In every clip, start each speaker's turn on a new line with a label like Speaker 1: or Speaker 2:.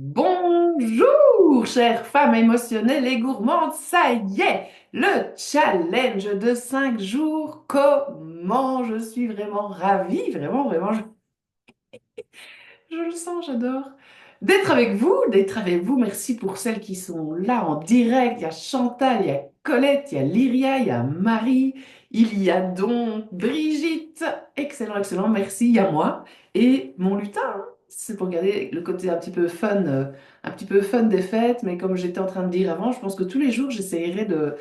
Speaker 1: Bonjour, chères femmes émotionnelles et gourmandes, ça y est, le challenge de 5 jours commence. Je suis vraiment ravie, vraiment, vraiment, je le sens, j'adore. D'être avec vous. Merci pour celles qui sont là en direct. Il y a Chantal, il y a Colette, il y a Lyria, il y a Marie, il y a donc Brigitte. Excellent, excellent. Merci. Il y a moi et mon lutin, hein. C'est pour garder le côté un petit peu fun des fêtes. Mais comme j'étais en train de dire avant, je pense que tous les jours, j'essayerai de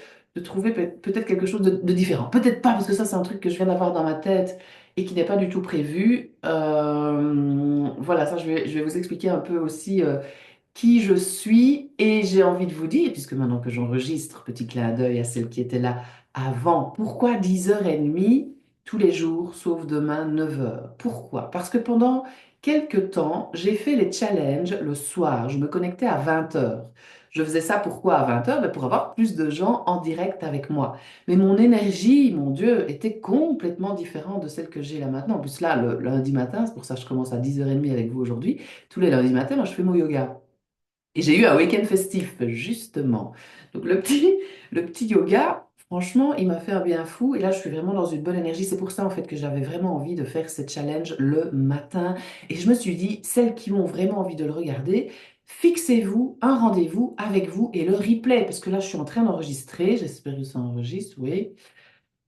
Speaker 1: trouver peut-être quelque chose de différent. Peut-être pas, parce que ça, c'est un truc que je viens d'avoir dans ma tête et qui n'est pas du tout prévu. Voilà, ça, je vais vous expliquer un peu aussi qui je suis et j'ai envie de vous dire, puisque maintenant que j'enregistre, petit clin d'œil à celle qui était là avant, pourquoi 10h30 tous les jours, sauf demain 9h? Pourquoi? Parce que pendant quelques temps, j'ai fait les challenges le soir. Je me connectais à 20h. Je faisais ça pourquoi à 20h? Ben, pour avoir plus de gens en direct avec moi. Mais mon énergie, mon Dieu, était complètement différente de celle que j'ai là maintenant. En plus, là, le lundi matin, c'est pour ça que je commence à 10h30 avec vous aujourd'hui. Tous les lundis matins, moi, je fais mon yoga. Et j'ai eu un week-end festif, justement. Donc, le petit yoga, franchement, il m'a fait un bien fou. Et là, je suis vraiment dans une bonne énergie. C'est pour ça, en fait, que j'avais vraiment envie de faire cette challenge le matin. Et je me suis dit, celles qui ont vraiment envie de le regarder, fixez-vous un rendez-vous avec vous et le replay. Parce que là, je suis en train d'enregistrer. J'espère que ça enregistre, oui.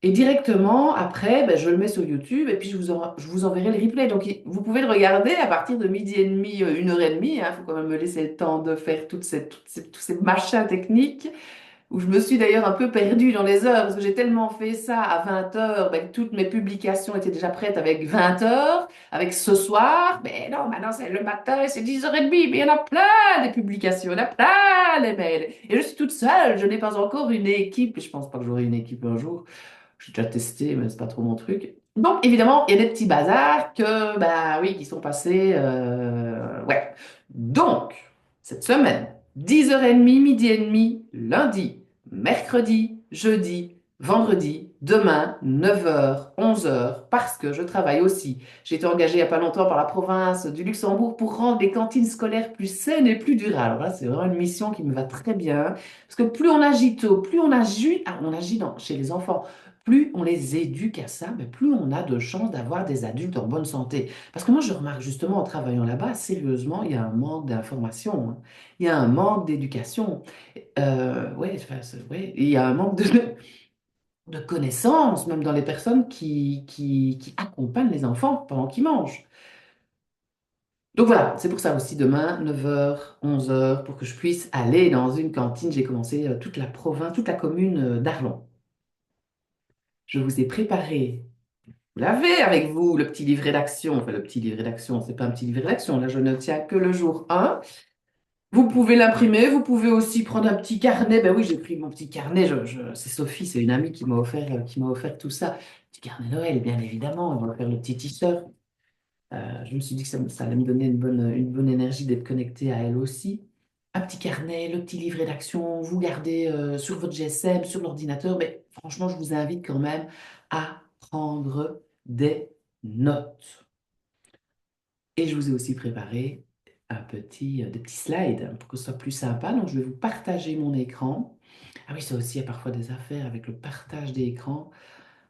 Speaker 1: Et directement, après, ben, je le mets sur YouTube et puis je vous enverrai le replay. Donc, vous pouvez le regarder à partir de midi et demi, 1h30. Il faut quand même me laisser le temps de faire tous ces machins techniques où je me suis d'ailleurs un peu perdue dans les heures parce que j'ai tellement fait ça à 20h, ben, que toutes mes publications étaient déjà prêtes avec 20h, avec ce soir. Mais non, maintenant c'est le matin, c'est 10h30, mais il y en a plein des publications, il y en a plein les mails. Et je suis toute seule, je n'ai pas encore une équipe. Je pense pas que j'aurai une équipe un jour. J'ai déjà testé, mais c'est pas trop mon truc. Donc, évidemment, il y a des petits bazars que, bah oui, qui sont passés. Ouais. Donc, cette semaine, 10h30, midi et demi, lundi, mercredi, jeudi, vendredi, demain, 9h, 11h, parce que je travaille aussi. J'ai été engagée il n'y a pas longtemps par la province du Luxembourg pour rendre les cantines scolaires plus saines et plus durables. Alors là, c'est vraiment une mission qui me va très bien. Parce que plus on agit tôt, plus on agit chez les enfants, plus on les éduque à ça, mais plus on a de chances d'avoir des adultes en bonne santé. Parce que moi, je remarque justement en travaillant là-bas, sérieusement, il y a un manque d'information, hein. Il y a un manque d'éducation. Ouais, enfin, ouais, il y a un manque de connaissances, même dans les personnes qui accompagnent les enfants pendant qu'ils mangent. Donc voilà, c'est pour ça aussi demain, 9h, 11h, pour que je puisse aller dans une cantine. J'ai commencé toute la province, toute la commune d'Arlon. Je vous ai préparé. Vous l'avez avec vous, le petit livret d'action. Enfin, le petit livret d'action, c'est pas un petit livret d'action. Là, je ne tiens que le jour 1. Vous pouvez l'imprimer. Vous pouvez aussi prendre un petit carnet. Ben oui, j'ai pris mon petit carnet. C'est Sophie, c'est une amie qui m'a offert tout ça. Petit carnet Noël, bien évidemment. On va faire le petit t-shirt. Je me suis dit que ça allait me donner une bonne énergie d'être connecté à elle aussi. Un petit carnet, le petit livret d'action, vous gardez sur votre GSM, sur l'ordinateur. Mais franchement, je vous invite quand même à prendre des notes. Et je vous ai aussi préparé des petits slides pour que ce soit plus sympa. Donc, je vais vous partager mon écran. Ah oui, ça aussi, il y a parfois des affaires avec le partage d'écran.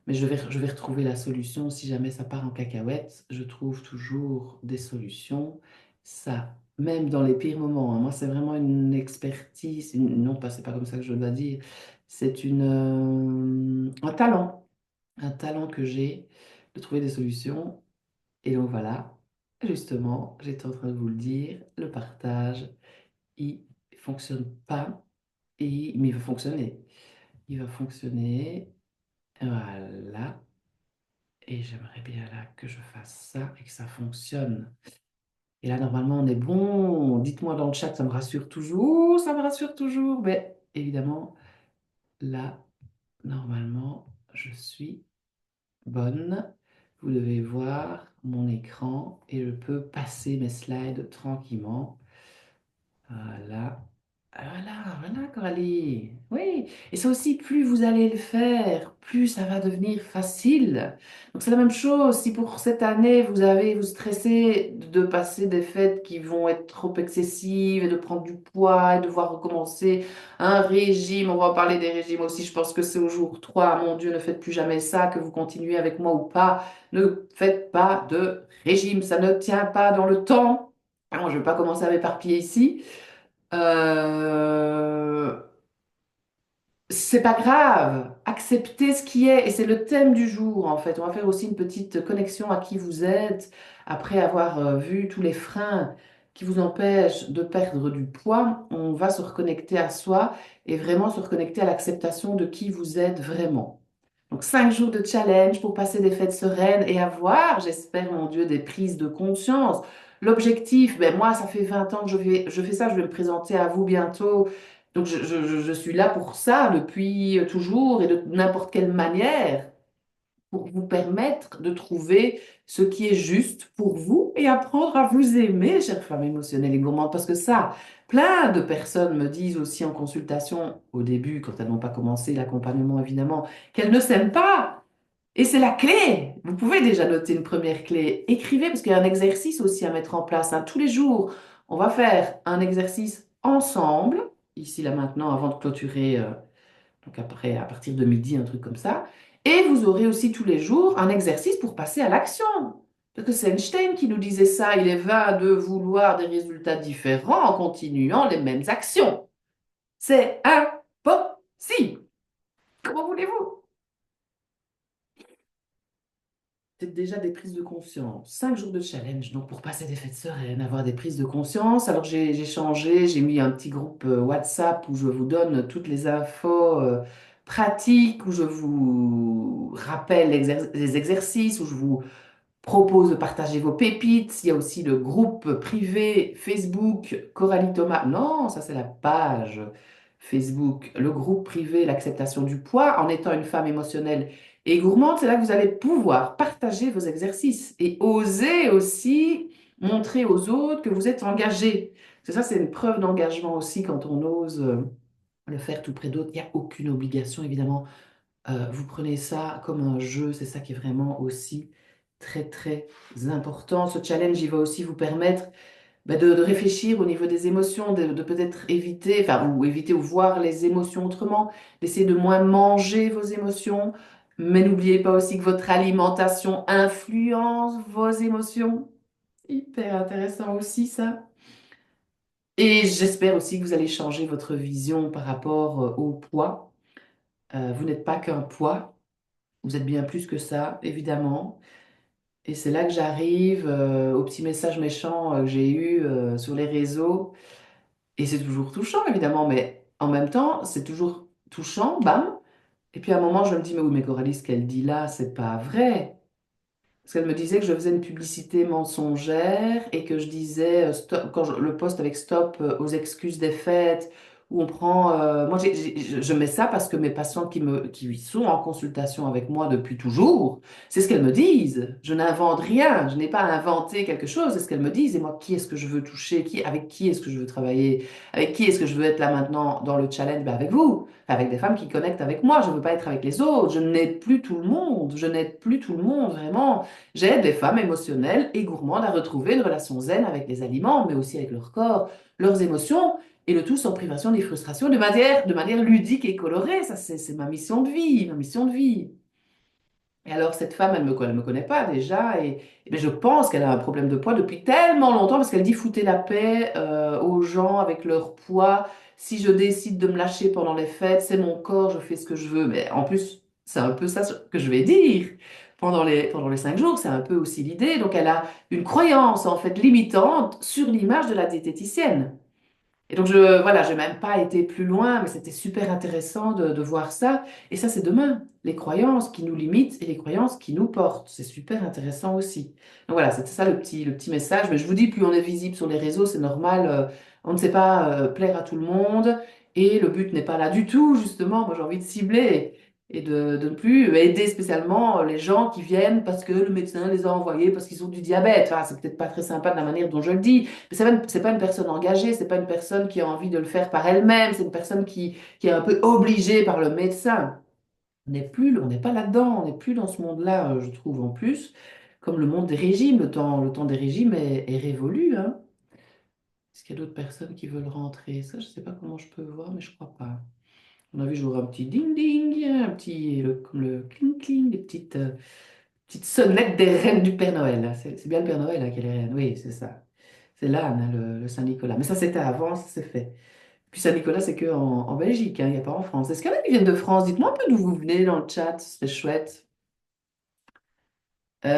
Speaker 1: Mais je vais retrouver la solution si jamais ça part en cacahuète. Je trouve toujours des solutions. Ça, même dans les pires moments, hein. Moi, c'est vraiment une expertise. Non, pas, c'est pas comme ça que je dois dire. C'est un talent que j'ai de trouver des solutions. Et donc voilà, justement, j'étais en train de vous le dire, le partage, il fonctionne pas, mais il va fonctionner. Il va fonctionner. Voilà. Et j'aimerais bien là que je fasse ça et que ça fonctionne. Et là, normalement, on est bon. Dites-moi dans le chat, ça me rassure toujours, ça me rassure toujours. Mais évidemment, là, normalement, je suis bonne. Vous devez voir mon écran et je peux passer mes slides tranquillement. Voilà. Voilà, Coralie. Oui. Et ça aussi, plus vous allez le faire, plus ça va devenir facile. Donc c'est la même chose. Si pour cette année, vous stressez de passer des fêtes qui vont être trop excessives et de prendre du poids et devoir recommencer un régime, on va en parler des régimes aussi. Je pense que c'est au jour 3. Mon Dieu, ne faites plus jamais ça, que vous continuez avec moi ou pas. Ne faites pas de régime. Ça ne tient pas dans le temps. Alors, je ne vais pas commencer à m'éparpiller ici. Euh, c'est pas grave, acceptez ce qui est, et c'est le thème du jour en fait. On va faire aussi une petite connexion à qui vous êtes, après avoir vu tous les freins qui vous empêchent de perdre du poids, on va se reconnecter à soi et vraiment se reconnecter à l'acceptation de qui vous êtes vraiment. Donc 5 jours de challenge pour passer des fêtes sereines et avoir, j'espère mon Dieu, des prises de conscience. L'objectif, ben moi, ça fait 20 ans que je fais ça, je vais me présenter à vous bientôt. Donc je suis là pour ça depuis toujours et de n'importe quelle manière pour vous permettre de trouver ce qui est juste pour vous et apprendre à vous aimer, chère femme émotionnelle et gourmande. Parce que ça, plein de personnes me disent aussi en consultation, au début, quand elles n'ont pas commencé l'accompagnement évidemment, qu'elles ne s'aiment pas. Et c'est la clé. Vous pouvez déjà noter une première clé. Écrivez, parce qu'il y a un exercice aussi à mettre en place, hein. Tous les jours, on va faire un exercice ensemble, ici, là, maintenant, avant de clôturer, donc après, à partir de midi, un truc comme ça. Et vous aurez aussi tous les jours un exercice pour passer à l'action. Parce que c'est Einstein qui nous disait ça. Il est vain de vouloir des résultats différents en continuant les mêmes actions. C'est impossible. Comment voulez-vous? C'est déjà des prises de conscience. 5 jours de challenge, donc pour passer des fêtes sereines, avoir des prises de conscience. Alors j'ai changé, j'ai mis un petit groupe WhatsApp où je vous donne toutes les infos pratiques, où je vous rappelle les exercices, où je vous propose de partager vos pépites. Il y a aussi le groupe privé Facebook Coralie Thomas. Non, ça c'est la page Facebook. Le groupe privé, l'acceptation du poids. En étant une femme émotionnelle et gourmande, c'est là que vous allez pouvoir partager vos exercices et oser aussi montrer aux autres que vous êtes engagé. C'est ça, c'est une preuve d'engagement aussi quand on ose le faire tout près d'autres. Il n'y a aucune obligation, évidemment. Vous prenez ça comme un jeu, c'est ça qui est vraiment aussi très très important. Ce challenge, il va aussi vous permettre de réfléchir au niveau des émotions, de peut-être éviter, enfin, ou éviter ou voir les émotions autrement, d'essayer de moins manger vos émotions, mais n'oubliez pas aussi que votre alimentation influence vos émotions. Hyper intéressant aussi ça. Et j'espère aussi que vous allez changer votre vision par rapport au poids. Vous n'êtes pas qu'un poids. Vous êtes bien plus que ça, évidemment. Et c'est là que j'arrive au petit message méchant que j'ai eu sur les réseaux. Et c'est toujours touchant, évidemment, mais en même temps, c'est toujours touchant, bam. Et puis à un moment, je me dis, mais oui, mais Coralie, ce qu'elle dit là, c'est pas vrai. Parce qu'elle me disait que je faisais une publicité mensongère et que je disais, stop, le post avec stop aux excuses des fêtes, où on prend. Moi, je mets ça parce que mes patients qui sont en consultation avec moi depuis toujours, c'est ce qu'elles me disent. Je n'invente rien, je n'ai pas inventé quelque chose, c'est ce qu'elles me disent. Et moi, qui est-ce que je veux toucher? Avec qui est-ce que je veux travailler? Avec qui est-ce que je veux être là maintenant dans le challenge? Ben, avec vous, avec des femmes qui connectent avec moi. Je ne veux pas être avec les autres. Je n'aide plus tout le monde. Je n'aide plus tout le monde, vraiment. J'aide les femmes émotionnelles et gourmandes à retrouver une relation zen avec les aliments, mais aussi avec leur corps, leurs émotions, et le tout sans privation ni frustration, de manière ludique et colorée. Ça, c'est ma mission de vie, ma mission de vie. Et alors, cette femme, elle me connaît pas déjà, et bien, je pense qu'elle a un problème de poids depuis tellement longtemps, parce qu'elle dit foutez la paix aux gens avec leur poids. Si je décide de me lâcher pendant les fêtes, c'est mon corps, je fais ce que je veux. Mais en plus, c'est un peu ça que je vais dire pendant les 5 jours. C'est un peu aussi l'idée. Donc, elle a une croyance, en fait, limitante sur l'image de la diététicienne. Et donc, voilà, j'ai même pas été plus loin, mais c'était super intéressant de voir ça. Et ça, c'est demain. Les croyances qui nous limitent et les croyances qui nous portent. C'est super intéressant aussi. Donc voilà, c'était ça le petit message. Mais je vous dis, plus on est visible sur les réseaux, c'est normal. On ne sait pas plaire à tout le monde. Et le but n'est pas là du tout, justement. Moi, j'ai envie de cibler. et de ne plus aider spécialement les gens qui viennent parce que le médecin les a envoyés parce qu'ils ont du diabète. Enfin, c'est peut-être pas très sympa de la manière dont je le dis, mais c'est pas une personne engagée, c'est pas une personne qui a envie de le faire par elle-même, c'est une personne qui est un peu obligée par le médecin. On n'est pas là-dedans, on n'est plus dans ce monde-là, je trouve en plus, comme le monde des régimes, le temps des régimes est révolu, hein. Est-ce qu'il y a d'autres personnes qui veulent rentrer? Ça, je ne sais pas comment je peux voir, mais je crois pas. On a vu, j'aurai un petit ding-ding, comme le cling-cling, des petites sonnettes des reines du Père Noël, là. C'est bien le Père Noël, hein, qui est les reines. Oui, c'est ça. C'est l'âne, hein, le Saint-Nicolas. Mais ça, c'était avant, ça c'est fait. Puis Saint-Nicolas, c'est que en Belgique, hein, il n'y a pas en France. Est-ce qu'il y en a qui viennent de France? Dites-moi un peu d'où vous venez dans le chat, c'est chouette. Hmm.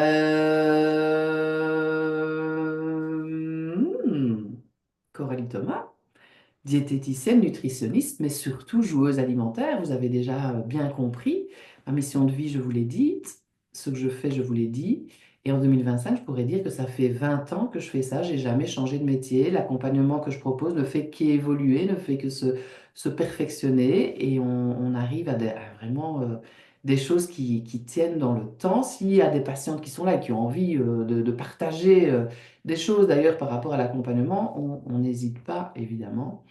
Speaker 1: Coralie Thomas. Diététicienne, nutritionniste, mais surtout joueuse alimentaire. Vous avez déjà bien compris. Ma mission de vie, je vous l'ai dit. Ce que je fais, je vous l'ai dit. Et en 2025, je pourrais dire que ça fait 20 ans que je fais ça. J'ai jamais changé de métier. L'accompagnement que je propose ne fait qu'évoluer, ne fait que se perfectionner. Et on arrive à vraiment des choses qui tiennent dans le temps. S'il y a des patientes qui sont là et qui ont envie de partager des choses d'ailleurs par rapport à l'accompagnement, on n'hésite pas, évidemment.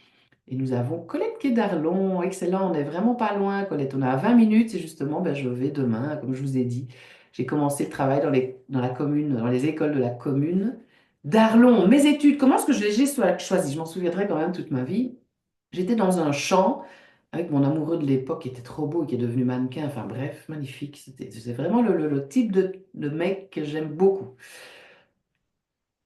Speaker 1: Et nous avons Colette qui est d'Arlon. Excellent, on n'est vraiment pas loin, Colette. On a 20 minutes et justement, ben, je vais demain, comme je vous ai dit. J'ai commencé le travail dans la commune, dans les écoles de la commune d'Arlon. Mes études, comment est-ce que je les ai choisies? Je m'en souviendrai quand même toute ma vie. J'étais dans un champ avec mon amoureux de l'époque qui était trop beau et qui est devenu mannequin. Enfin bref, magnifique. C'est vraiment le type de mec que j'aime beaucoup.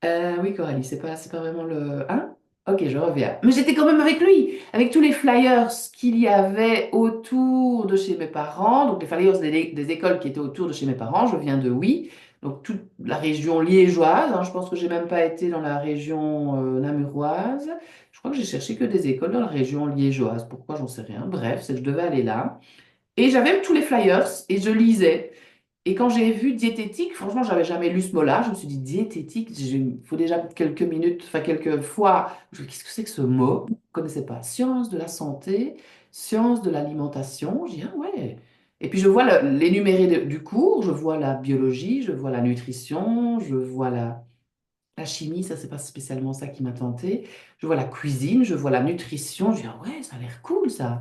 Speaker 1: Oui, Coralie, c'est pas vraiment le... Hein? Ok, je reviens. Mais j'étais quand même avec lui, avec tous les flyers qu'il y avait autour de chez mes parents, donc les flyers des écoles qui étaient autour de chez mes parents. Je viens de Oui, donc toute la région liégeoise, hein. Je pense que j'ai même pas été dans la région namuroise. Je crois que j'ai cherché que des écoles dans la région liégeoise. Pourquoi, j'en sais rien. Bref, c'est que je devais aller là. Et j'avais tous les flyers et je lisais. Et quand j'ai vu diététique, franchement, j'avais jamais lu ce mot-là. Je me suis dit diététique, il faut déjà quelques minutes, enfin quelques fois. Qu'est-ce que c'est que ce mot? Je ne connaissais pas. Science de la santé, science de l'alimentation. Je dis, ah ouais. Et puis je vois l'énuméré du cours, je vois la biologie, je vois la nutrition, je vois la chimie, ça, c'est pas spécialement ça qui m'a tenté. Je vois la cuisine, je vois la nutrition. Je dis, ah ouais, ça a l'air cool, ça.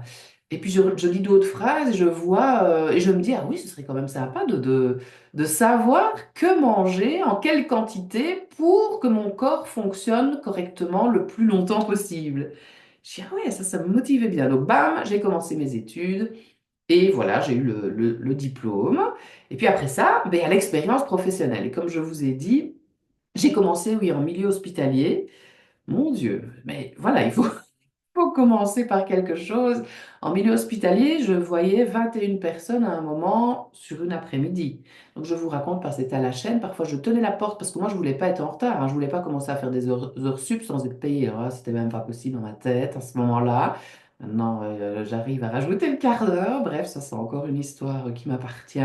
Speaker 1: Et puis, je lis d'autres phrases et je vois, et je me dis, ah oui, ce serait quand même sympa de savoir que manger, en quelle quantité, pour que mon corps fonctionne correctement le plus longtemps possible. Je dis, ah ouais, ça me motivait bien. Donc, bam, j'ai commencé mes études. Et voilà, j'ai eu le diplôme. Et puis après ça, ben, à l'expérience professionnelle. Et comme je vous ai dit, j'ai commencé, oui, en milieu hospitalier. Mon Dieu, mais voilà, faut commencer par quelque chose. En milieu hospitalier, je voyais 21 personnes à un moment sur une après-midi. Donc je vous raconte pas, c'était à la chaîne. Parfois, je tenais la porte parce que moi, je voulais pas être en retard, hein. Je voulais pas commencer à faire des heures sup sans être payé. Alors là, c'était même pas possible dans ma tête à ce moment-là. Maintenant, j'arrive à rajouter le quart d'heure. Bref, ça, c'est encore une histoire qui m'appartient.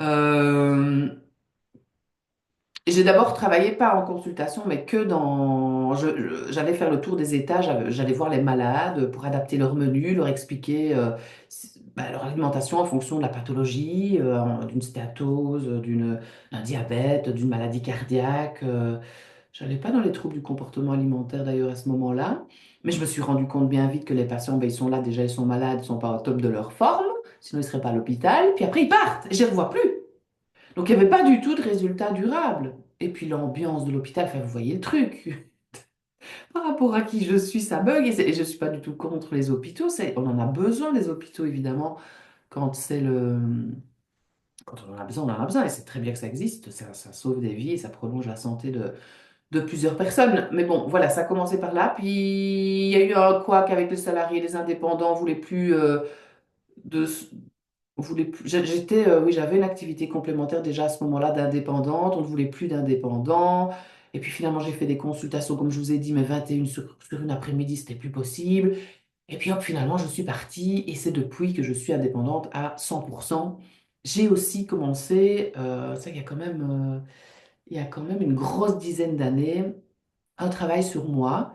Speaker 1: Euh, j'ai d'abord travaillé pas en consultation, mais que dans... j'allais faire le tour des étages, j'allais voir les malades pour adapter leur menu, leur expliquer leur alimentation en fonction de la pathologie, d'une stéatose, d'un diabète, d'une maladie cardiaque. J'allais pas dans les troubles du comportement alimentaire d'ailleurs à ce moment-là, mais je me suis rendu compte bien vite que les patients, ben, ils sont là, déjà ils sont malades, ils sont pas au top de leur forme, sinon ils seraient pas à l'hôpital, puis après ils partent, et je les revois plus. Donc, il n'y avait pas du tout de résultat durable. Et puis, l'ambiance de l'hôpital, enfin, vous voyez le truc. Par rapport à qui je suis, ça bug. Et je ne suis pas du tout contre les hôpitaux. On en a besoin des hôpitaux, évidemment, quand c'est le... Quand on en a besoin, on en a besoin. Et c'est très bien que ça existe. Ça sauve des vies et ça prolonge la santé de plusieurs personnes. Mais bon, voilà, ça a commencé par là. Puis, il y a eu un couac avec les salariés, les indépendants, ne voulaient plus de, oui, j'avais une activité complémentaire déjà à ce moment-là d'indépendante. On ne voulait plus d'indépendants. Et puis finalement, j'ai fait des consultations, comme je vous ai dit, mais 21 sur une après-midi, c'était plus possible. Et puis hop, finalement, je suis partie et c'est depuis que je suis indépendante à 100%. J'ai aussi commencé, ça, il y a quand même une grosse dizaine d'années, un travail sur moi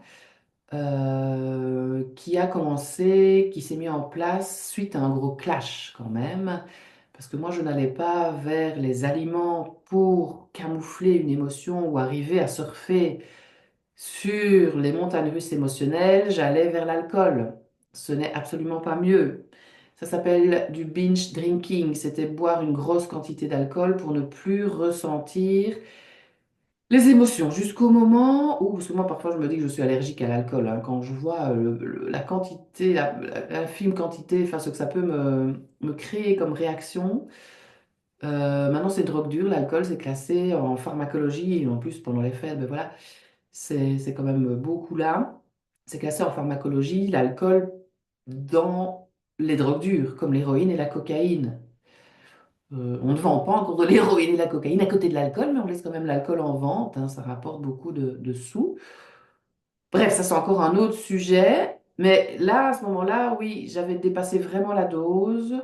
Speaker 1: qui a commencé, qui s'est mis en place suite à un gros clash quand même, parce que moi je n'allais pas vers les aliments pour camoufler une émotion ou arriver à surfer sur les montagnes russes émotionnelles, j'allais vers l'alcool. Ce n'est absolument pas mieux. Ça s'appelle du binge drinking, c'était boire une grosse quantité d'alcool pour ne plus ressentir les émotions jusqu'au moment où, parce que moi parfois je me dis que je suis allergique à l'alcool, hein, quand je vois la quantité, l'infime quantité, enfin ce que ça peut me créer comme réaction. Maintenant c'est drogue dure, l'alcool c'est classé en pharmacologie, et en plus pendant les fêtes, ben voilà, c'est quand même beaucoup là. C'est classé en pharmacologie, l'alcool dans les drogues dures, comme l'héroïne et la cocaïne. On ne vend pas encore de l'héroïne et de la cocaïne à côté de l'alcool, mais on laisse quand même l'alcool en vente, hein, ça rapporte beaucoup de sous. Bref, ça c'est encore un autre sujet. Mais là, à ce moment-là, oui, j'avais dépassé vraiment la dose.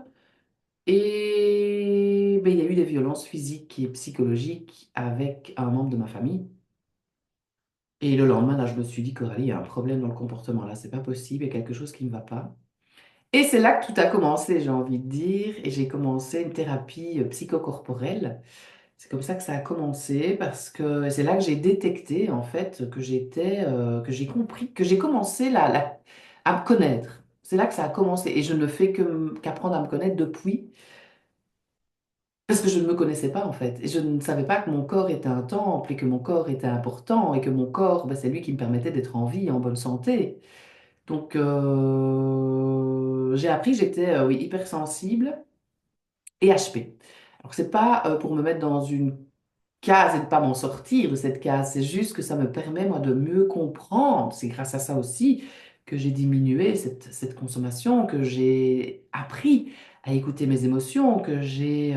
Speaker 1: Et ben, il y a eu des violences physiques et psychologiques avec un membre de ma famille. Et le lendemain, là, je me suis dit, Coralie, il y a un problème dans le comportement. Là, c'est pas possible, il y a quelque chose qui ne va pas. Et c'est là que tout a commencé, j'ai envie de dire. Et j'ai commencé une thérapie psychocorporelle. C'est comme ça que ça a commencé parce que c'est là que j'ai détecté en fait que que j'ai compris, que j'ai commencé à me connaître. C'est là que ça a commencé et je ne fais qu'apprendre à me connaître depuis parce que je ne me connaissais pas en fait et je ne savais pas que mon corps était un temple et que mon corps était important et que mon corps, ben, c'est lui qui me permettait d'être en vie, en bonne santé. Donc j'ai appris que j'étais oui, hypersensible et HP. Alors c'est pas pour me mettre dans une case et de pas m'en sortir de cette case. C'est juste que ça me permet, moi, de mieux comprendre. C'est grâce à ça aussi que j'ai diminué cette consommation, que j'ai appris à écouter mes émotions, que j'ai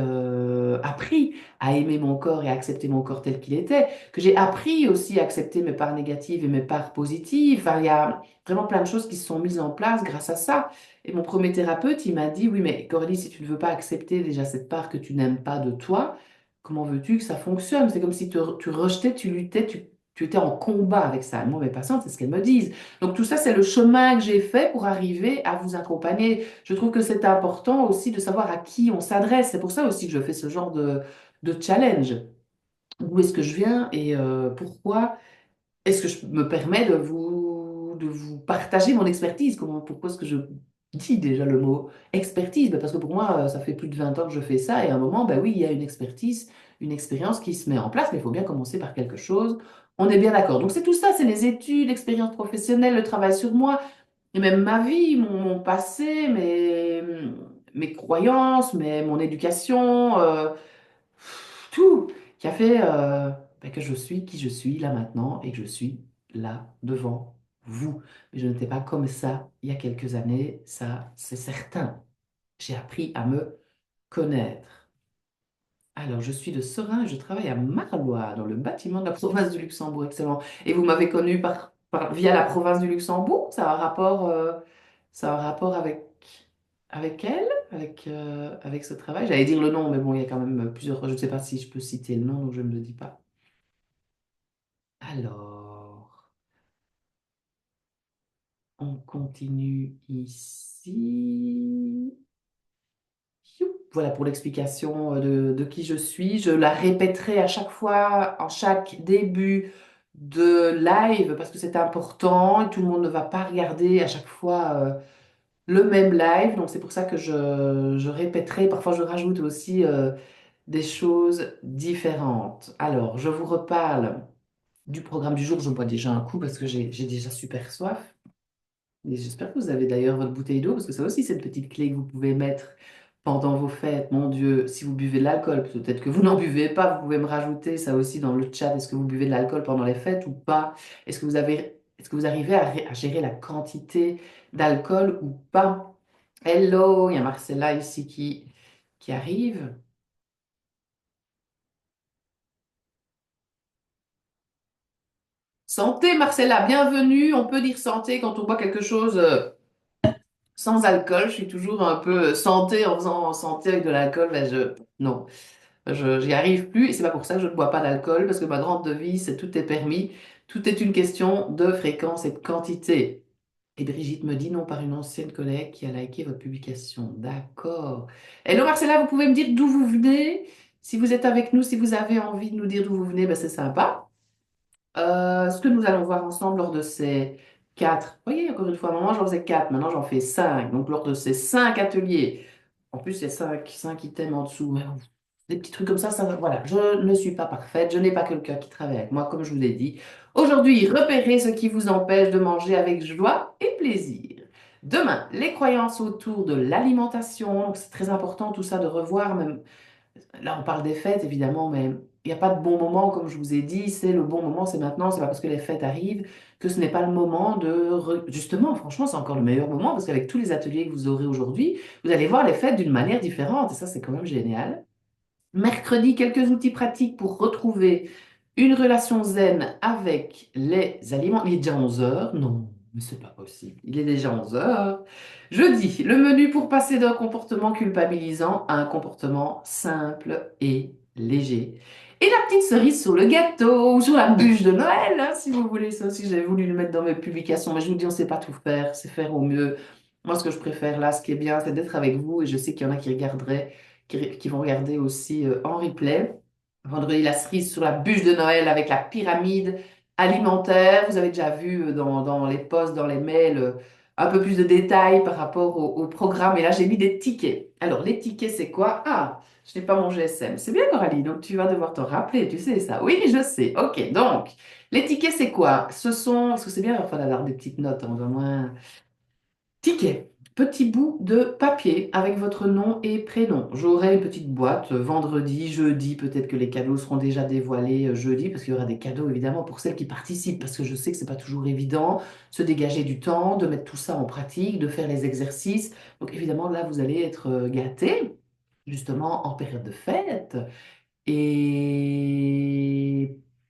Speaker 1: appris à aimer mon corps et à accepter mon corps tel qu'il était, que j'ai appris aussi à accepter mes parts négatives et mes parts positives. Enfin, il y a vraiment plein de choses qui se sont mises en place grâce à ça. Et mon premier thérapeute, il m'a dit, oui, mais Coralie, si tu ne veux pas accepter déjà cette part que tu n'aimes pas de toi, comment veux-tu que ça fonctionne? C'est comme si tu rejetais, tu luttais, tu étais en combat avec ça. Et moi, mes patientes, c'est ce qu'elles me disent. Donc tout ça, c'est le chemin que j'ai fait pour arriver à vous accompagner. Je trouve que c'est important aussi de savoir à qui on s'adresse. C'est pour ça aussi que je fais ce genre de challenge. D'où est-ce que je viens et pourquoi est-ce que je me permets de vous partager mon expertise? Pourquoi est-ce que je dis déjà le mot expertise? Ben, parce que pour moi, ça fait plus de 20 ans que je fais ça et à un moment, ben oui, il y a une expertise, une expérience qui se met en place, mais il faut bien commencer par quelque chose. On est bien d'accord. Donc c'est tout ça, c'est les études, l'expérience professionnelle, le travail sur moi et même ma vie, mon passé, mes croyances, mon éducation. Tout qui a fait ben, que je suis qui je suis là maintenant et que je suis là devant vous. Mais je n'étais pas comme ça il y a quelques années, ça c'est certain. J'ai appris à me connaître. Alors, je suis de Serein et je travaille à Marlois, dans le bâtiment de la province du Luxembourg. Excellent. Et vous m'avez connu via la province du Luxembourg? Ça a un rapport avec elle, avec ce travail? J'allais dire le nom, mais bon, il y a quand même plusieurs. Je ne sais pas si je peux citer le nom, donc je ne le dis pas. Alors, on continue ici. Youp. Voilà pour l'explication de qui je suis. Je la répéterai à chaque fois, en chaque début de live, parce que c'est important et tout le monde ne va pas regarder à chaque fois le même live. Donc c'est pour ça que je répéterai. Parfois, je rajoute aussi des choses différentes. Alors, je vous reparle du programme du jour. Je bois déjà un coup parce que j'ai déjà super soif. Et j'espère que vous avez d'ailleurs votre bouteille d'eau, parce que ça aussi, c'est une petite clé que vous pouvez mettre pendant vos fêtes. Mon Dieu, si vous buvez de l'alcool, peut-être que vous n'en buvez pas, vous pouvez me rajouter ça aussi dans le chat. Est-ce que vous buvez de l'alcool pendant les fêtes ou pas? Est-ce que vous arrivez à gérer la quantité d'alcool ou pas? Hello, il y a Marcella ici qui arrive. Santé, Marcella, bienvenue. On peut dire santé quand on boit quelque chose sans alcool. Je suis toujours un peu santé en faisant santé avec de l'alcool. Ben non, j'y arrive plus et c'est pas pour ça que je ne bois pas d'alcool parce que ma grande devise, c'est tout est permis. Tout est une question de fréquence et de quantité. Et Brigitte me dit non par une ancienne collègue qui a liké votre publication. D'accord. Hello Marcella, vous pouvez me dire d'où vous venez? Si vous êtes avec nous, si vous avez envie de nous dire d'où vous venez, ben c'est sympa. Ce que nous allons voir ensemble lors de ces quatre, voyez, encore une fois, à un moment j'en faisais quatre, maintenant j'en fais cinq. Donc lors de ces cinq ateliers, en plus il y a cinq items en dessous, mais bon, des petits trucs comme ça, voilà, je ne suis pas parfaite, je n'ai pas quelqu'un qui travaille avec moi, comme je vous l'ai dit. Aujourd'hui, repérez ce qui vous empêche de manger avec joie et plaisir. Demain, les croyances autour de l'alimentation, donc c'est très important tout ça de revoir, même là, on parle des fêtes, évidemment, mais il n'y a pas de bon moment, comme je vous ai dit. C'est le bon moment, c'est maintenant. C'est pas parce que les fêtes arrivent que ce n'est pas le moment de... Justement, franchement, c'est encore le meilleur moment parce qu'avec tous les ateliers que vous aurez aujourd'hui, vous allez voir les fêtes d'une manière différente. Et ça, c'est quand même génial. Mercredi, quelques outils pratiques pour retrouver une relation zen avec les aliments. Il est déjà 11 heures. Non, mais c'est pas possible. Il est déjà 11 heures. Jeudi, le menu pour passer d'un comportement culpabilisant à un comportement simple et léger. Et la petite cerise sur le gâteau ou sur la bûche de Noël, hein, si vous voulez. Ça aussi, j'avais voulu le mettre dans mes publications. Mais je vous dis, on ne sait pas tout faire. C'est faire au mieux. Moi, ce que je préfère là, ce qui est bien, c'est d'être avec vous. Et je sais qu'il y en a qui regarderaient qui vont regarder aussi en replay. Vendredi, la cerise sur la bûche de Noël avec la pyramide alimentaire. Vous avez déjà vu dans les posts, dans les mails, un peu plus de détails par rapport au programme. Et là, j'ai mis des tickets. Alors, les tickets, c'est quoi? Ah, je n'ai pas mon GSM. C'est bien, Coralie, donc tu vas devoir te rappeler, tu sais ça. Oui, je sais. OK, donc, les tickets, c'est quoi? Ce sont, parce que c'est bien enfin, d'avoir des petites notes, hein, au moins. Ticket. Petit bout de papier avec votre nom et prénom. J'aurai une petite boîte vendredi, jeudi. Peut-être que les cadeaux seront déjà dévoilés jeudi parce qu'il y aura des cadeaux évidemment pour celles qui participent parce que je sais que c'est pas toujours évident se dégager du temps, de mettre tout ça en pratique, de faire les exercices. Donc évidemment là vous allez être gâtés justement en période de fête. Et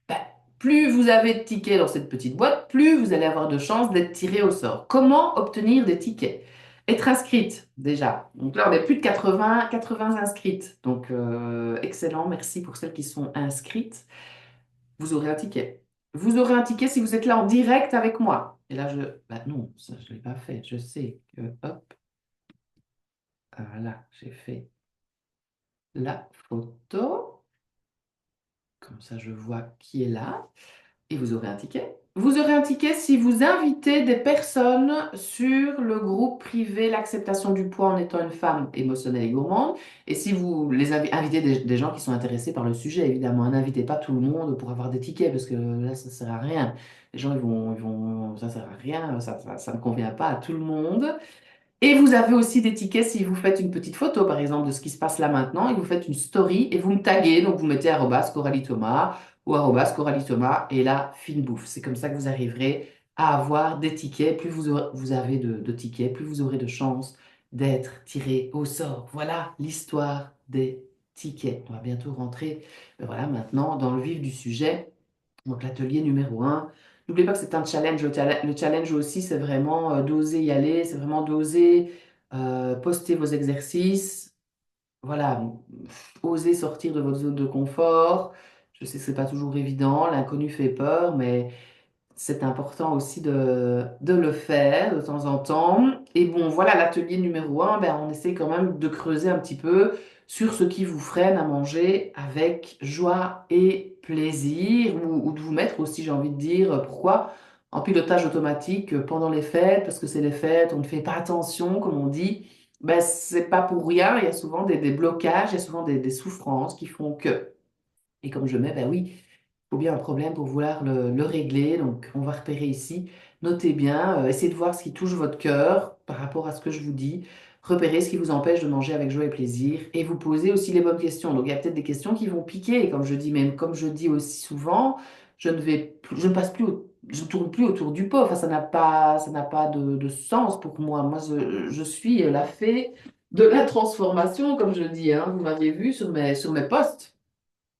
Speaker 1: bah, plus vous avez de tickets dans cette petite boîte, plus vous allez avoir de chances d'être tiré au sort. Comment obtenir des tickets? Être inscrite déjà. Donc là, on est plus de 80 inscrites. Donc excellent, merci pour celles qui sont inscrites. Vous aurez un ticket. Vous aurez un ticket si vous êtes là en direct avec moi. Et là, bah non, ça, je ne l'ai pas fait. Je sais que, hop, voilà, j'ai fait la photo. Comme ça, je vois qui est là. Et vous aurez un ticket. Vous aurez un ticket si vous invitez des personnes sur le groupe privé L'acceptation du poids en étant une femme émotionnelle et gourmande. Et si vous les invitez des gens qui sont intéressés par le sujet, évidemment. N'invitez pas tout le monde pour avoir des tickets parce que là, ça ne sert à rien. Les gens, ça ne sert à rien, ça ne convient pas à tout le monde. Et vous avez aussi des tickets si vous faites une petite photo, par exemple, de ce qui se passe là maintenant, et vous faites une story et vous me taguez. Donc, vous mettez arrobas Coralie Thomas ou arrobas Coralie Thomas et là, fine bouffe. C'est comme ça que vous arriverez à avoir des tickets. Plus vous avez de tickets, plus vous aurez de chances d'être tiré au sort. Voilà l'histoire des tickets. On va bientôt rentrer, voilà, maintenant dans le vif du sujet. Donc, l'atelier numéro un. N'oubliez pas que c'est un challenge. Le challenge aussi, c'est vraiment d'oser y aller, c'est vraiment d'oser poster vos exercices. Voilà, oser sortir de votre zone de confort. Je sais que c'est pas toujours évident, l'inconnu fait peur, mais c'est important aussi de le faire de temps en temps. Et bon, voilà, l'atelier numéro un, ben, on essaie quand même de creuser un petit peu sur ce qui vous freine à manger avec joie et plaisir, ou de vous mettre aussi, j'ai envie de dire, pourquoi en pilotage automatique pendant les fêtes, parce que c'est les fêtes, on ne fait pas attention, comme on dit. Ben, c'est pas pour rien, il y a souvent des blocages, il y a souvent des souffrances qui font que. Et comme je mets, ben oui, faut bien un problème pour vouloir le régler. Donc, on va repérer ici. Notez bien, essayez de voir ce qui touche votre cœur par rapport à ce que je vous dis. Repérez ce qui vous empêche de manger avec joie et plaisir. Et vous posez aussi les bonnes questions. Donc, il y a peut-être des questions qui vont piquer. Comme je dis, même comme je dis aussi souvent, je ne passe plus, je ne tourne plus autour du pot. Enfin, ça n'a pas de sens pour moi. Moi, je suis la fée de la transformation, comme je dis, hein. Vous m'aviez vu sur mes posts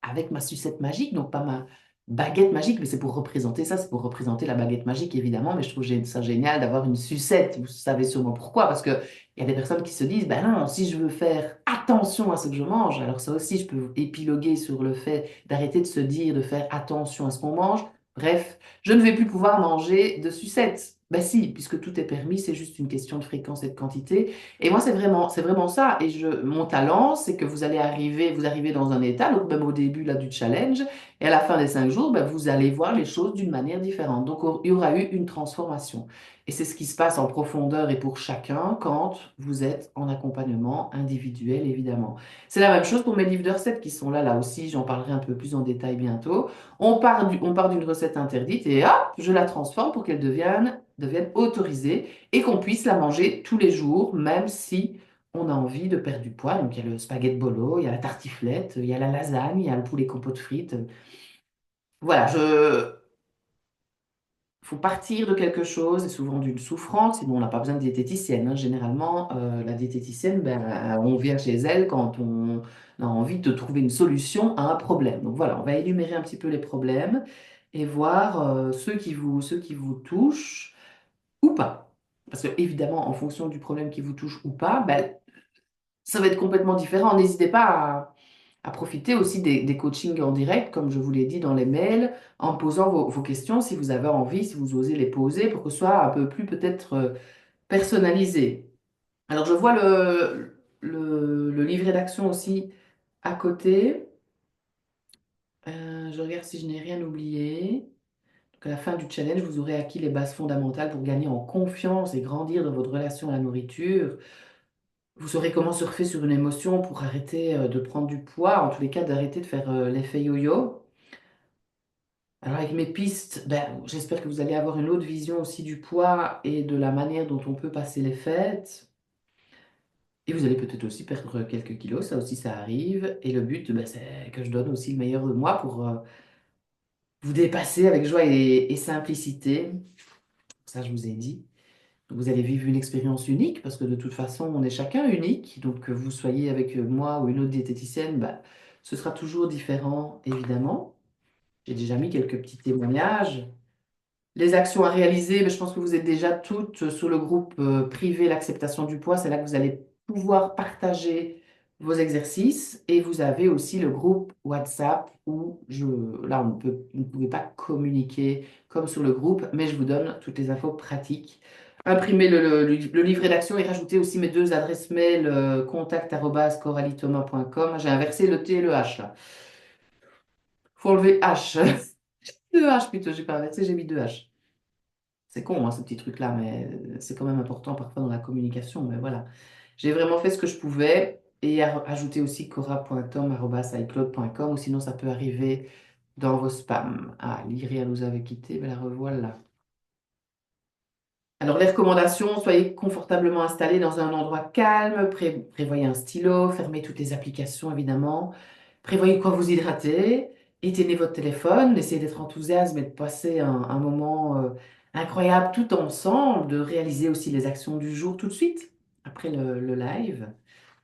Speaker 1: avec ma sucette magique, donc pas ma baguette magique, mais c'est pour représenter ça, c'est pour représenter la baguette magique, évidemment, mais je trouve ça génial d'avoir une sucette. Vous savez sûrement pourquoi, parce que il y a des personnes qui se disent, ben non, si je veux faire attention à ce que je mange, alors ça aussi, je peux épiloguer sur le fait d'arrêter de se dire, de faire attention à ce qu'on mange. Bref, je ne vais plus pouvoir manger de sucettes. Ben si, puisque tout est permis, c'est juste une question de fréquence et de quantité. Et moi, c'est vraiment ça. Et mon talent, c'est que vous arrivez dans un état, donc même au début là, du challenge, et à la fin des 5 jours, ben, vous allez voir les choses d'une manière différente. Donc, il y aura eu une transformation. Et c'est ce qui se passe en profondeur et pour chacun quand vous êtes en accompagnement individuel, évidemment. C'est la même chose pour mes livres de recettes qui sont là aussi. J'en parlerai un peu plus en détail bientôt. On part d'une recette interdite et hop, je la transforme pour qu'elle devienne autorisée et qu'on puisse la manger tous les jours, même si on a envie de perdre du poids. Donc il y a le spaghetti bolo, il y a la tartiflette, il y a la lasagne, il y a le poulet compote frites. Voilà, faut partir de quelque chose et souvent d'une souffrance. Sinon, on n'a pas besoin de diététicienne, hein. Généralement, la diététicienne, ben, on vient chez elle quand on a envie de trouver une solution à un problème. Donc voilà, on va énumérer un petit peu les problèmes et voir ceux qui vous touchent ou pas. Parce que évidemment, en fonction du problème qui vous touche ou pas, ben, ça va être complètement différent. N'hésitez pas à profiter aussi des coachings en direct, comme je vous l'ai dit dans les mails, en posant vos questions si vous avez envie, si vous osez les poser, pour que ce soit un peu plus peut-être personnalisé. Alors, je vois le livret d'action aussi à côté. Je regarde si je n'ai rien oublié. Donc, à la fin du challenge, vous aurez acquis les bases fondamentales pour gagner en confiance et grandir dans votre relation à la nourriture. Vous saurez comment surfer sur une émotion pour arrêter de prendre du poids, en tous les cas d'arrêter de faire l'effet yo-yo. Alors avec mes pistes, ben, j'espère que vous allez avoir une autre vision aussi du poids et de la manière dont on peut passer les fêtes. Et vous allez peut-être aussi perdre quelques kilos, ça aussi ça arrive. Et le but, ben, c'est que je donne aussi le meilleur de moi pour vous dépasser avec joie et simplicité. Ça, je vous ai dit. Vous allez vivre une expérience unique parce que de toute façon, on est chacun unique. Donc, que vous soyez avec moi ou une autre diététicienne, bah, ce sera toujours différent, évidemment. J'ai déjà mis quelques petits témoignages. Les actions à réaliser, mais je pense que vous êtes déjà toutes sur le groupe privé, l'acceptation du poids. C'est là que vous allez pouvoir partager vos exercices. Et vous avez aussi le groupe WhatsApp où là, vous ne pouvez pas communiquer comme sur le groupe, mais je vous donne toutes les infos pratiques. Imprimez le livret d'action et rajoutez aussi mes deux adresses mail contact@coralithomas.com. J'ai inversé le T et le H là. Faut enlever H. Deux H plutôt, j'ai pas inversé, j'ai mis deux H. C'est con, hein, ce petit truc-là, mais c'est quand même important parfois dans la communication. Mais voilà, j'ai vraiment fait ce que je pouvais et ajouter aussi cora.tom@icloud.com ou sinon ça peut arriver dans vos spams. Ah, Lyria nous avait quitté, mais la revoilà. Alors, les recommandations, soyez confortablement installés dans un endroit calme, prévoyez un stylo, fermez toutes les applications évidemment, prévoyez quoi vous hydrater, éteignez votre téléphone, essayez d'être enthousiaste et de passer un moment incroyable tout ensemble, de réaliser aussi les actions du jour tout de suite, après le live,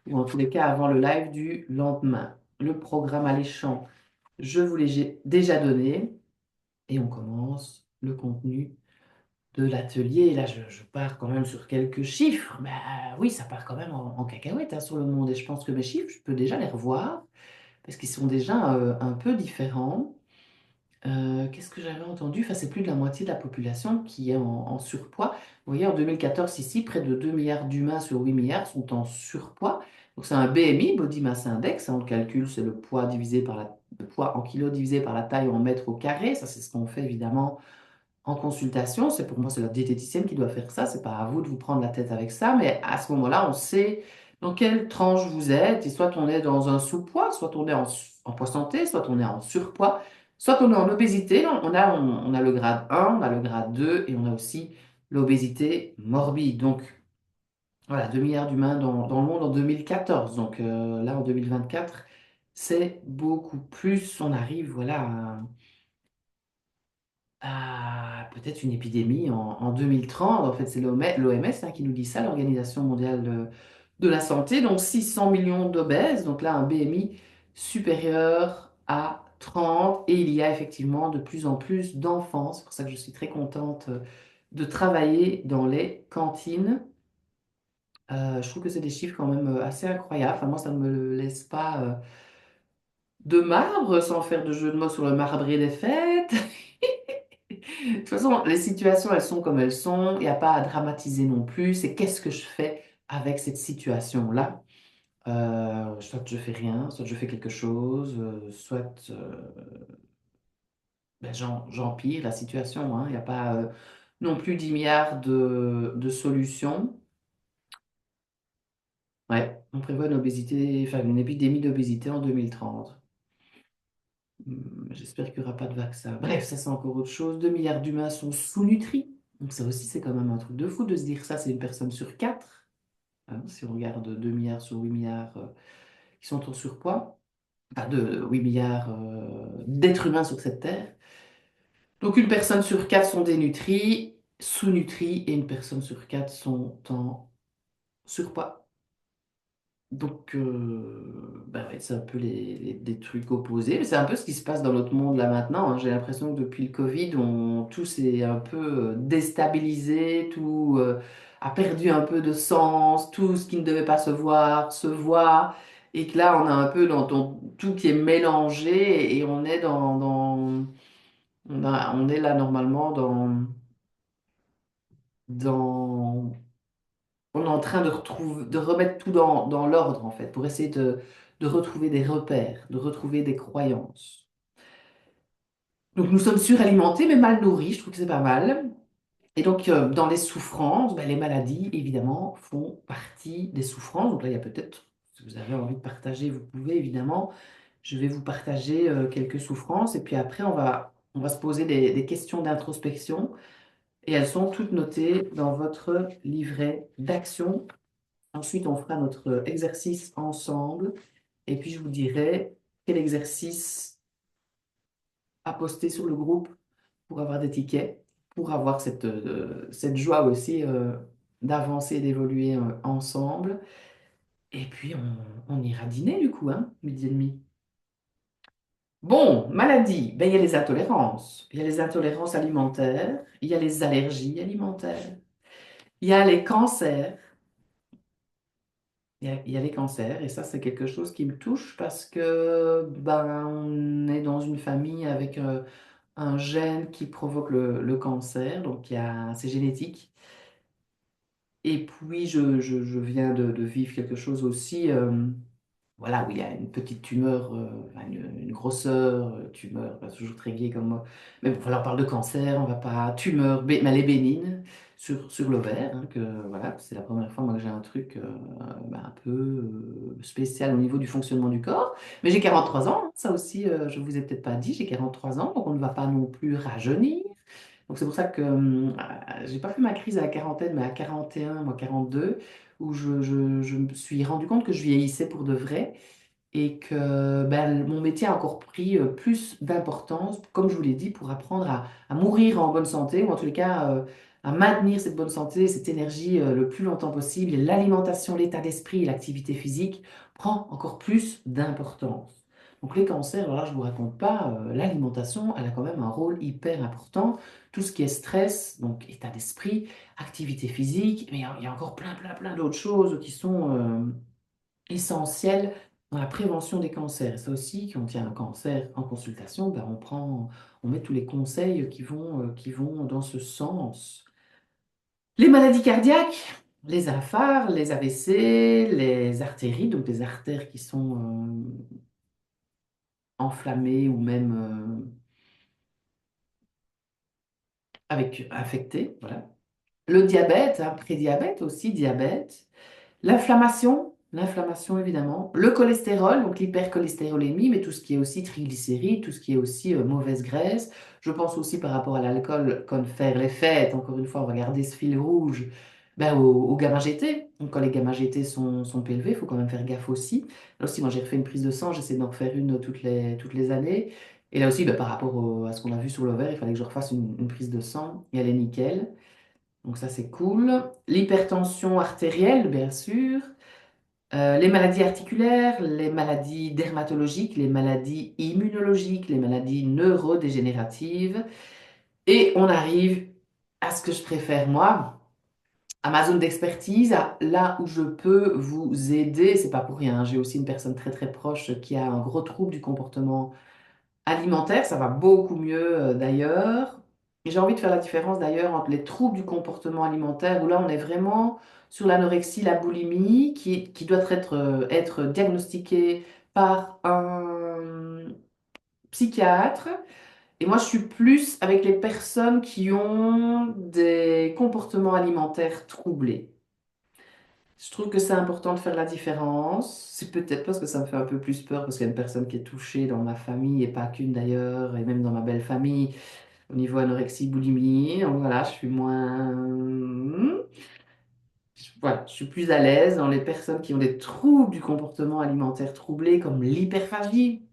Speaker 1: ou en tous les cas avant le live du lendemain. Le programme alléchant, je vous l'ai déjà donné, et on commence le contenu de l'atelier. Là, je pars quand même sur quelques chiffres. Ben oui, ça part quand même en cacahuète hein, sur le monde. Et je pense que mes chiffres, je peux déjà les revoir parce qu'ils sont déjà un peu différents. Qu'est-ce que j'avais entendu? Enfin, c'est plus de la moitié de la population qui est en surpoids. Vous voyez, en 2014, ici, près de 2 milliards d'humains sur 8 milliards sont en surpoids. Donc, c'est un BMI, Body Mass Index. Hein, on le calcule, c'est le poids divisé par le poids en kilos divisé par la taille en mètres au carré. Ça, c'est ce qu'on fait évidemment en consultation. C'est pour moi, c'est la diététicienne qui doit faire ça. C'est pas à vous de vous prendre la tête avec ça. Mais à ce moment-là, on sait dans quelle tranche vous êtes. Et soit on est dans un sous-poids, soit on est en poids santé, soit on est en surpoids, soit on est en obésité. Non, on a le grade 1, on a le grade 2 et on a aussi l'obésité morbide. Donc, voilà, 2 milliards d'humains dans le monde en 2014. Donc là, en 2024, c'est beaucoup plus. On arrive, voilà, peut-être une épidémie en 2030. En fait, c'est l'OMS qui nous dit ça, l'Organisation mondiale de la santé. Donc 600 millions d'obèses, donc là un BMI supérieur à 30. Et il y a effectivement de plus en plus d'enfants. C'est pour ça que je suis très contente de travailler dans les cantines. Je trouve que c'est des chiffres quand même assez incroyables. Enfin, moi, ça ne me laisse pas de marbre, sans faire de jeu de mots sur le marbré des fêtes. De toute façon, les situations, elles sont comme elles sont. Il n'y a pas à dramatiser non plus. C'est qu'est-ce que je fais avec cette situation-là? Soit je fais rien, soit je fais quelque chose, soit ben, j'empire la situation, hein. Il n'y a pas non plus 10 milliards de solutions. Ouais, on prévoit une obésité, enfin une épidémie d'obésité en 2030. J'espère qu'il n'y aura pas de vaccin. Bref, ça c'est encore autre chose. 2 milliards d'humains sont sous-nutris. Donc ça aussi, c'est quand même un truc de fou de se dire ça, c'est une personne sur quatre. Hein, si on regarde 2 milliards sur 8 milliards qui sont en surpoids. Enfin, 8 milliards d'êtres humains sur cette terre. Donc une personne sur quatre sont dénutries, sous-nutries, et une personne sur quatre sont en surpoids. Donc, bah ouais, c'est un peu des trucs opposés, mais c'est un peu ce qui se passe dans notre monde là maintenant, hein. J'ai l'impression que depuis le Covid, tout s'est un peu déstabilisé, tout a perdu un peu de sens, tout ce qui ne devait pas se voit, et que là, on a un peu tout qui est mélangé, et on est on est là normalement dans on est en train de remettre tout dans l'ordre, en fait, pour essayer de retrouver des repères, de retrouver des croyances. Donc, nous sommes suralimentés, mais mal nourris, je trouve que c'est pas mal. Et donc, dans les souffrances, ben, les maladies, évidemment, font partie des souffrances. Donc là, il y a peut-être, si vous avez envie de partager, vous pouvez, évidemment. Je vais vous partager quelques souffrances. Et puis après, on va se poser des questions d'introspection. Et elles sont toutes notées dans votre livret d'action. Ensuite, on fera notre exercice ensemble et puis je vous dirai quel exercice à poster sur le groupe pour avoir des tickets, pour avoir cette joie aussi d'avancer et d'évoluer ensemble. Et puis, on ira dîner du coup, hein, 12h30. Bon, maladie, ben, il y a les intolérances. Il y a les intolérances alimentaires, il y a les allergies alimentaires, il y a les cancers. Il y a les cancers et ça, c'est quelque chose qui me touche parce que ben, on est dans une famille avec un gène qui provoque le cancer, donc c'est génétique. Et puis, je viens de vivre quelque chose aussi, voilà, où il y a une petite tumeur, enfin, une grosseur, tumeur, pas toujours très gai comme moi. Mais bon, voilà, on parle de cancer, on va pas, tumeur, mais elle est bénigne sur l'ovaire, hein, que voilà, c'est la première fois moi, que j'ai un truc ben, un peu spécial au niveau du fonctionnement du corps. Mais j'ai 43 ans, hein, ça aussi, je vous ai peut-être pas dit, j'ai 43 ans, donc on ne va pas non plus rajeunir. Donc c'est pour ça que j'ai pas fait ma crise à la quarantaine, mais à 41, moi 42, où je me suis rendu compte que je vieillissais pour de vrai et que ben, mon métier a encore pris plus d'importance, comme je vous l'ai dit, pour apprendre à mourir en bonne santé, ou en tous les cas à maintenir cette bonne santé, cette énergie le plus longtemps possible. Et l'alimentation, l'état d'esprit et l'activité physique prend encore plus d'importance. Donc les cancers, alors là, je ne vous raconte pas, l'alimentation, elle a quand même un rôle hyper important. Tout ce qui est stress, donc état d'esprit, activité physique, mais il y a encore plein d'autres choses qui sont essentielles dans la prévention des cancers. Ça aussi, quand il y a un cancer en consultation, ben on met tous les conseils qui vont dans ce sens. Les maladies cardiaques, les infarcts, les AVC, les artérites, donc les artères qui sont enflammées ou même avec infectées, voilà. Le diabète, hein, prédiabète aussi, diabète. L'inflammation évidemment, le cholestérol, donc l'hypercholestérolémie, mais tout ce qui est aussi triglycérides, tout ce qui est aussi mauvaise graisse. Je pense aussi par rapport à l'alcool, comme faire les fêtes, encore une fois, on va garder ce fil rouge, ben, au gamma-GT. Donc quand les gamma-GT sont élevés, il faut quand même faire gaffe aussi. Là aussi, moi j'ai refait une prise de sang, j'essaie d'en refaire une toutes les années. Et là aussi, ben, par rapport à ce qu'on a vu sur l'ovaire, il fallait que je refasse une prise de sang, et elle est nickel. Donc ça, c'est cool. L'hypertension artérielle, bien sûr. Les maladies articulaires, les maladies dermatologiques, les maladies immunologiques, les maladies neurodégénératives. Et on arrive à ce que je préfère, moi, à ma zone d'expertise, là où je peux vous aider. C'est pas pour rien, hein. J'ai aussi une personne très proche qui a un gros trouble du comportement alimentaire. Ça va beaucoup mieux d'ailleurs. Et j'ai envie de faire la différence d'ailleurs entre les troubles du comportement alimentaire, où là on est vraiment sur l'anorexie, la boulimie, qui doit être diagnostiquée par un psychiatre. Et moi, je suis plus avec les personnes qui ont des comportements alimentaires troublés. Je trouve que c'est important de faire la différence. C'est peut-être parce que ça me fait un peu plus peur, parce qu'il y a une personne qui est touchée dans ma famille, et pas qu'une d'ailleurs, et même dans ma belle famille, au niveau anorexie, boulimie. Donc voilà, je suis moins... Voilà, je suis plus à l'aise dans les personnes qui ont des troubles du comportement alimentaire troublé, comme l'hyperphagie.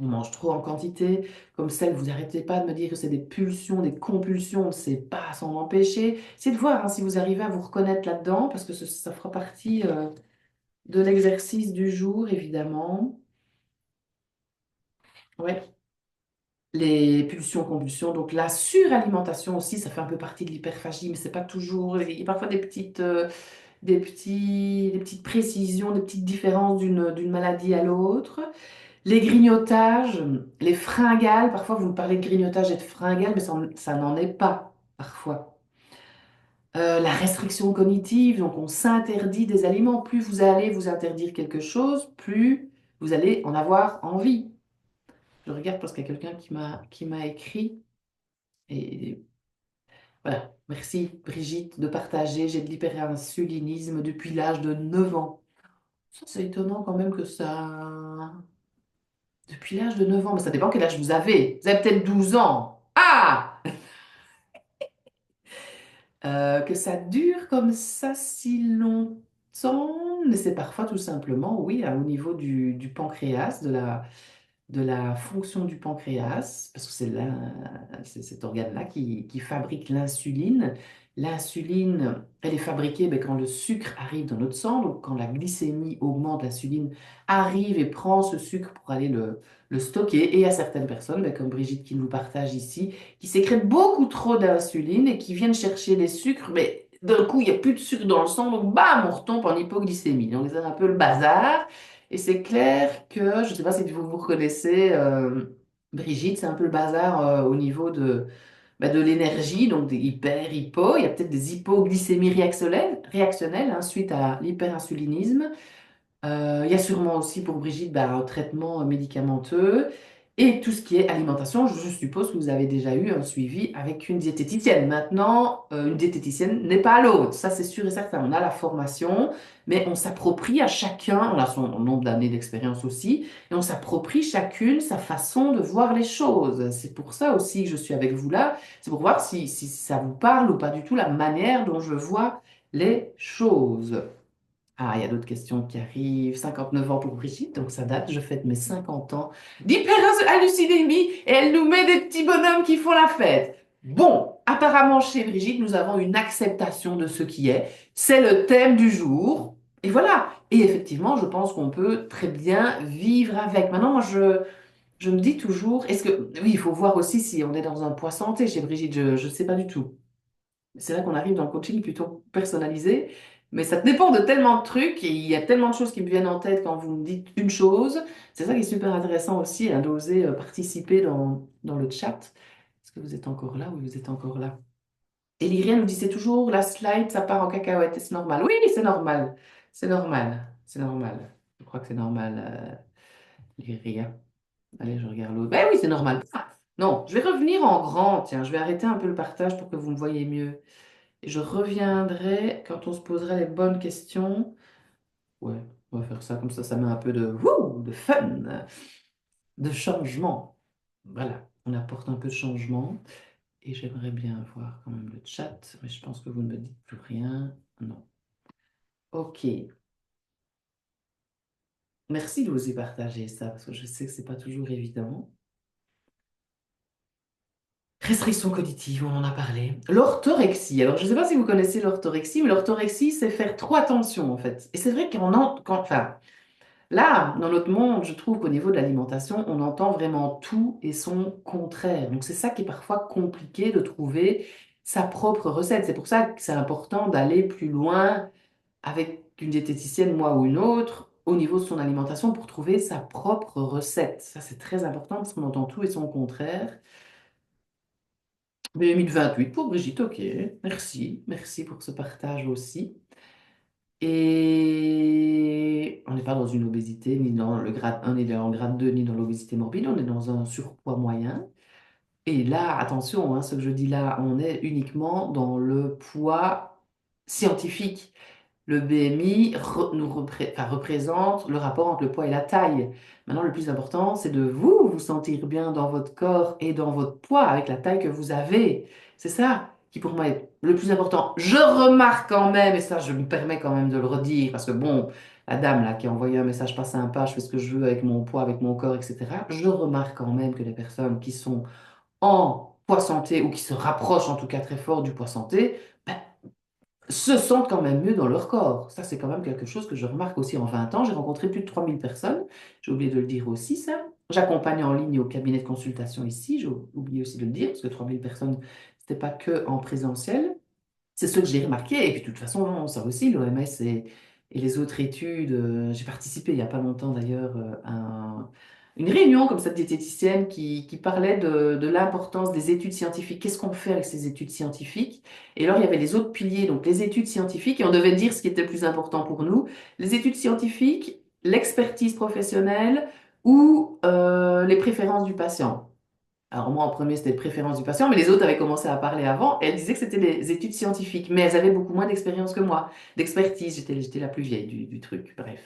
Speaker 1: On mange trop en quantité, comme celle, vous n'arrêtez pas de me dire que c'est des pulsions, des compulsions, on ne sait pas s'en empêcher. C'est de voir hein, si vous arrivez à vous reconnaître là-dedans, parce que ça fera partie de l'exercice du jour, évidemment. Ouais. Les pulsions, compulsions, donc la suralimentation aussi, ça fait un peu partie de l'hyperphagie, mais c'est pas toujours. Il y a parfois des petites précisions, des petites différences d'une maladie à l'autre. Les grignotages, les fringales, parfois vous me parlez de grignotage et de fringales, mais ça n'en est pas, parfois. La restriction cognitive, donc on s'interdit des aliments. Plus vous allez vous interdire quelque chose, plus vous allez en avoir envie. Je regarde parce qu'il y a quelqu'un qui m'a écrit. Et voilà, merci Brigitte de partager. J'ai de l'hyperinsulinisme depuis l'âge de 9 ans. Ça, c'est étonnant quand même que ça... Depuis l'âge de 9 ans, mais ça dépend quel âge vous avez. Vous avez peut-être 12 ans. Ah! Que ça dure comme ça si longtemps, mais c'est parfois tout simplement, oui, au niveau du pancréas, de la fonction du pancréas, parce que c'est cet organe-là qui fabrique l'insuline. L'insuline, elle est fabriquée quand le sucre arrive dans notre sang, donc quand la glycémie augmente, l'insuline arrive et prend ce sucre pour aller le stocker. Et il y a certaines personnes, comme Brigitte qui nous partage ici, qui sécrètent beaucoup trop d'insuline et qui viennent chercher les sucres, mais d'un coup, il n'y a plus de sucre dans le sang, donc bam, on retombe en hypoglycémie. Donc c'est un peu le bazar. Et c'est clair que, je ne sais pas si vous vous reconnaissez, Brigitte, c'est un peu le bazar au niveau de l'énergie, donc des hyper, hypo. Il y a peut-être des hypoglycémies réactionnelles hein, suite à l'hyperinsulinisme. Il y a sûrement aussi pour Brigitte un traitement médicamenteux et tout ce qui est alimentation. Je suppose que vous avez déjà eu un suivi avec une diététicienne. Maintenant, une diététicienne n'est pas l'autre. Ça, c'est sûr et certain. On a la formation, mais on s'approprie à chacun, on a son nombre d'années d'expérience aussi, et on s'approprie chacune sa façon de voir les choses. C'est pour ça aussi que je suis avec vous là. C'est pour voir si ça vous parle ou pas du tout la manière dont je vois les choses. Ah, il y a d'autres questions qui arrivent. 59 ans pour Brigitte, donc ça date. Je fête mes 50 ans d'hyperhallucinémie et elle nous met des petits bonhommes qui font la fête. Bon, apparemment chez Brigitte, nous avons une acceptation de ce qui est. C'est le thème du jour. Et voilà. Et effectivement, je pense qu'on peut très bien vivre avec. Maintenant, moi, je me dis toujours, est-ce que... Oui, il faut voir aussi si on est dans un poids santé chez Brigitte. Je ne sais pas du tout. C'est là qu'on arrive dans le coaching plutôt personnalisé, mais ça dépend de tellement de trucs et il y a tellement de choses qui me viennent en tête quand vous me dites une chose. C'est ça qui est super intéressant aussi, hein, d'oser participer dans le chat. Est-ce que vous êtes encore là? Oui, vous êtes encore là. Et Lyria nous dit, c'est toujours la slide, ça part en cacahuète et c'est normal. Oui, c'est normal. C'est normal. C'est normal. Je crois que c'est normal, Lyria. Allez, je regarde l'autre. Ben oui, c'est normal. Ah, non, je vais revenir en grand. Tiens, je vais arrêter un peu le partage pour que vous me voyez mieux. Et je reviendrai quand on se posera les bonnes questions. Ouais, on va faire ça comme ça met un peu de, de fun, de changement. Voilà, on apporte un peu de changement. Et j'aimerais bien voir quand même le chat, mais je pense que vous ne me dites plus rien. Non. Ok. Merci de vous y partager ça, parce que je sais que c'est pas toujours évident. Restriction cognitive, on en a parlé. L'orthorexie. Alors, je ne sais pas si vous connaissez l'orthorexie, mais l'orthorexie, c'est faire trop attention, en fait. Et c'est vrai enfin, là, dans notre monde, je trouve qu'au niveau de l'alimentation, on entend vraiment tout et son contraire. Donc c'est ça qui est parfois compliqué de trouver sa propre recette. C'est pour ça que c'est important d'aller plus loin avec une diététicienne, moi ou une autre, au niveau de son alimentation pour trouver sa propre recette. Ça, c'est très important parce qu'on entend tout et son contraire. BMI de 28 pour Brigitte, ok. Merci, merci pour ce partage aussi. Et on n'est pas dans une obésité, ni dans le grade 1, ni dans le grade 2, ni dans l'obésité morbide, on est dans un surpoids moyen. Et là, attention, hein, ce que je dis là, on est uniquement dans le poids scientifique. Le BMI enfin, représente le rapport entre le poids et la taille. Maintenant, le plus important, c'est de vous sentir bien dans votre corps et dans votre poids avec la taille que vous avez. C'est ça qui pour moi est le plus important. Je remarque quand même, et ça je me permets quand même de le redire, parce que bon, la dame là qui a envoyé un message pas sympa, je fais ce que je veux avec mon poids, avec mon corps, etc. Je remarque quand même que les personnes qui sont en poids santé ou qui se rapprochent en tout cas très fort du poids santé, ben, se sentent quand même mieux dans leur corps. Ça, c'est quand même quelque chose que je remarque aussi en 20 ans. J'ai rencontré plus de 3 000 personnes. J'ai oublié de le dire aussi, ça. J'accompagne en ligne au cabinet de consultation ici. J'ai oublié aussi de le dire, parce que 3 000 personnes, c'était pas que en présentiel. C'est ce que j'ai remarqué. Et puis, de toute façon, non, ça aussi, l'OMS et les autres études. J'ai participé il n'y a pas longtemps d'ailleurs une réunion comme ça de diététicienne qui parlait de l'importance des études scientifiques. Qu'est-ce qu'on fait avec ces études scientifiques? Et alors, il y avait les autres piliers, donc les études scientifiques, et on devait dire ce qui était le plus important pour nous. Les études scientifiques, l'expertise professionnelle ou les préférences du patient. Alors moi, en premier, c'était les préférences du patient, mais les autres avaient commencé à parler avant, et elles disaient que c'était des études scientifiques, mais elles avaient beaucoup moins d'expérience que moi, d'expertise. J'étais la plus vieille du truc, bref.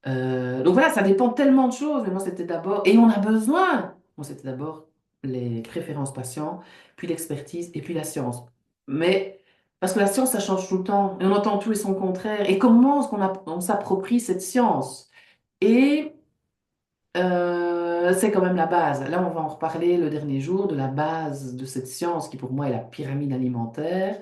Speaker 1: Donc voilà, ça dépend tellement de choses, mais moi, c'était d'abord, et on a besoin, moi, c'était d'abord les préférences patients, puis l'expertise, et puis la science. Mais, parce que la science, ça change tout le temps, et on entend tout et son contraire, et comment est-ce on s'approprie cette science? Et c'est quand même la base. Là, on va en reparler le dernier jour de la base de cette science qui pour moi est la pyramide alimentaire.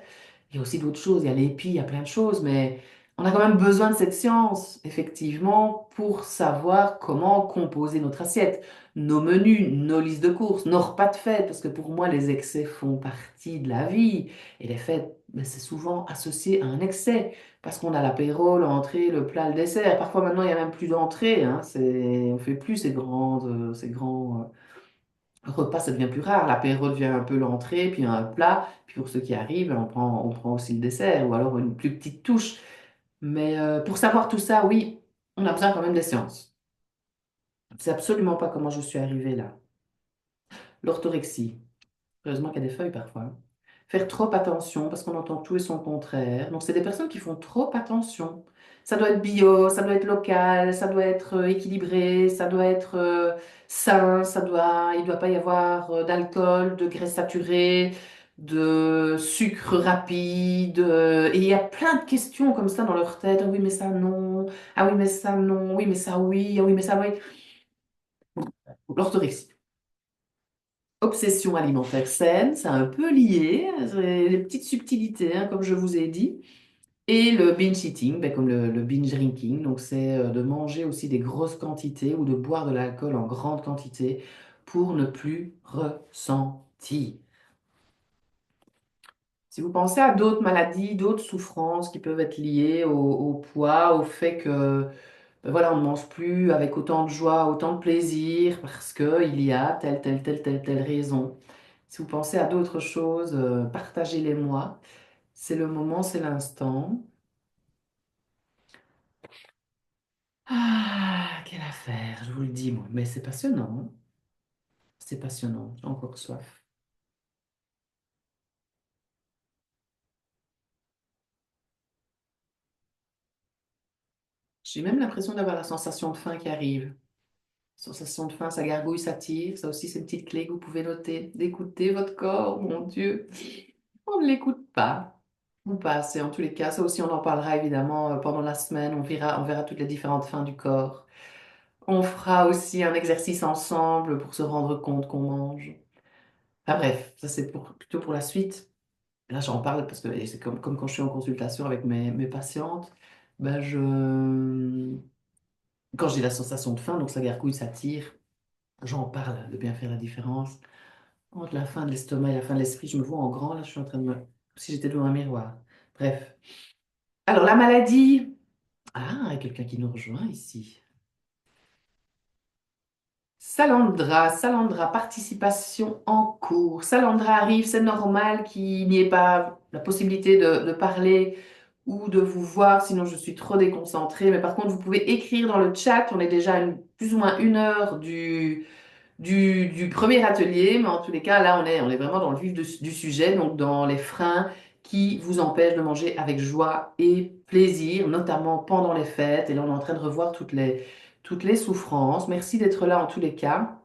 Speaker 1: Il y a aussi d'autres choses, il y a l'épi, il y a plein de choses, mais on a quand même besoin de cette science, effectivement, pour savoir comment composer notre assiette, nos menus, nos listes de courses, nos repas de fête, parce que pour moi, les excès font partie de la vie. Et les fêtes, ben, c'est souvent associé à un excès, parce qu'on a l'apéro, l'entrée, le plat, le dessert. Parfois, maintenant, il n'y a même plus d'entrée, hein, on fait plus ces grands repas, ça devient plus rare. L'apéro devient un peu l'entrée, puis un plat. Puis pour ceux qui arrivent, on prend aussi le dessert ou alors une plus petite touche. Mais pour savoir tout ça, oui, on a besoin quand même des sciences. C'est absolument pas comment je suis arrivée là. L'orthorexie. Heureusement qu'il y a des feuilles parfois, hein. Faire trop attention parce qu'on entend tout et son contraire. Donc, c'est des personnes qui font trop attention. Ça doit être bio, ça doit être local, ça doit être équilibré, ça doit être sain, il doit pas y avoir d'alcool, de graisse saturée, de sucre rapide. Et il y a plein de questions comme ça dans leur tête. Ah oui, mais ça non. Ah oui, mais ça non. Oui, mais ça oui. Ah oui, mais ça oui. L'orthorexie. Obsession alimentaire saine, c'est un peu lié, c'est les petites subtilités, hein, comme je vous ai dit. Et le binge eating, ben, comme le binge drinking, donc c'est de manger aussi des grosses quantités ou de boire de l'alcool en grande quantité pour ne plus ressentir. Si vous pensez à d'autres maladies, d'autres souffrances qui peuvent être liées au poids, au fait que ben voilà, on ne mange plus avec autant de joie, autant de plaisir, parce qu'il y a telle raison. Si vous pensez à d'autres choses, partagez-les-moi. C'est le moment, c'est l'instant. Ah, quelle affaire, je vous le dis, moi. Mais c'est passionnant, hein. C'est passionnant. J'ai encore soif. J'ai même l'impression d'avoir la sensation de faim qui arrive. Sensation de faim, ça gargouille, ça tire. Ça aussi, c'est une petite clé que vous pouvez noter. D'écouter votre corps, mon Dieu. On ne l'écoute pas. Ou pas assez, en tous les cas. Ça aussi, on en parlera évidemment pendant la semaine. On verra toutes les différentes fins du corps. On fera aussi un exercice ensemble pour se rendre compte qu'on mange. Enfin bref, ça c'est plutôt pour la suite. Là, j'en parle parce que c'est comme quand je suis en consultation avec mes patientes. Ben quand j'ai la sensation de faim, donc ça gargouille, ça tire, j'en parle de bien faire la différence. Entre la faim de l'estomac et la faim de l'esprit, je me vois en grand, là, je suis en train de me... comme si j'étais devant un miroir. Bref. Alors, la maladie. Ah, il y a quelqu'un qui nous rejoint ici. Salandra, Salandra, participation en cours. Salandra arrive, c'est normal qu'il n'y ait pas la possibilité de parler ou de vous voir, sinon je suis trop déconcentrée. Mais par contre, vous pouvez écrire dans le chat. On est déjà à plus ou moins 1 heure du premier atelier, mais en tous les cas, là, on est vraiment dans le vif du sujet, donc dans les freins qui vous empêchent de manger avec joie et plaisir, notamment pendant les fêtes. Et là, on est en train de revoir toutes les souffrances. Merci d'être là en tous les cas.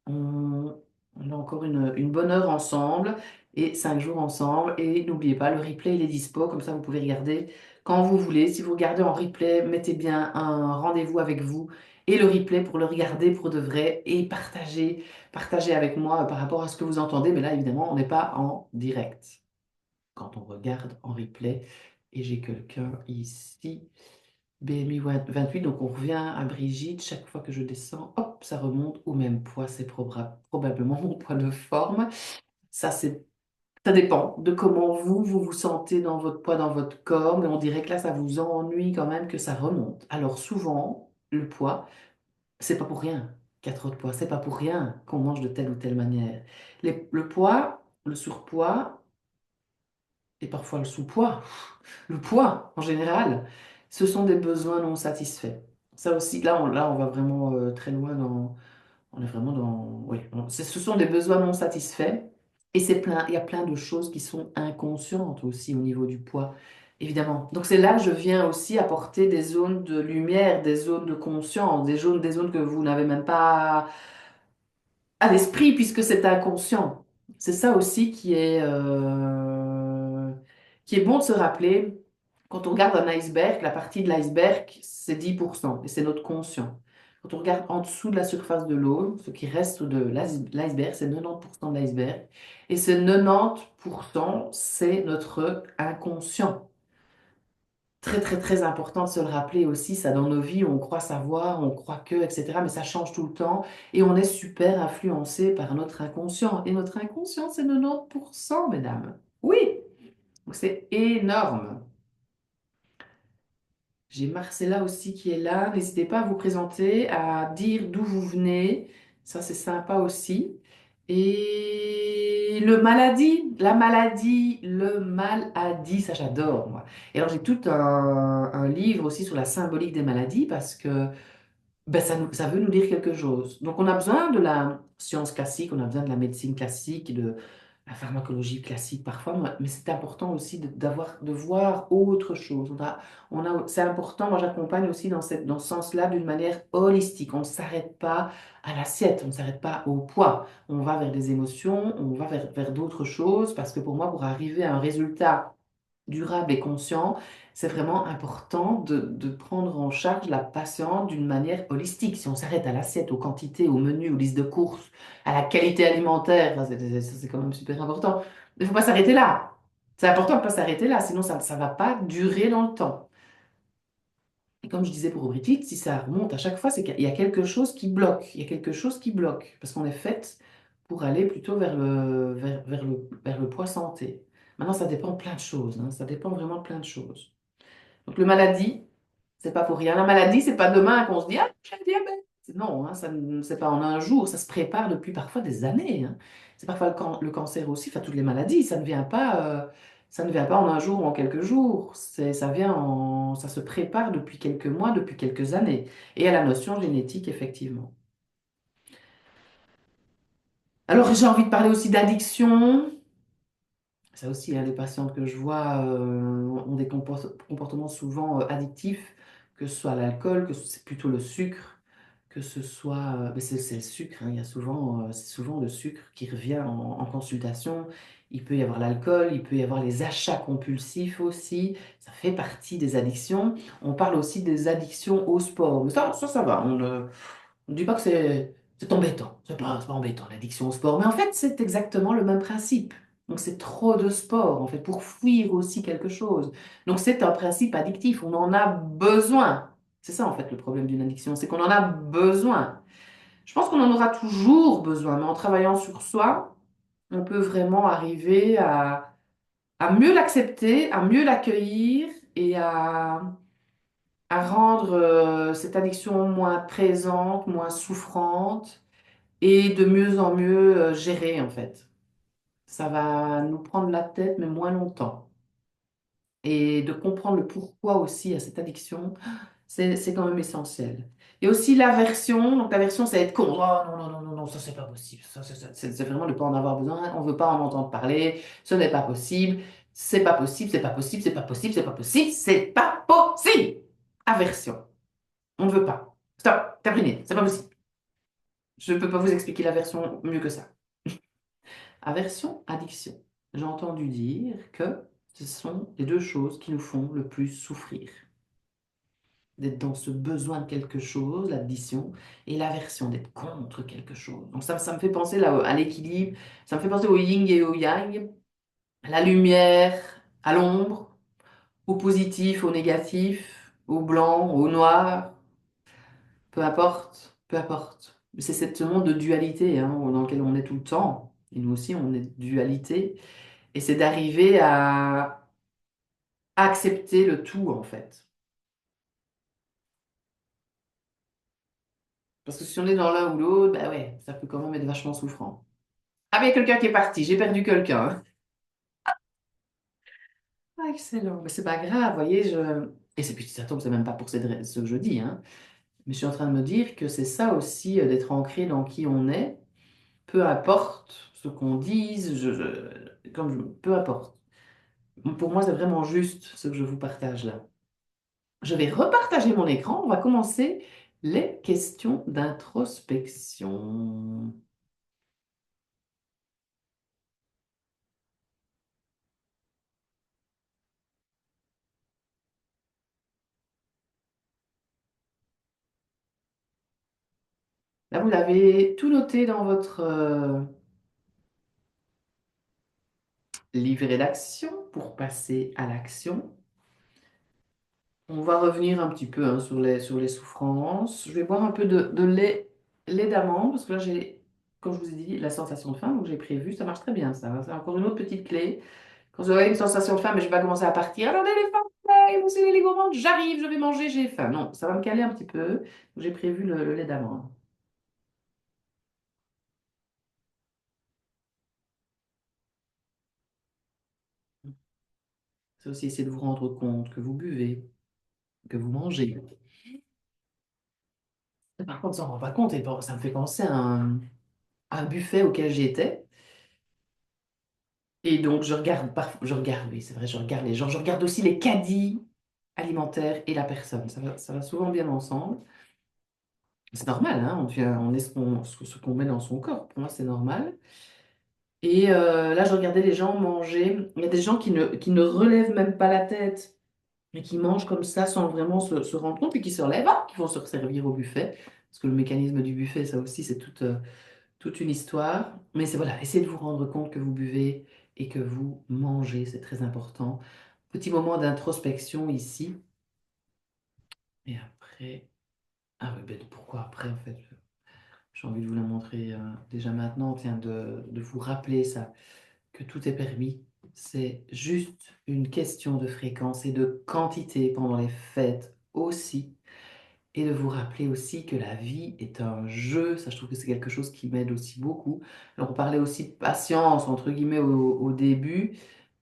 Speaker 1: On, on a encore une bonne heure ensemble et 5 jours ensemble. Et n'oubliez pas, le replay, il est dispo, comme ça, vous pouvez regarder quand vous voulez. Si vous regardez en replay, mettez bien un rendez-vous avec vous et le replay pour le regarder pour de vrai et partager avec moi par rapport à ce que vous entendez. Mais là, évidemment, on n'est pas en direct quand on regarde en replay. Et j'ai quelqu'un ici, BMI 28, donc on revient à Brigitte. Chaque fois que je descends, hop, ça remonte au même poids. C'est probablement mon poids de forme. Ça, ça dépend de comment vous vous sentez dans votre poids, dans votre corps. Mais on dirait que là, ça vous ennuie quand même que ça remonte. Alors souvent, le poids, c'est pas pour rien qu'il y a trop de poids. C'est pas pour rien qu'on mange de telle ou telle manière. Le poids, le surpoids et parfois le sous-poids, le poids en général, ce sont des besoins non satisfaits. Ça aussi, là, on va vraiment très loin on est vraiment dans, oui, ce sont des besoins non satisfaits et il y a plein de choses qui sont inconscientes aussi au niveau du poids, évidemment. Donc c'est là que je viens aussi apporter des zones de lumière, des zones de conscience, des zones que vous n'avez même pas à l'esprit puisque c'est inconscient. C'est ça aussi qui est bon de se rappeler. Quand on regarde un iceberg, la partie de l'iceberg, c'est 10% et c'est notre conscient. Quand on regarde en dessous de la surface de l'eau, ce qui reste de l'iceberg, c'est 90% de l'iceberg. Et ce 90%, c'est notre inconscient. Très, très, très important de se le rappeler aussi, ça dans nos vies, on croit savoir, on croit que, etc. Mais ça change tout le temps et on est super influencé par notre inconscient. Et notre inconscient, c'est 90%, mesdames. Oui, donc c'est énorme. J'ai Marcella aussi qui est là. N'hésitez pas à vous présenter, à dire d'où vous venez. Ça, c'est sympa aussi. Et la maladie, le maladie, ça j'adore, moi. Et alors, j'ai tout un livre aussi sur la symbolique des maladies parce que ben, ça veut nous dire quelque chose. Donc, on a besoin de la science classique, on a besoin de la médecine classique, de la pharmacologie classique parfois, mais c'est important aussi de voir autre chose. C'est important, moi j'accompagne aussi dans ce sens-là d'une manière holistique. On ne s'arrête pas à l'assiette, on ne s'arrête pas au poids. On va vers des émotions, on va vers d'autres choses, parce que pour moi, pour arriver à un résultat durable et conscient, c'est vraiment important de prendre en charge la patiente d'une manière holistique. Si on s'arrête à l'assiette, aux quantités, au menu, aux listes de courses, à la qualité alimentaire, ça, c'est quand même super important. Il ne faut pas s'arrêter là. C'est important de ne pas s'arrêter là, sinon ça ne va pas durer dans le temps. Et comme je disais pour Brigitte, si ça remonte à chaque fois, c'est qu'il y a quelque chose qui bloque. Il y a quelque chose qui bloque. Parce qu'on est fait pour aller plutôt vers le poids santé. Maintenant, ça dépend de plein de choses, hein. Ça dépend vraiment de plein de choses. Donc, le maladie, c'est pas pour rien. La maladie, c'est pas demain qu'on se dit, ah, j'ai le diabète. Non, hein, c'est pas en un jour. Ça se prépare depuis parfois des années, hein. C'est parfois le cancer aussi, enfin, toutes les maladies. Ça ne vient pas en un jour ou en quelques jours. Ça se prépare depuis quelques mois, depuis quelques années. Et à la notion génétique, effectivement. Alors, j'ai envie de parler aussi d'addiction. Ça aussi, hein, les patientes que je vois ont des comportements souvent addictifs, que ce soit l'alcool, que c'est plutôt le sucre, que ce soit... mais c'est le sucre, hein, il y a c'est souvent le sucre qui revient en consultation. Il peut y avoir l'alcool, il peut y avoir les achats compulsifs aussi. Ça fait partie des addictions. On parle aussi des addictions au sport. Mais ça va. On ne dit pas que c'est embêtant. C'est pas embêtant, l'addiction au sport. Mais en fait, c'est exactement le même principe. Donc, c'est trop de sport, en fait, pour fuir aussi quelque chose. Donc, c'est un principe addictif. On en a besoin. C'est ça, en fait, le problème d'une addiction. C'est qu'on en a besoin. Je pense qu'on en aura toujours besoin. Mais en travaillant sur soi, on peut vraiment arriver à mieux l'accepter, à mieux l'accueillir et à rendre cette addiction moins présente, moins souffrante et de mieux en mieux gérer en fait. Ça va nous prendre la tête, mais moins longtemps. Et de comprendre le pourquoi aussi à cette addiction, c'est quand même essentiel. Et aussi l'aversion. Donc l'aversion, c'est être con. Oh non, non, non, non, non, ça c'est pas possible. C'est vraiment de ne pas en avoir besoin. On ne veut pas en entendre parler. Ce n'est pas possible. C'est pas possible, c'est pas possible, c'est pas possible, c'est pas possible, c'est pas possible. Aversion. On ne veut pas. Stop, terminé, c'est pas possible. Je ne peux pas vous expliquer l'aversion mieux que ça. Aversion, addiction. J'ai entendu dire que ce sont les deux choses qui nous font le plus souffrir. D'être dans ce besoin de quelque chose, l'addition, et l'aversion, d'être contre quelque chose. Donc ça me fait penser là, à l'équilibre, ça me fait penser au yin et au yang, à la lumière, à l'ombre, au positif, au négatif, au blanc, au noir, peu importe, peu importe. C'est ce monde de dualité hein, dans lequel on est tout le temps, et nous aussi on est de dualité, et c'est d'arriver à accepter le tout en fait. Parce que si on est dans l'un ou l'autre, bah ouais, ça peut quand même être vachement souffrant. Ah, mais il y a quelqu'un qui est parti, j'ai perdu quelqu'un. Hein. Ah, excellent. Mais c'est pas grave, vous voyez, je... Et c'est puis ça tombe, c'est même pas pour ce que je dis, hein. Mais je suis en train de me dire que c'est ça aussi, d'être ancré dans qui on est, peu importe ce qu'on dise, peu importe. Pour moi, c'est vraiment juste ce que je vous partage là. Je vais repartager mon écran, on va commencer les questions d'introspection. Là, vous l'avez tout noté dans votre livret d'action pour passer à l'action. On va revenir un petit peu hein, sur les souffrances. Je vais boire un peu de lait d'amande parce que là, j'ai, comme je vous ai dit, la sensation de faim. Donc, j'ai prévu, ça marche très bien ça. Hein. C'est encore une autre petite clé. Quand vous aurez une sensation de faim, mais je vais pas commencer à partir. Attendez les femmes, vous savez les gourmandes, j'arrive, je vais manger, j'ai faim. Non, ça va me caler un petit peu. Donc, j'ai prévu le lait d'amande. C'est aussi essayer de vous rendre compte que vous buvez, que vous mangez. Par contre, on s'en rend pas compte et bon, ça me fait penser à un buffet auquel j'étais. Et donc, je regarde, parfois, je regarde, oui, c'est vrai, je regarde les gens. Je regarde aussi les caddies alimentaires et la personne. Ça va souvent bien ensemble. C'est normal, hein, on est ce qu'on met dans son corps. Pour moi, c'est normal. Et là, je regardais les gens manger. Il y a des gens qui ne relèvent même pas la tête, mais qui mangent comme ça sans vraiment se rendre compte, puis qui se relèvent, ah, qui vont se resservir au buffet. Parce que le mécanisme du buffet, ça aussi, c'est toute une histoire. Mais c'est voilà, essayez de vous rendre compte que vous buvez et que vous mangez, c'est très important. Petit moment d'introspection ici. Et après, ah oui, ben pourquoi après en fait? J'ai envie de vous la montrer déjà maintenant, tiens, de vous rappeler ça, que tout est permis. C'est juste une question de fréquence et de quantité pendant les fêtes aussi. Et de vous rappeler aussi que la vie est un jeu. Ça, je trouve que c'est quelque chose qui m'aide aussi beaucoup. Alors, on parlait aussi de patience, entre guillemets, au début.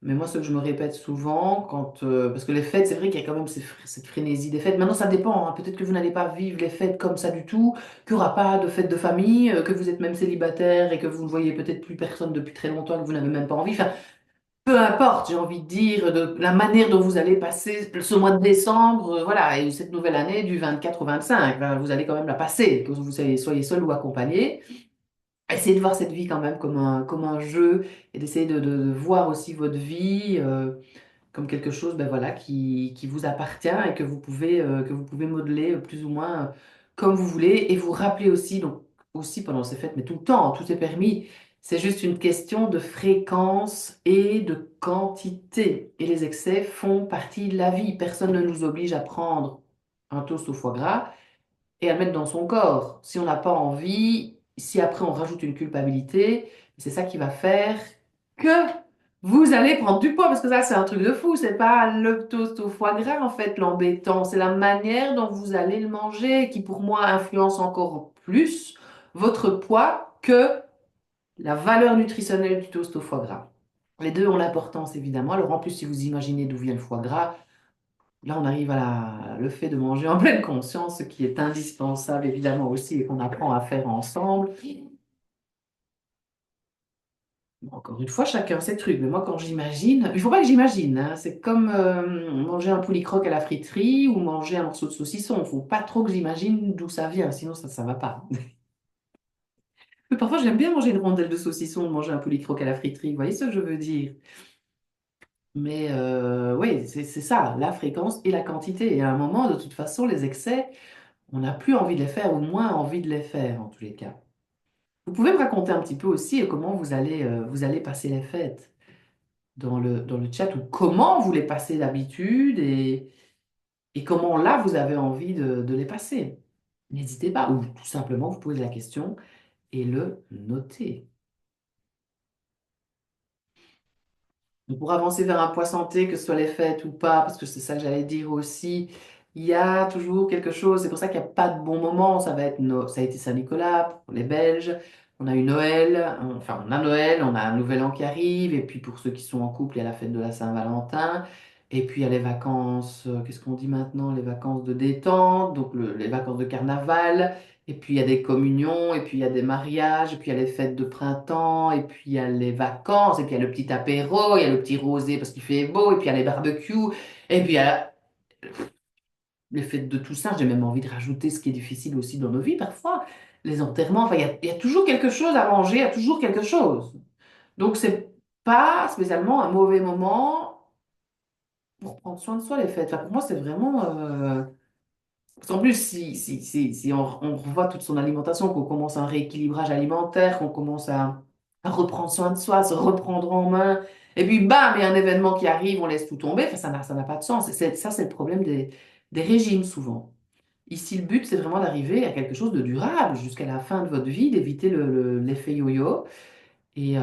Speaker 1: Mais moi, ce que je me répète souvent, parce que les fêtes, c'est vrai qu'il y a quand même cette frénésie des fêtes. Maintenant, ça dépend. Hein. Peut-être que vous n'allez pas vivre les fêtes comme ça du tout, qu'il n'y aura pas de fête de famille, que vous êtes même célibataire et que vous ne voyez peut-être plus personne depuis très longtemps, que vous n'avez même pas envie. Enfin, peu importe, j'ai envie de dire, de la manière dont vous allez passer ce mois de décembre, voilà, et cette nouvelle année du 24 au 25, ben, vous allez quand même la passer, que vous soyez seul ou accompagné. Essayez de voir cette vie quand même comme un jeu et d'essayer de voir aussi votre vie. Comme quelque chose ben voilà, qui vous appartient et que vous pouvez modeler plus ou moins comme vous voulez. Et vous rappeler aussi, donc aussi pendant ces fêtes, mais tout le temps, tout est permis. C'est juste une question de fréquence et de quantité. Et les excès font partie de la vie. Personne ne nous oblige à prendre un toast au foie gras et à le mettre dans son corps. Si on n'a pas envie, si après on rajoute une culpabilité, c'est ça qui va faire que vous allez prendre du poids, parce que ça c'est un truc de fou, c'est pas le toast au foie gras en fait l'embêtant, c'est la manière dont vous allez le manger qui pour moi influence encore plus votre poids que la valeur nutritionnelle du toast au foie gras. Les deux ont l'importance, évidemment. Alors, en plus, si vous imaginez d'où vient le foie gras, là, on arrive à le fait de manger en pleine conscience, ce qui est indispensable, évidemment, aussi, et qu'on apprend à faire ensemble. Bon, encore une fois, chacun ses trucs. Mais moi, quand j'imagine, il faut pas que j'imagine, hein. C'est comme manger un poulet-croque à la friterie ou manger un morceau de saucisson. Il faut pas trop que j'imagine d'où ça vient, sinon ça va pas. Mais parfois, j'aime bien manger une rondelle de saucisson, manger un poulet-croque à la friterie. Vous voyez ce que je veux dire? Mais oui, c'est ça, la fréquence et la quantité. Et à un moment, de toute façon, les excès, on n'a plus envie de les faire ou moins envie de les faire, en tous les cas. Vous pouvez me raconter un petit peu aussi comment vous allez passer les fêtes dans le chat ou comment vous les passez d'habitude et comment là, vous avez envie de les passer. N'hésitez pas, ou tout simplement, vous posez la question et le notez. Donc, pour avancer vers un poids santé, que ce soit les fêtes ou pas, parce que c'est ça que j'allais dire aussi, il y a toujours quelque chose. C'est pour ça qu'il n'y a pas de bon moment. Ça va être ça a été Saint-Nicolas pour les Belges. On a eu Noël, enfin on a Noël, on a un nouvel an qui arrive. Et puis pour ceux qui sont en couple, il y a la fête de la Saint-Valentin. Et puis il y a les vacances, qu'est-ce qu'on dit maintenant? Les vacances de détente, donc les vacances de carnaval. Et puis il y a des communions, et puis il y a des mariages, et puis il y a les fêtes de printemps, et puis il y a les vacances, et puis il y a le petit apéro, il y a le petit rosé parce qu'il fait beau, et puis il y a les barbecues, et puis il y a les fêtes de Toussaint. J'ai même envie de rajouter ce qui est difficile aussi dans nos vies parfois, les enterrements. Enfin, il y a toujours quelque chose à manger, il y a toujours quelque chose. Donc c'est pas spécialement un mauvais moment pour prendre soin de soi les fêtes. Enfin, pour moi, c'est vraiment parce qu'en plus, si on revoit toute son alimentation, qu'on commence un rééquilibrage alimentaire, qu'on commence à reprendre soin de soi, à se reprendre en main, et puis bam, il y a un événement qui arrive, on laisse tout tomber, enfin, ça n'a pas de sens. Ça, c'est le problème des régimes souvent. Ici, le but, c'est vraiment d'arriver à quelque chose de durable jusqu'à la fin de votre vie, d'éviter l'effet yo-yo. Et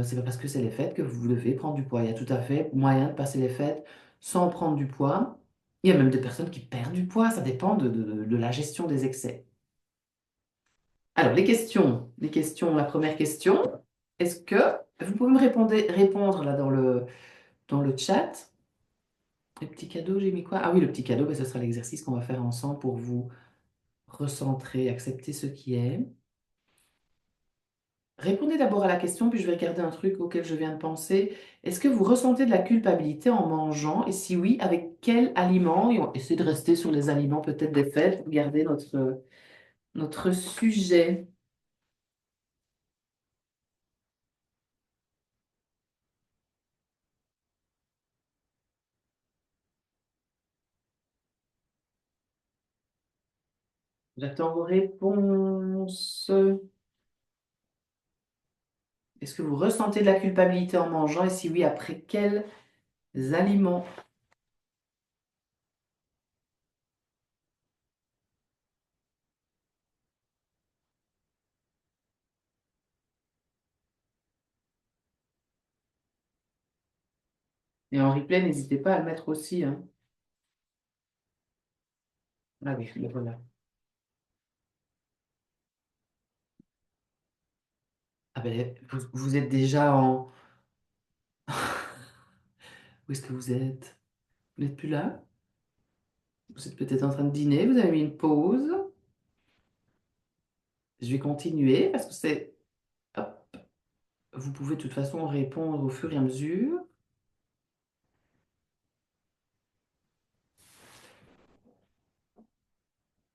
Speaker 1: c'est pas parce que c'est les fêtes que vous devez prendre du poids. Il y a tout à fait moyen de passer les fêtes sans prendre du poids. Il y a même des personnes qui perdent du poids, ça dépend de la gestion des excès. Alors, les questions, la première question, est-ce que vous pouvez me répondre là dans le chat? Le petit cadeau, j'ai mis quoi? Ah oui, le petit cadeau, ben, ce sera l'exercice qu'on va faire ensemble pour vous recentrer, accepter ce qui est. Répondez d'abord à la question, puis je vais regarder un truc auquel je viens de penser. Est-ce que vous ressentez de la culpabilité en mangeant? Et si oui, avec quel aliment? Et on essaie de rester sur les aliments peut-être des fêtes pour garder notre sujet. J'attends vos réponses. Est-ce que vous ressentez de la culpabilité en mangeant? Et si oui, après quels aliments? Et en replay, n'hésitez pas à le mettre aussi, hein. Ah oui, le voilà. Ah ben, vous êtes déjà en... Où est-ce que vous êtes? Vous n'êtes plus là? Vous êtes peut-être en train de dîner, vous avez mis une pause. Je vais continuer parce que c'est... Hop. Vous pouvez de toute façon répondre au fur et à mesure.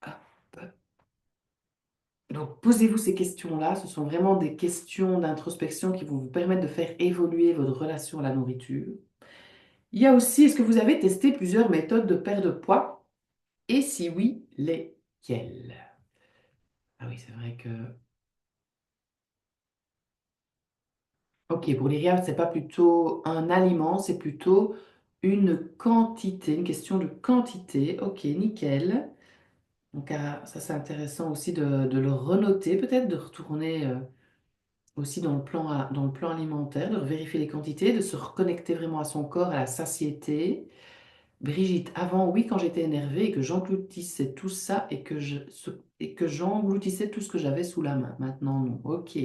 Speaker 1: Hop. Donc, posez-vous ces questions-là. Ce sont vraiment des questions d'introspection qui vont vous permettre de faire évoluer votre relation à la nourriture. Il y a aussi, est-ce que vous avez testé plusieurs méthodes de perte de poids? Et si oui, lesquelles? Ah oui, c'est vrai que... Ok, pour l'Iriam, c'est pas plutôt un aliment, c'est plutôt une quantité, une question de quantité. Ok, nickel. Donc, ça, c'est intéressant aussi de le renoter, peut-être de retourner aussi dans le plan alimentaire, de vérifier les quantités, de se reconnecter vraiment à son corps, à la satiété. Brigitte, avant, oui, quand j'étais énervée et que j'engloutissais tout ça et que j'engloutissais tout ce que j'avais sous la main. Maintenant, non. Ok.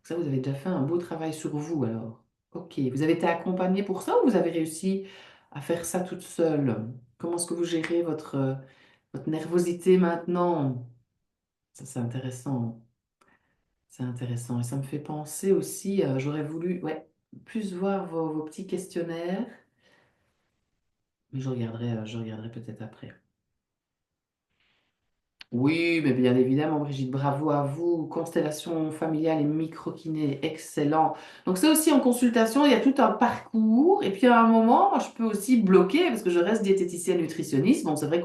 Speaker 1: Ça, vous avez déjà fait un beau travail sur vous, alors. Ok. Vous avez été accompagnée pour ça ou vous avez réussi à faire ça toute seule? Comment est-ce que vous gérez votre nervosité maintenant? Ça, c'est intéressant. C'est intéressant. Et ça me fait penser aussi, j'aurais voulu, ouais, plus voir vos petits questionnaires, mais je regarderai peut-être après. Oui, mais bien évidemment, Brigitte, bravo à vous. Constellation familiale et microkiné, excellent. Donc, c'est aussi en consultation, il y a tout un parcours. Et puis, à un moment, je peux aussi bloquer parce que je reste diététicienne nutritionniste. Bon, c'est vrai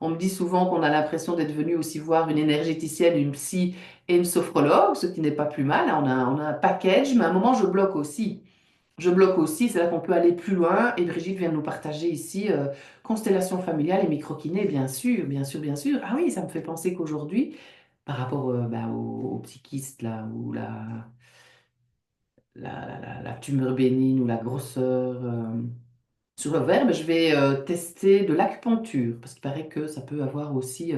Speaker 1: on me dit souvent qu'on a l'impression d'être venu aussi voir une énergéticienne, une psy et une sophrologue, ce qui n'est pas plus mal, hein. On a un package, mais à un moment, je bloque aussi. Je bloque aussi, c'est là qu'on peut aller plus loin. Et Brigitte vient de nous partager ici constellation familiale et microkiné, bien sûr, bien sûr, bien sûr. Ah oui, ça me fait penser qu'aujourd'hui, par rapport bah, au petit kyste là, ou la tumeur bénigne ou la grosseur. Sur le verbe, je vais tester de l'acupuncture, parce qu'il paraît que ça peut avoir aussi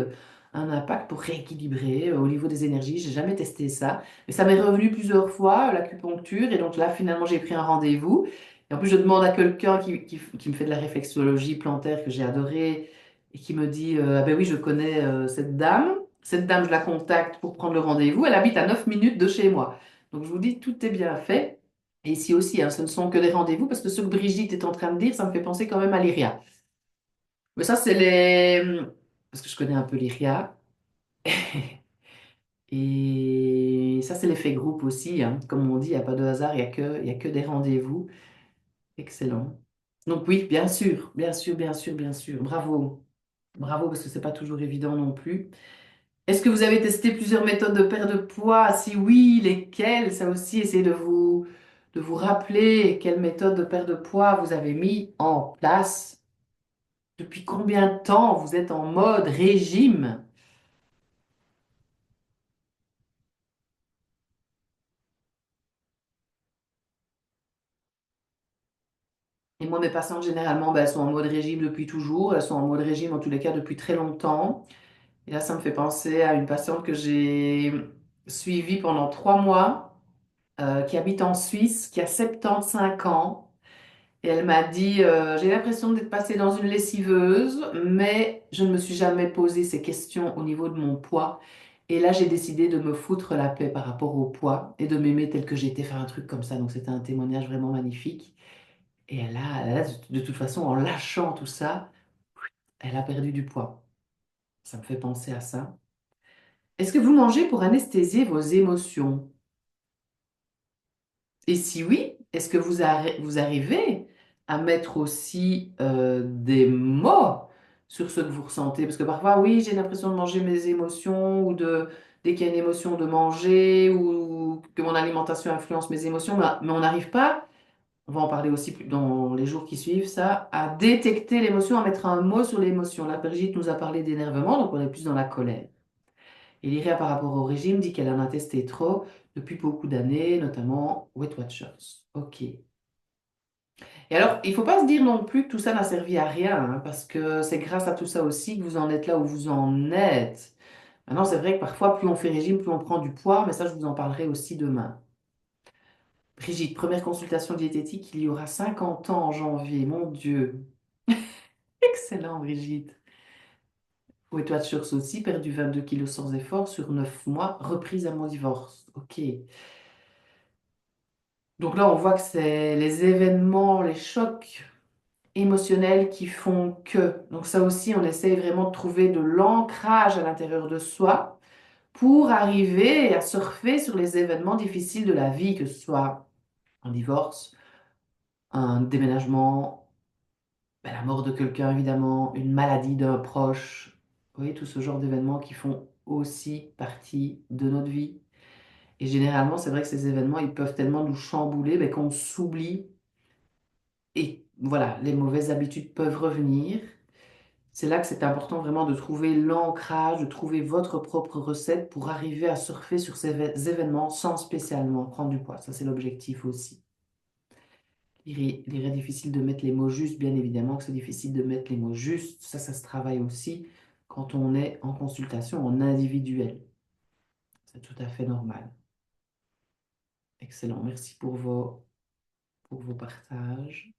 Speaker 1: un impact pour rééquilibrer au niveau des énergies. J'ai jamais testé ça, mais ça m'est revenu plusieurs fois, l'acupuncture, et donc là, finalement, j'ai pris un rendez-vous. Et en plus, je demande à quelqu'un qui me fait de la réflexologie plantaire que j'ai adoré, et qui me dit, ah ben oui, je connais cette dame. Cette dame, je la contacte pour prendre le rendez-vous. Elle habite à 9 minutes de chez moi. Donc, je vous dis, tout est bien fait. Et ici aussi, hein, ce ne sont que des rendez-vous parce que ce que Brigitte est en train de dire, ça me fait penser quand même à l'IRIA. Mais ça, c'est les... Parce que je connais un peu l'IRIA. Et ça, c'est l'effet groupe aussi, hein. Comme on dit, il n'y a pas de hasard, il y a que des rendez-vous. Excellent. Donc oui, bien sûr, bien sûr, bien sûr, bien sûr. Bravo. Bravo, parce que c'est pas toujours évident non plus. Est-ce que vous avez testé plusieurs méthodes de perte de poids? Si oui, lesquelles? Ça aussi, essayez de vous rappeler quelle méthode de perte de poids vous avez mis en place. Depuis combien de temps vous êtes en mode régime? Et moi, mes patientes, généralement, ben, elles sont en mode régime depuis toujours. Elles sont en mode régime, en tous les cas, depuis très longtemps. Et là, ça me fait penser à une patiente que j'ai suivie pendant 3 mois, qui habite en Suisse, qui a 75 ans. Et elle m'a dit, j'ai l'impression d'être passée dans une lessiveuse, mais je ne me suis jamais posé ces questions au niveau de mon poids. Et là, j'ai décidé de me foutre la paix par rapport au poids et de m'aimer tel que j'étais, faire un truc comme ça. Donc, c'était un témoignage vraiment magnifique. Et de toute façon, en lâchant tout ça, elle a perdu du poids. Ça me fait penser à ça. Est-ce que vous mangez pour anesthésier vos émotions? Et si oui, est-ce que vous arrivez à mettre aussi des mots sur ce que vous ressentez? Parce que parfois, oui, j'ai l'impression de manger mes émotions dès qu'il y a une émotion, de manger ou que mon alimentation influence mes émotions, mais on n'arrive pas, on va en parler aussi dans les jours qui suivent, ça, à détecter l'émotion, à mettre un mot sur l'émotion. La Brigitte nous a parlé d'énervement, donc on est plus dans la colère. Et Lyria, par rapport au régime, dit qu'elle en a testé trop depuis beaucoup d'années, notamment Weight Watchers. Ok. Et alors, il ne faut pas se dire non plus que tout ça n'a servi à rien, hein, parce que c'est grâce à tout ça aussi que vous en êtes là où vous en êtes. Maintenant, c'est vrai que parfois, plus on fait régime, plus on prend du poids, mais ça, je vous en parlerai aussi demain. Brigitte, première consultation diététique, il y aura 50 ans en janvier, mon Dieu. Excellent, Brigitte. Weight Watchers aussi, perdu 22 kilos sans effort sur 9 mois, reprise à mon divorce. Ok. Donc là, on voit que c'est les événements, les chocs émotionnels qui font que. Donc ça aussi, on essaye vraiment de trouver de l'ancrage à l'intérieur de soi pour arriver à surfer sur les événements difficiles de la vie, que ce soit un divorce, un déménagement, ben, la mort de quelqu'un évidemment, une maladie d'un proche. Vous voyez, tout ce genre d'événements qui font aussi partie de notre vie. Et généralement, c'est vrai que ces événements, ils peuvent tellement nous chambouler ben, qu'on s'oublie. Et voilà, les mauvaises habitudes peuvent revenir. C'est là que c'est important vraiment de trouver l'ancrage, de trouver votre propre recette pour arriver à surfer sur ces événements sans spécialement prendre du poids. Ça, c'est l'objectif aussi. Il irait difficile de mettre les mots justes, bien évidemment que c'est difficile de mettre les mots justes. Ça se travaille aussi quand on est en consultation en individuel. C'est tout à fait normal. Excellent. Merci pour vos partages.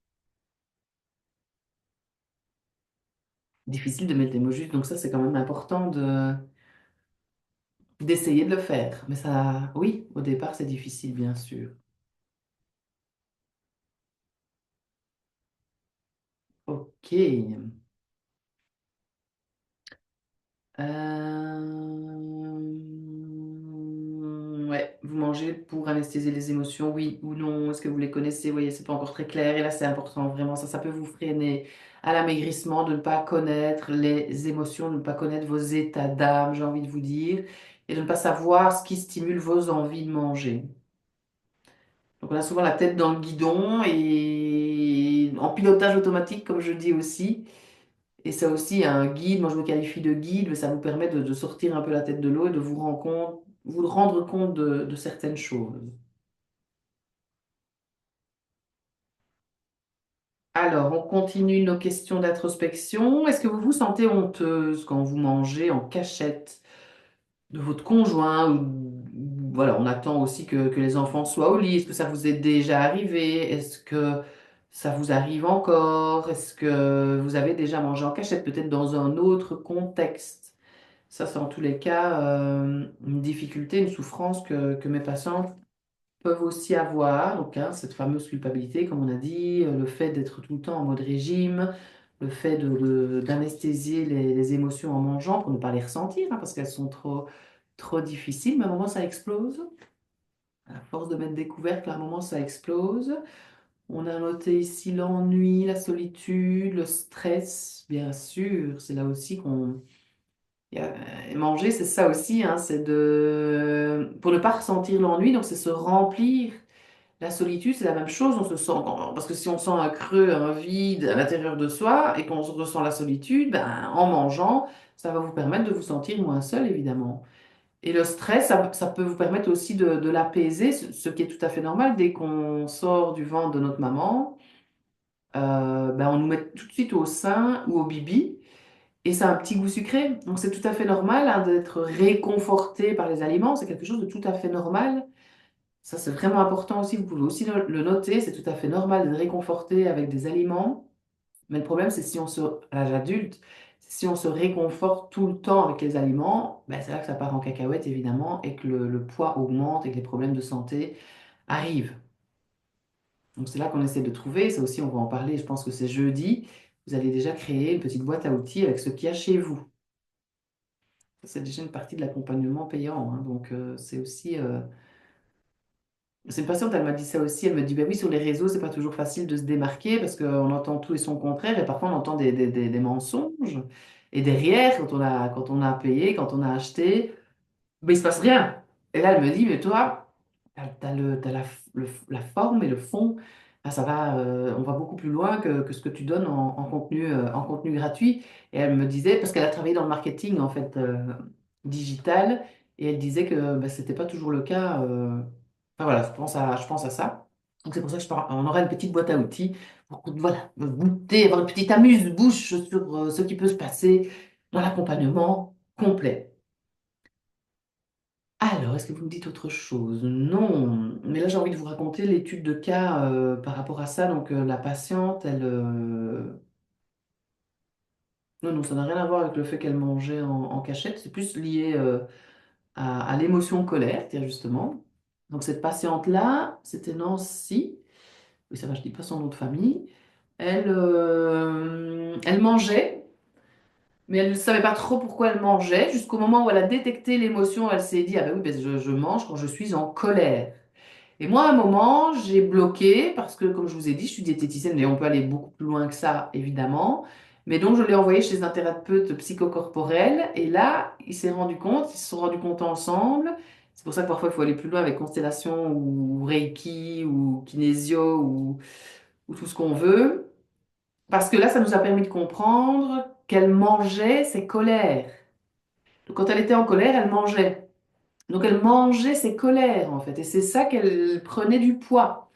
Speaker 1: Difficile de mettre les mots justes, donc ça, c'est quand même important d'essayer de le faire. Mais ça, oui, au départ, c'est difficile, bien sûr. Ok. Ouais, vous mangez pour anesthésier les émotions, oui ou non? Est-ce que vous les connaissez? Vous voyez, c'est pas encore très clair. Et là, c'est important, vraiment. Ça peut vous freiner à l'amaigrissement de ne pas connaître les émotions, de ne pas connaître vos états d'âme, j'ai envie de vous dire, et de ne pas savoir ce qui stimule vos envies de manger. Donc, on a souvent la tête dans le guidon et en pilotage automatique, comme je dis aussi. Et ça aussi, un guide, moi je me qualifie de guide, mais ça vous permet de sortir un peu la tête de l'eau et de vous rendre compte de certaines choses. Alors, on continue nos questions d'introspection. Est-ce que vous vous sentez honteuse quand vous mangez en cachette de votre conjoint voilà, on attend aussi que les enfants soient au lit. Est-ce que ça vous est déjà arrivé? Est-ce que ça vous arrive encore? Est-ce que vous avez déjà mangé en cachette, peut-être dans un autre contexte? Ça, c'est en tous les cas une difficulté, une souffrance que mes patientes peuvent aussi avoir. Donc, hein, cette fameuse culpabilité, comme on a dit, le fait d'être tout le temps en mode régime, le fait d'anesthésier les émotions en mangeant pour ne pas les ressentir, hein, parce qu'elles sont trop difficiles. Mais à un moment, ça explose. À force de mettre des couvercles, à un moment, ça explose. On a noté ici l'ennui, la solitude, le stress, bien sûr. C'est là aussi qu'on et manger, c'est ça aussi, hein, c'est pour ne pas ressentir l'ennui, donc c'est se remplir. La solitude, c'est la même chose, on se sent, parce que si on sent un creux, un vide à l'intérieur de soi et qu'on ressent la solitude, ben, en mangeant, ça va vous permettre de vous sentir moins seul, évidemment. Et le stress, ça peut vous permettre aussi de l'apaiser, ce qui est tout à fait normal dès qu'on sort du ventre de notre maman, ben, on nous met tout de suite au sein ou au bibi. Et ça a un petit goût sucré. Donc c'est tout à fait normal hein, d'être réconforté par les aliments. C'est quelque chose de tout à fait normal. Ça, c'est vraiment important aussi. Vous pouvez aussi le noter. C'est tout à fait normal d'être réconforté avec des aliments. Mais le problème, c'est si on à l'âge adulte, si on se réconforte tout le temps avec les aliments, ben, c'est là que ça part en cacahuète, évidemment, et que le poids augmente et que les problèmes de santé arrivent. Donc c'est là qu'on essaie de trouver. Ça aussi, on va en parler. Je pense que c'est jeudi. Vous allez déjà créer une petite boîte à outils avec ce qu'il y a chez vous. C'est déjà une partie de l'accompagnement payant, hein. Donc, c'est aussi. C'est une patiente, elle m'a dit ça aussi. Elle me dit, ben oui, sur les réseaux, c'est pas toujours facile de se démarquer parce qu'on entend tout et son contraire et parfois on entend des mensonges. Et derrière, quand on a payé, quand on a acheté, mais il se passe rien. Et là, elle me dit, mais toi, t'as la forme et le fond. Ah, ça va, on va beaucoup plus loin que ce que tu donnes en contenu gratuit. Et elle me disait, parce qu'elle a travaillé dans le marketing, en fait, digital, et elle disait que bah, c'était pas toujours le cas. Enfin, voilà, je pense à ça. Donc c'est pour ça que on aura une petite boîte à outils pour voilà, goûter, avoir une petite amuse-bouche sur ce qui peut se passer dans l'accompagnement complet. Alors, est-ce que vous me dites autre chose? Non, mais là j'ai envie de vous raconter l'étude de cas par rapport à ça. Donc la patiente, non, non, ça n'a rien à voir avec le fait qu'elle mangeait en cachette, c'est plus lié à l'émotion colère, tiens, justement. Donc cette patiente-là, c'était Nancy, oui ça va, je dis pas son nom de famille, elle mangeait, mais elle ne savait pas trop pourquoi elle mangeait, jusqu'au moment où elle a détecté l'émotion, elle s'est dit, ah ben oui, ben je mange quand je suis en colère. Et moi, à un moment, j'ai bloqué parce que, comme je vous ai dit, je suis diététicienne et on peut aller beaucoup plus loin que ça, évidemment. Mais donc, je l'ai envoyé chez un thérapeute psychocorporel et là, ils se sont rendus compte ensemble. C'est pour ça que parfois, il faut aller plus loin avec constellation ou Reiki ou kinésio ou tout ce qu'on veut. Parce que là, ça nous a permis de comprendre qu'elle mangeait ses colères. Donc, quand elle était en colère, elle mangeait. Donc, elle mangeait ses colères, en fait. Et c'est ça qu'elle prenait du poids.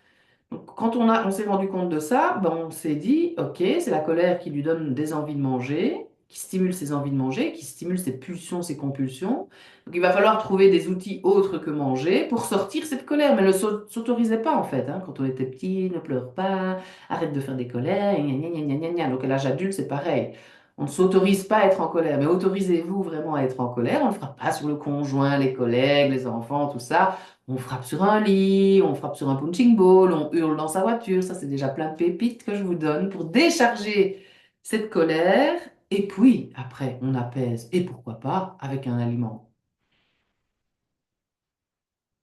Speaker 1: Donc, quand on s'est rendu compte de ça, ben, on s'est dit, OK, c'est la colère qui lui donne des envies de manger, qui stimule ses envies de manger, qui stimule ses pulsions, ses compulsions. Donc, il va falloir trouver des outils autres que manger pour sortir cette colère. Mais elle ne s'autorisait pas, en fait, hein. Quand on était petit, ne pleure pas, arrête de faire des colères, gna, gna, gna, gna, gna, gna. Donc, à l'âge adulte, c'est pareil. On ne s'autorise pas à être en colère, mais autorisez-vous vraiment à être en colère. On ne le fera pas sur le conjoint, les collègues, les enfants, tout ça. On frappe sur un lit, on frappe sur un punching ball, on hurle dans sa voiture. Ça, c'est déjà plein de pépites que je vous donne pour décharger cette colère. Et puis, après, on apaise. Et pourquoi pas avec un aliment.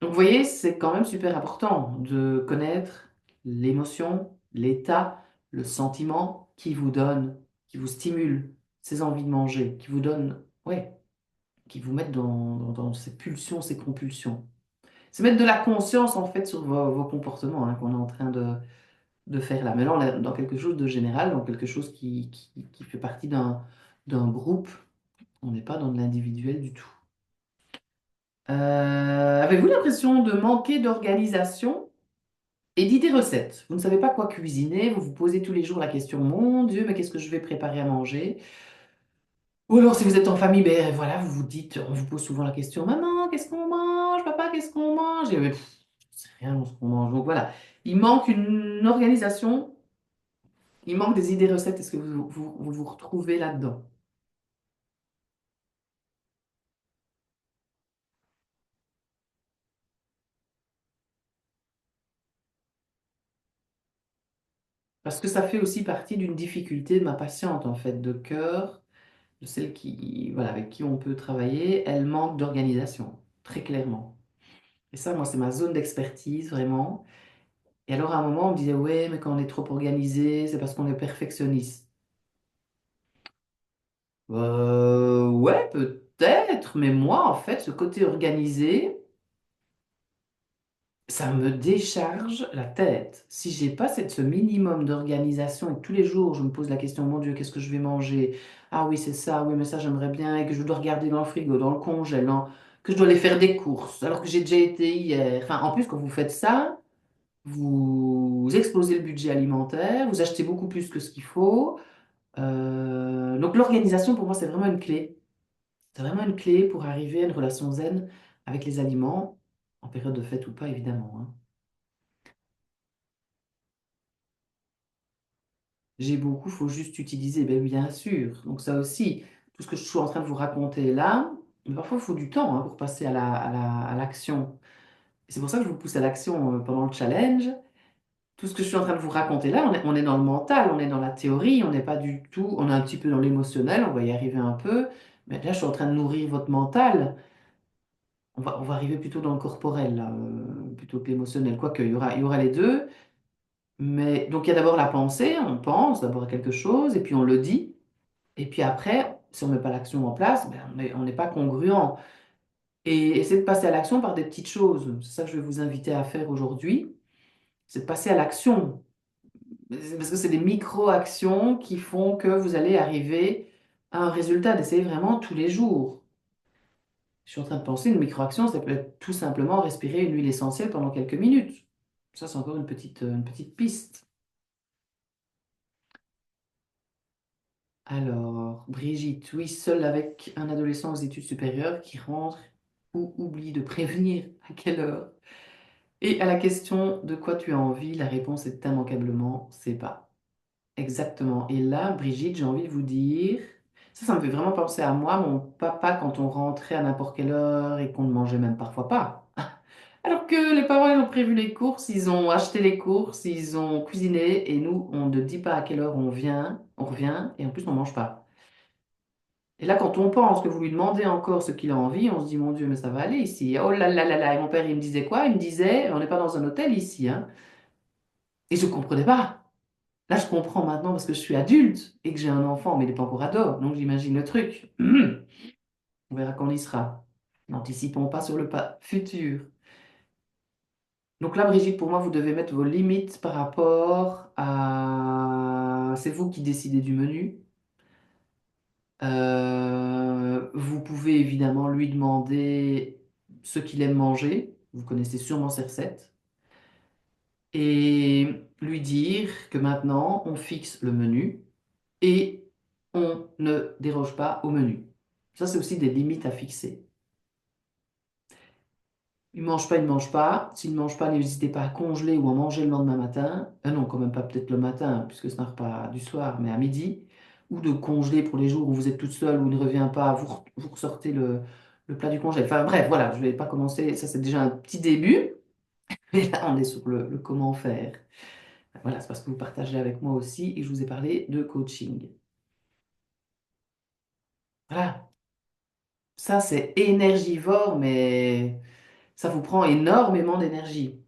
Speaker 1: Donc, vous voyez, c'est quand même super important de connaître l'émotion, l'état, le sentiment qui vous donne, qui vous stimule ces envies de manger, qui vous donne, ouais, qui vous mettent dans ces pulsions, ces compulsions. C'est mettre de la conscience en fait sur vos comportements hein, qu'on est en train de faire là. Mais là, on est dans quelque chose de général, dans quelque chose qui fait partie d'un groupe. On n'est pas dans de l'individuel du tout. Avez-vous l'impression de manquer d'organisation et d'idées recettes? Vous ne savez pas quoi cuisiner, vous vous posez tous les jours la question, mon Dieu, mais qu'est-ce que je vais préparer à manger? Ou alors, si vous êtes en famille, ben voilà, vous vous dites, on vous pose souvent la question, maman, qu'est-ce qu'on mange? Papa, qu'est-ce qu'on mange? Et, c'est rien ce qu'on mange. Donc voilà, il manque une organisation, il manque des idées recettes. Est-ce que vous retrouvez là-dedans? Parce que ça fait aussi partie d'une difficulté de ma patiente, en fait, de cœur, de celle qui, voilà, avec qui on peut travailler. Elle manque d'organisation, très clairement. Et ça, moi, c'est ma zone d'expertise, vraiment. Et alors, à un moment, on me disait, ouais, mais quand on est trop organisé, c'est parce qu'on est perfectionniste. Ouais, peut-être, mais moi, en fait, ce côté organisé, ça me décharge la tête. Si j'ai pas ce minimum d'organisation et que tous les jours, je me pose la question, mon Dieu, qu'est-ce que je vais manger? Ah oui, c'est ça, oui, mais ça, j'aimerais bien, et que je dois regarder dans le frigo, dans le congèle, que je dois aller faire des courses, alors que j'ai déjà été hier. Enfin, en plus, quand vous faites ça, vous explosez le budget alimentaire, vous achetez beaucoup plus que ce qu'il faut. Donc l'organisation, pour moi, c'est vraiment une clé. C'est vraiment une clé pour arriver à une relation zen avec les aliments, en période de fête ou pas, évidemment, hein. J'ai beaucoup, faut juste utiliser, ben bien sûr. Donc ça aussi, tout ce que je suis en train de vous raconter là, mais parfois il faut du temps hein, pour passer à l'action. Et c'est pour ça que je vous pousse à l'action pendant le challenge. Tout ce que je suis en train de vous raconter là, on est dans le mental, on est dans la théorie, on n'est pas du tout, on est un petit peu dans l'émotionnel, on va y arriver un peu. Mais là, je suis en train de nourrir votre mental. On va arriver plutôt dans le corporel, là, plutôt que l'émotionnel. Quoique, il y aura les deux. Mais donc, il y a d'abord la pensée, on pense d'abord à quelque chose, et puis on le dit. Et puis après, si on ne met pas l'action en place, ben, on n'est pas congruent. Et essayer de passer à l'action par des petites choses. C'est ça que je vais vous inviter à faire aujourd'hui. C'est de passer à l'action. Parce que c'est des micro-actions qui font que vous allez arriver à un résultat, d'essayer vraiment tous les jours. Je suis en train de penser, une micro-action, ça peut être tout simplement respirer une huile essentielle pendant quelques minutes. Ça, c'est encore une petite piste. Alors, Brigitte, oui, seule avec un adolescent aux études supérieures qui rentre ou oublie de prévenir à quelle heure. Et à la question de quoi tu as envie, la réponse est immanquablement c'est pas. Exactement. Et là, Brigitte, j'ai envie de vous dire, ça me fait vraiment penser à moi, mon papa, quand on rentrait à n'importe quelle heure et qu'on ne mangeait même parfois pas. Alors que les parents, ils ont prévu les courses, ils ont acheté les courses, ils ont cuisiné, et nous, on ne dit pas à quelle heure on revient, et en plus, on ne mange pas. Et là, quand on pense que vous lui demandez encore ce qu'il a envie, on se dit, mon Dieu, mais ça va aller ici. Oh là là là là. Et mon père, il me disait quoi? Il me disait, on n'est pas dans un hôtel ici, hein. Et je ne comprenais pas. Là, je comprends maintenant parce que je suis adulte et que j'ai un enfant, mais il n'est pas encore ado. Donc, j'imagine le truc. On verra quand on y sera. N'anticipons pas sur le pas futur. Donc là, Brigitte, pour moi, vous devez mettre vos limites par rapport à... C'est vous qui décidez du menu. Vous pouvez évidemment lui demander ce qu'il aime manger. Vous connaissez sûrement ses recettes. et lui dire que maintenant, on fixe le menu et on ne déroge pas au menu. Ça, c'est aussi des limites à fixer. Il ne mange pas, il ne mange pas. S'il ne mange pas, n'hésitez pas à congeler ou à manger le lendemain matin. Non, quand même pas peut-être le matin, puisque c'est un repas du soir, mais à midi. Ou de congeler pour les jours où vous êtes toute seule, où il ne revient pas, vous ressortez le plat du congèle. Enfin bref, voilà, je ne vais pas commencer. Ça, c'est déjà un petit début. Mais là, on est sur le comment faire. Voilà, c'est parce que vous partagez avec moi aussi et je vous ai parlé de coaching. Voilà, ça, c'est énergivore, mais ça vous prend énormément d'énergie.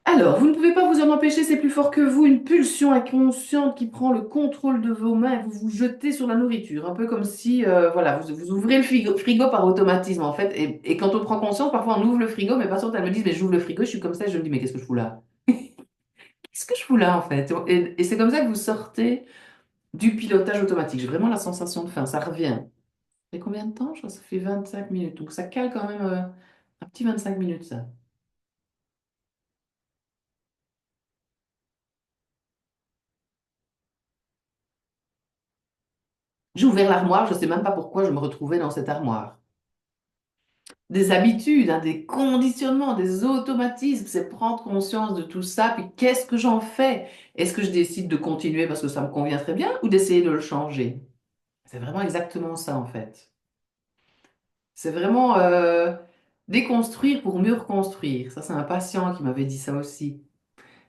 Speaker 1: Alors, vous ne pouvez pas vous en empêcher, c'est plus fort que vous, une pulsion inconsciente qui prend le contrôle de vos mains et vous vous jetez sur la nourriture, un peu comme si, voilà, vous ouvrez le frigo par automatisme en fait, et quand on prend conscience, parfois on ouvre le frigo, mes patientes elles me disent, mais j'ouvre le frigo, je suis comme ça, et je me dis, mais qu'est-ce que je fous là? Qu'est-ce que je fous là en fait? Et c'est comme ça que vous sortez du pilotage automatique. J'ai vraiment la sensation de faim, ça revient. Ça fait combien de temps? Je crois que ça fait 25 minutes, donc ça cale quand même un petit 25 minutes ça. J'ai ouvert l'armoire, je ne sais même pas pourquoi je me retrouvais dans cette armoire. Des habitudes, hein, des conditionnements, des automatismes, c'est prendre conscience de tout ça, puis qu'est-ce que j'en fais? Est-ce que je décide de continuer parce que ça me convient très bien ou d'essayer de le changer? C'est vraiment exactement ça en fait. C'est vraiment déconstruire pour mieux reconstruire. Ça, c'est un patient qui m'avait dit ça aussi.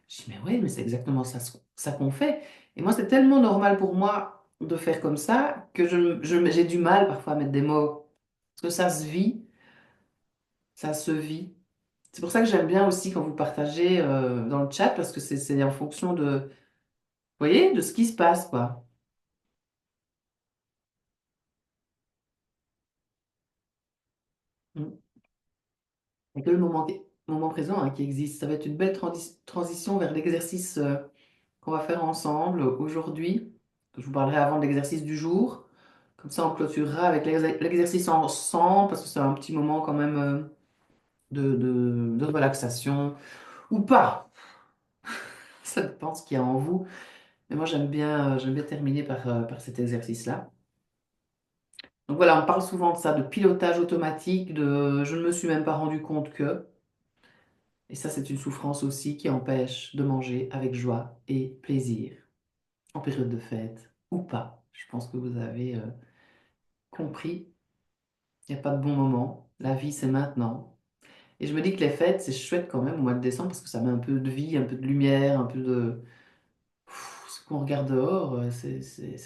Speaker 1: Je dis, mais oui, mais c'est exactement ça, ça qu'on fait. Et moi, c'est tellement normal pour moi de faire comme ça que j'ai du mal parfois à mettre des mots. Parce que ça se vit, ça se vit. C'est pour ça que j'aime bien aussi quand vous partagez dans le chat, parce que c'est en fonction de, vous voyez, de ce qui se passe, quoi. Mm. Et que le moment présent hein, qui existe, ça va être une belle transition vers l'exercice qu'on va faire ensemble aujourd'hui. Je vous parlerai avant de l'exercice du jour. Comme ça, on clôturera avec l'exercice ensemble, parce que c'est un petit moment quand même de relaxation, ou pas. Ça dépend ce qu'il y a en vous. Mais moi, j'aime bien terminer par cet exercice-là. Donc voilà, on parle souvent de ça, de pilotage automatique, de je ne me suis même pas rendu compte que. Et ça, c'est une souffrance aussi qui empêche de manger avec joie et plaisir, en période de fête ou pas. Je pense que vous avez compris, il n'y a pas de bon moment. La vie, c'est maintenant. Et je me dis que les fêtes, c'est chouette quand même au mois de décembre parce que ça met un peu de vie, un peu de lumière, un peu de... Ce qu'on regarde dehors, c'est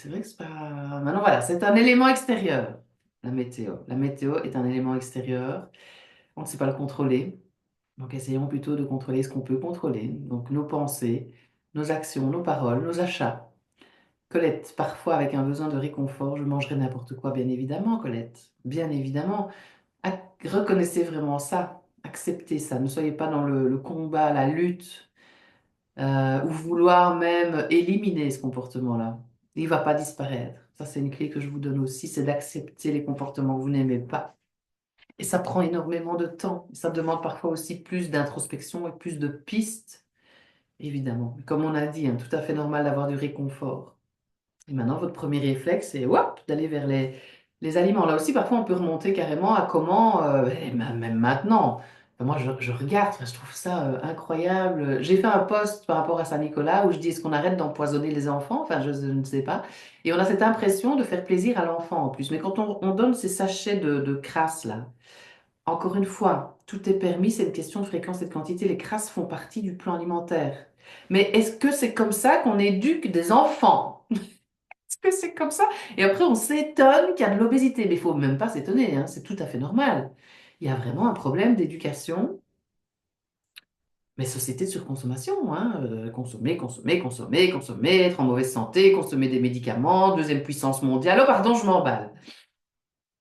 Speaker 1: vrai que c'est pas... Maintenant, voilà, c'est un élément extérieur, la météo. La météo est un élément extérieur. On ne sait pas le contrôler. Donc, essayons plutôt de contrôler ce qu'on peut contrôler. Donc, nos pensées, nos actions, nos paroles, nos achats. Colette, parfois avec un besoin de réconfort, je mangerai n'importe quoi, bien évidemment, Colette. Bien évidemment. Reconnaissez vraiment ça. Acceptez ça. Ne soyez pas dans le combat, la lutte, ou vouloir même éliminer ce comportement-là. Il ne va pas disparaître. Ça, c'est une clé que je vous donne aussi, c'est d'accepter les comportements que vous n'aimez pas. Et ça prend énormément de temps. Ça demande parfois aussi plus d'introspection et plus de pistes, évidemment. Comme on a dit, hein, tout à fait normal d'avoir du réconfort. Et maintenant, votre premier réflexe, c'est hop, d'aller vers les aliments. Là aussi, parfois, on peut remonter carrément à comment, et même maintenant. Enfin, moi, je regarde, enfin, je trouve ça incroyable. J'ai fait un post par rapport à Saint-Nicolas où je dis, est-ce qu'on arrête d'empoisonner les enfants? Enfin, je ne sais pas. Et on a cette impression de faire plaisir à l'enfant en plus. Mais quand on donne ces sachets de crasse, là, encore une fois, tout est permis, c'est une question de fréquence et de quantité. Les crasses font partie du plan alimentaire. Mais est-ce que c'est comme ça qu'on éduque des enfants? Est-ce que c'est comme ça? Et après, on s'étonne qu'il y a de l'obésité. Mais il faut même pas s'étonner, hein, c'est tout à fait normal. Il y a vraiment un problème d'éducation, mais société de surconsommation. Hein, consommer, consommer, consommer, consommer, être en mauvaise santé, consommer des médicaments, deuxième puissance mondiale. Oh, pardon, je m'emballe.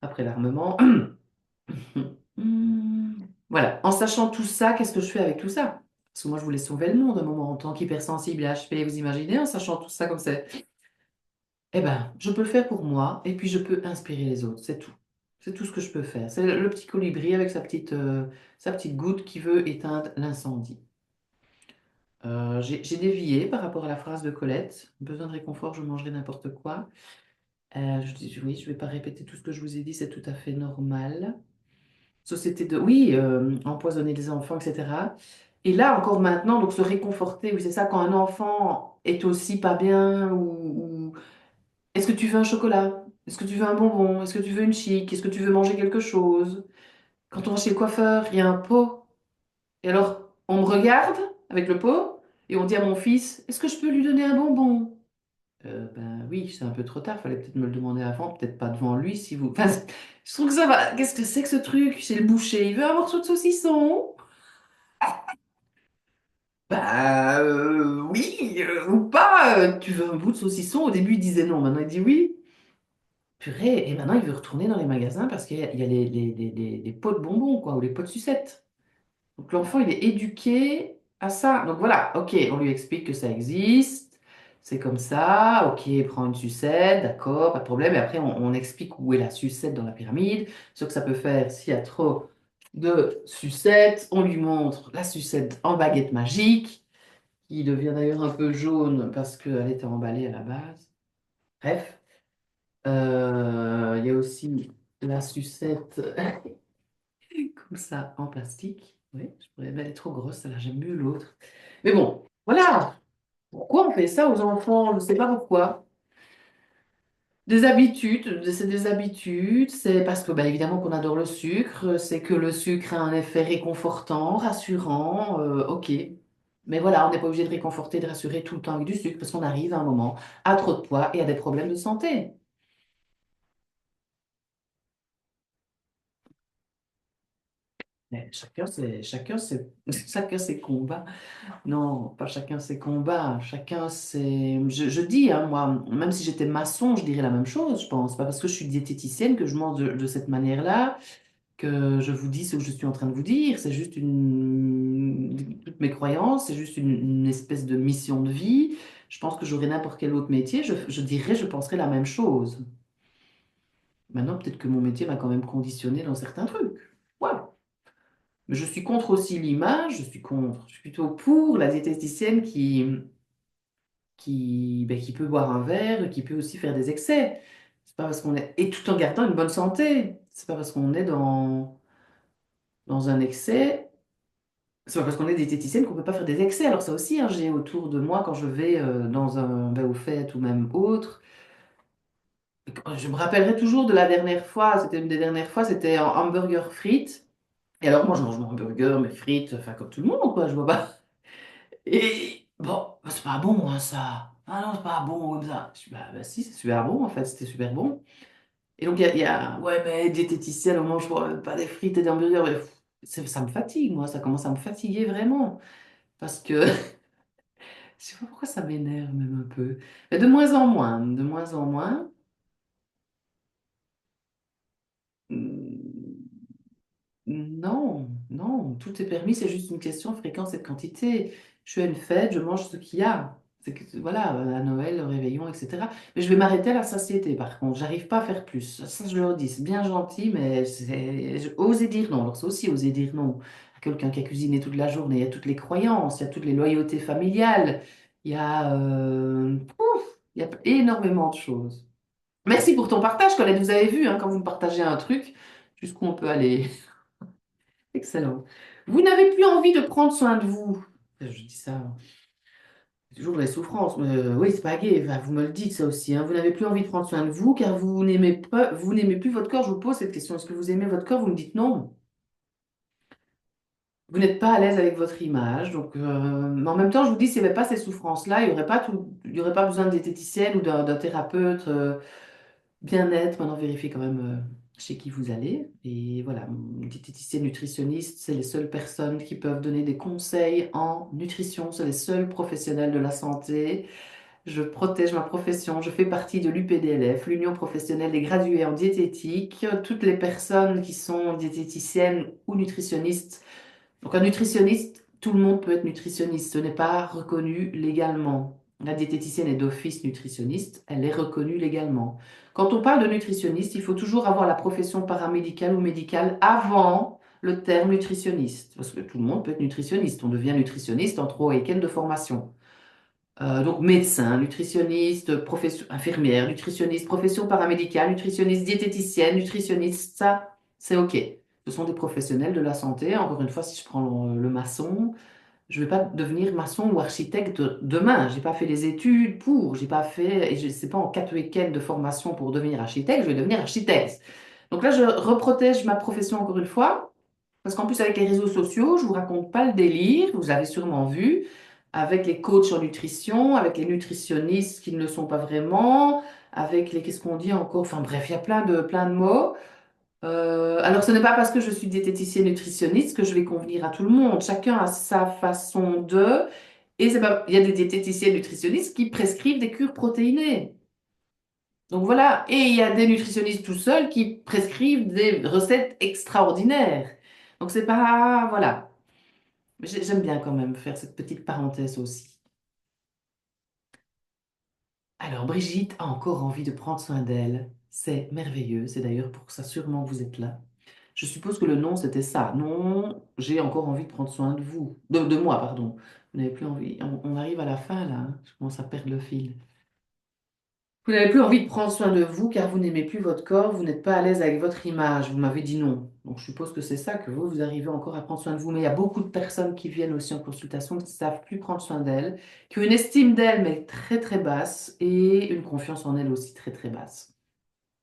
Speaker 1: Après l'armement. Voilà. En sachant tout ça, qu'est-ce que je fais avec tout ça? Parce que moi, je voulais sauver le monde un moment en tant qu'hypersensible et HP. Vous imaginez, en sachant tout ça comme ça. Eh ben, je peux le faire pour moi et puis je peux inspirer les autres, c'est tout. C'est tout ce que je peux faire. C'est le petit colibri avec sa petite goutte qui veut éteindre l'incendie. J'ai dévié par rapport à la phrase de Colette. Besoin de réconfort, je mangerai n'importe quoi. Je dis oui, je vais pas répéter tout ce que je vous ai dit, c'est tout à fait normal. Société de... Oui, empoisonner les enfants, etc. Et là, encore maintenant, donc se réconforter, oui, c'est ça, quand un enfant est aussi pas bien, ou est-ce que tu veux un chocolat? Est-ce que tu veux un bonbon? Est-ce que tu veux une chic? Est-ce que tu veux manger quelque chose? Quand on va chez le coiffeur, il y a un pot. Et alors, on me regarde avec le pot, et on dit à mon fils, est-ce que je peux lui donner un bonbon? Ben oui, c'est un peu trop tard, fallait peut-être me le demander avant, peut-être pas devant lui si vous... Enfin, je trouve que ça va. Qu'est-ce que c'est que ce truc? Chez le boucher, il veut un morceau de saucisson? Bah oui, ou pas. Tu veux un bout de saucisson? Au début, il disait non, maintenant il dit oui. Purée, et maintenant il veut retourner dans les magasins parce qu'il y a les pots de bonbons, quoi, ou les pots de sucettes. Donc l'enfant, il est éduqué à ça. Donc voilà, ok, on lui explique que ça existe, c'est comme ça, ok, prends une sucette, d'accord, pas de problème. Et après, on explique où est la sucette dans la pyramide, ce que ça peut faire s'il y a trop de sucettes. On lui montre la sucette en baguette magique, qui devient d'ailleurs un peu jaune parce qu'elle était emballée à la base. Bref, il y a aussi la sucette comme ça en plastique. Oui, je pourrais, mais elle est trop grosse, celle-là, j'aime mieux l'autre. Mais bon, voilà. Pourquoi on fait ça aux enfants? Je ne sais pas pourquoi. Des habitudes, c'est des habitudes, c'est parce que bah, évidemment qu'on adore le sucre, c'est que le sucre a un effet réconfortant, rassurant, ok. Mais voilà, on n'est pas obligé de réconforter, de rassurer tout le temps avec du sucre parce qu'on arrive à un moment à trop de poids et à des problèmes de santé. Mais chacun ses combats. Non, pas chacun ses combats, chacun ses... Je dis, hein, moi, même si j'étais maçon, je dirais la même chose, je pense. Pas parce que je suis diététicienne que je mange de cette manière-là, que je vous dis ce que je suis en train de vous dire. C'est juste toutes mes croyances, c'est juste une espèce de mission de vie. Je pense que j'aurais n'importe quel autre métier, je dirais, je penserais la même chose. Maintenant, peut-être que mon métier m'a quand même conditionné dans certains trucs. Voilà. Mais je suis contre aussi l'image, je suis contre. Je suis plutôt pour la diététicienne qui peut boire un verre, qui peut aussi faire des excès. C'est pas parce qu'on est... Et tout en gardant une bonne santé. C'est pas parce qu'on est dans un excès. C'est pas parce qu'on est diététicienne qu'on peut pas faire des excès. Alors ça aussi, hein, j'ai autour de moi, quand je vais dans un au fait ou même autre, je me rappellerai toujours de la dernière fois, c'était une des dernières fois, c'était en hamburger frites. Et alors moi, je mange mon hamburger, mes frites, enfin comme tout le monde, quoi, je vois pas. Et bon, bah, c'est pas bon, hein, ça. Ah non, c'est pas bon comme ça. Je dis, bah si, c'est super bon, en fait, c'était super bon. Et donc, ouais, mais diététicienne, on mange pas des frites et des hamburgers. Mais, pff, ça me fatigue, moi, ça commence à me fatiguer vraiment. Parce que, je sais pas pourquoi ça m'énerve même un peu. Mais de moins en moins, de moins en moins. Hum, Non, non, tout est permis, c'est juste une question de fréquence et de quantité. Je suis à une fête, je mange ce qu'il y a. C'est que, voilà, à Noël, le réveillon, etc. Mais je vais m'arrêter à la satiété, par contre. J'arrive pas à faire plus. Ça, je leur dis, c'est bien gentil, mais oser dire non. Alors, c'est aussi oser dire non à quelqu'un qui a cuisiné toute la journée. Il y a toutes les croyances, il y a toutes les loyautés familiales, il y a énormément de choses. Merci pour ton partage, Colette. Vous avez vu, hein, quand vous me partagez un truc, jusqu'où on peut aller. Excellent. Vous n'avez plus envie de prendre soin de vous. Je dis ça, c'est toujours les souffrances. Mais, oui, c'est pas gay. Enfin, vous me le dites ça aussi, hein. Vous n'avez plus envie de prendre soin de vous car vous n'aimez plus votre corps. Je vous pose cette question. Est-ce que vous aimez votre corps? Vous me dites non. Vous n'êtes pas à l'aise avec votre image. Donc, mais en même temps, je vous dis, s'il n'y avait pas ces souffrances-là, il y aurait pas besoin de diététicienne ou d'un thérapeute. Bien-être, maintenant vérifiez quand même chez qui vous allez. Et voilà, diététicienne nutritionniste, c'est les seules personnes qui peuvent donner des conseils en nutrition, c'est les seuls professionnels de la santé. Je protège ma profession, je fais partie de l'UPDLF, l'Union professionnelle des gradués en diététique. Toutes les personnes qui sont diététiciennes ou nutritionnistes. Donc un nutritionniste, tout le monde peut être nutritionniste, ce n'est pas reconnu légalement. La diététicienne est d'office nutritionniste, elle est reconnue légalement. Quand on parle de nutritionniste, il faut toujours avoir la profession paramédicale ou médicale avant le terme nutritionniste, parce que tout le monde peut être nutritionniste. On devient nutritionniste en 3 week-ends de formation. Donc médecin, nutritionniste, profession infirmière, nutritionniste, profession paramédicale, nutritionniste, diététicienne, nutritionniste, ça, c'est OK. Ce sont des professionnels de la santé. Encore une fois, si je prends le maçon, je ne vais pas devenir maçon ou architecte demain. J'ai pas fait les études pour, j'ai pas fait, et je sais pas en 4 week-ends de formation pour devenir architecte, je vais devenir architecte. Donc là, je reprotège ma profession encore une fois, parce qu'en plus avec les réseaux sociaux, je vous raconte pas le délire, vous avez sûrement vu, avec les coachs en nutrition, avec les nutritionnistes qui ne le sont pas vraiment, avec les, qu'est-ce qu'on dit encore, enfin bref, il y a plein de mots. Alors, ce n'est pas parce que je suis diététicienne nutritionniste que je vais convenir à tout le monde. Chacun a sa façon de. Et c'est pas... il y a des diététiciennes nutritionnistes qui prescrivent des cures protéinées. Donc voilà. Et il y a des nutritionnistes tout seuls qui prescrivent des recettes extraordinaires. Donc c'est pas. Voilà. J'aime bien quand même faire cette petite parenthèse aussi. Alors, Brigitte a encore envie de prendre soin d'elle. C'est merveilleux. C'est d'ailleurs pour ça sûrement que vous êtes là. Je suppose que le nom, c'était ça. Non, j'ai encore envie de prendre soin de vous. De moi, pardon. Vous n'avez plus envie. On arrive à la fin, là, hein. Je commence à perdre le fil. Vous n'avez plus envie de prendre soin de vous car vous n'aimez plus votre corps, vous n'êtes pas à l'aise avec votre image. Vous m'avez dit non. Donc, je suppose que c'est ça que vous arrivez encore à prendre soin de vous. Mais il y a beaucoup de personnes qui viennent aussi en consultation qui ne savent plus prendre soin d'elles, qui ont une estime d'elles, mais très, très basse et une confiance en elles aussi très, très basse.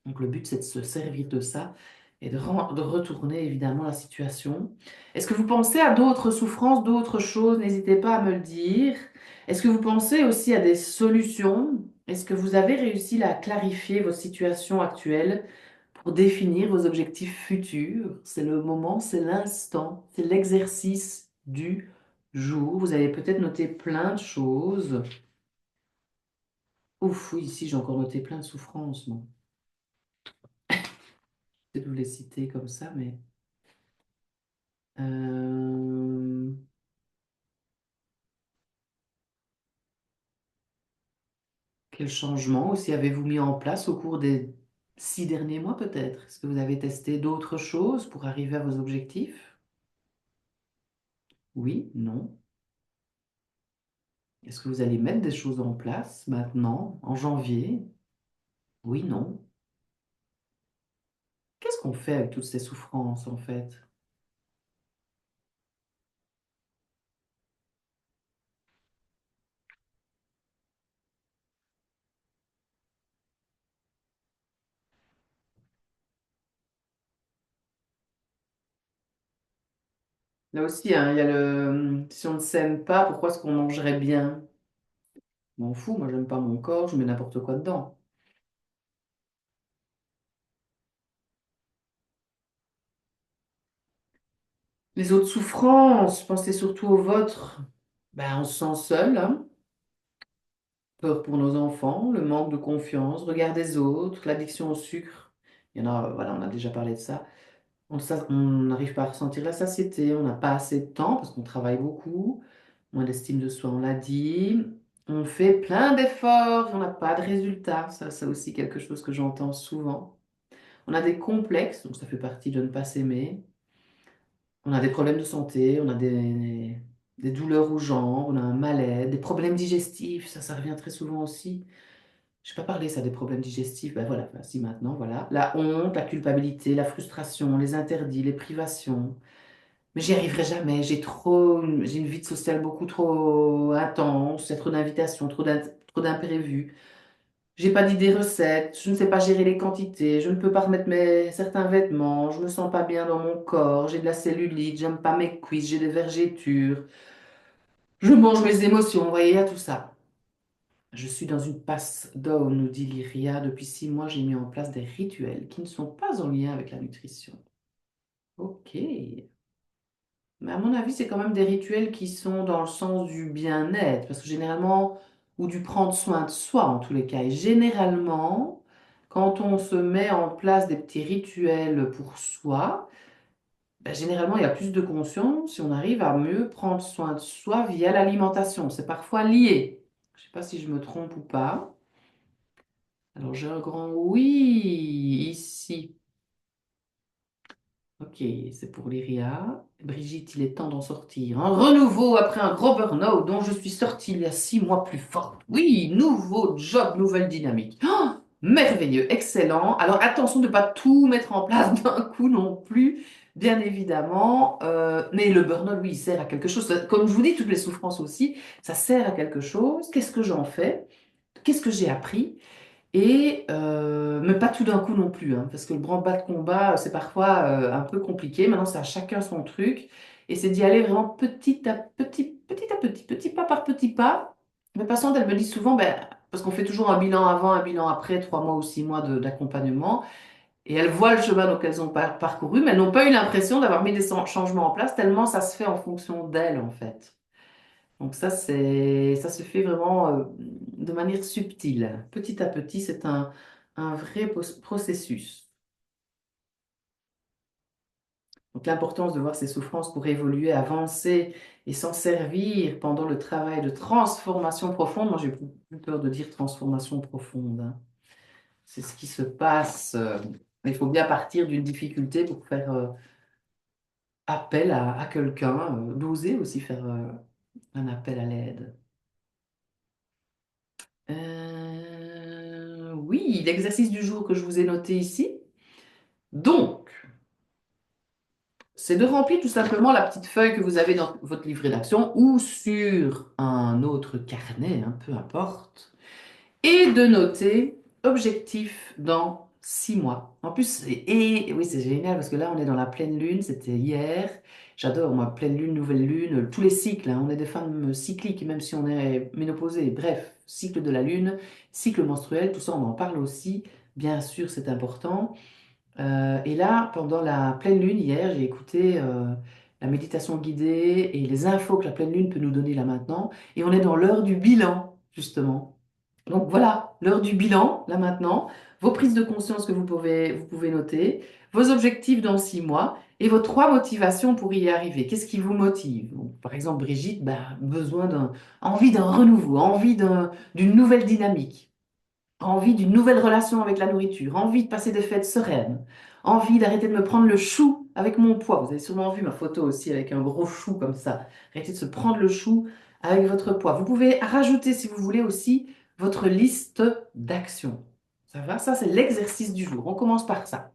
Speaker 1: Donc le but, c'est de se servir de ça et de retourner évidemment la situation. Est-ce que vous pensez à d'autres souffrances, d'autres choses? N'hésitez pas à me le dire. Est-ce que vous pensez aussi à des solutions? Est-ce que vous avez réussi à clarifier vos situations actuelles pour définir vos objectifs futurs? C'est le moment, c'est l'instant, c'est l'exercice du jour. Vous avez peut-être noté plein de choses. Ouf, oui, ici j'ai encore noté plein de souffrances, non? Peut-être vous les citer comme ça, mais euh, quel changement aussi avez-vous mis en place au cours des 6 derniers mois peut-être? Est-ce que vous avez testé d'autres choses pour arriver à vos objectifs? Oui, non. Est-ce que vous allez mettre des choses en place maintenant, en janvier? Oui, non. Qu'est-ce qu'on fait avec toutes ces souffrances en fait? Là aussi, hein, il y a le si on ne s'aime pas, pourquoi est-ce qu'on mangerait bien? Je m'en fous, moi j'aime pas mon corps, je mets n'importe quoi dedans. Les autres souffrances, pensez surtout aux vôtres. Ben, on se sent seul, hein. Peur pour nos enfants, le manque de confiance, regard des autres, l'addiction au sucre. Il y en a, voilà, on a déjà parlé de ça. On n'arrive pas à ressentir la satiété, on n'a pas assez de temps parce qu'on travaille beaucoup, moins d'estime de soi, on l'a dit. On fait plein d'efforts, et on n'a pas de résultats. Ça, c'est aussi quelque chose que j'entends souvent. On a des complexes, donc ça fait partie de ne pas s'aimer. On a des problèmes de santé, on a des douleurs aux jambes, on a un malaise, des problèmes digestifs, ça revient très souvent aussi. Je n'ai pas parlé ça des problèmes digestifs, ben voilà, si maintenant, voilà. La honte, la culpabilité, la frustration, les interdits, les privations. Mais j'y arriverai jamais, j'ai une vie sociale beaucoup trop intense, il y a trop d'invitations, trop d'imprévus. J'ai pas d'idées recettes, je ne sais pas gérer les quantités, je ne peux pas remettre certains vêtements, je me sens pas bien dans mon corps, j'ai de la cellulite, j'aime pas mes cuisses, j'ai des vergetures, je mange mes émotions, vous voyez, il y a tout ça. Je suis dans une passe down, nous dit Lyria. Depuis 6 mois, j'ai mis en place des rituels qui ne sont pas en lien avec la nutrition. Ok. Mais à mon avis, c'est quand même des rituels qui sont dans le sens du bien-être, parce que généralement, ou du prendre soin de soi en tous les cas. Et généralement, quand on se met en place des petits rituels pour soi, ben, généralement, il y a plus de conscience si on arrive à mieux prendre soin de soi via l'alimentation. C'est parfois lié. sais pas si je me trompe ou pas. Alors j'ai un grand oui ici. Ok, c'est pour l'IRIA. Brigitte, il est temps d'en sortir. Un renouveau après un gros burn-out dont je suis sortie il y a 6 mois plus forte. Oui, nouveau job, nouvelle dynamique. Oh, merveilleux, excellent. Alors attention de ne pas tout mettre en place d'un coup non plus, bien évidemment. Mais le burn-out, oui, il sert à quelque chose. Comme je vous dis, toutes les souffrances aussi, ça sert à quelque chose. Qu'est-ce que j'en fais? Qu'est-ce que j'ai appris? Mais pas tout d'un coup non plus, hein, parce que le branle-bas de combat, c'est parfois un peu compliqué. Maintenant, c'est à chacun son truc. Et c'est d'y aller vraiment petit à petit, petit à petit, petit pas par petit pas. Mes patientes, elles me disent souvent, ben, parce qu'on fait toujours un bilan avant, un bilan après, 3 mois ou 6 mois d'accompagnement. Et elles voient le chemin donc elles ont parcouru, mais elles n'ont pas eu l'impression d'avoir mis des changements en place, tellement ça se fait en fonction d'elles, en fait. Donc ça se fait vraiment de manière subtile. Petit à petit, c'est un vrai processus. Donc l'importance de voir ces souffrances pour évoluer, avancer et s'en servir pendant le travail de transformation profonde. Moi, j'ai plus peur de dire transformation profonde, hein. C'est ce qui se passe. Il faut bien partir d'une difficulté pour faire appel à quelqu'un, d'oser aussi faire un appel à l'aide. Oui, l'exercice du jour que je vous ai noté ici. Donc, c'est de remplir tout simplement la petite feuille que vous avez dans votre livret d'action ou sur un autre carnet, hein, peu importe, et de noter objectif dans 6 mois. En plus, et oui, c'est génial parce que là, on est dans la pleine lune, c'était hier. J'adore, moi, pleine lune, nouvelle lune, tous les cycles, hein. On est des femmes cycliques, même si on est ménopausée. Bref, cycle de la lune, cycle menstruel, tout ça, on en parle aussi. Bien sûr, c'est important. Et là, pendant la pleine lune, hier, j'ai écouté la méditation guidée et les infos que la pleine lune peut nous donner là maintenant. Et on est dans l'heure du bilan, justement. Donc voilà, l'heure du bilan, là maintenant, vos prises de conscience que vous pouvez noter, vos objectifs dans 6 mois et vos 3 motivations pour y arriver. Qu'est-ce qui vous motive? Donc, par exemple, Brigitte, bah, envie d'un renouveau, envie d'une nouvelle dynamique, envie d'une nouvelle relation avec la nourriture, envie de passer des fêtes sereines, envie d'arrêter de me prendre le chou avec mon poids. Vous avez sûrement vu ma photo aussi avec un gros chou comme ça. Arrêtez de se prendre le chou avec votre poids. Vous pouvez rajouter, si vous voulez, aussi votre liste d'actions. Ça va? Ça, c'est l'exercice du jour. On commence par ça.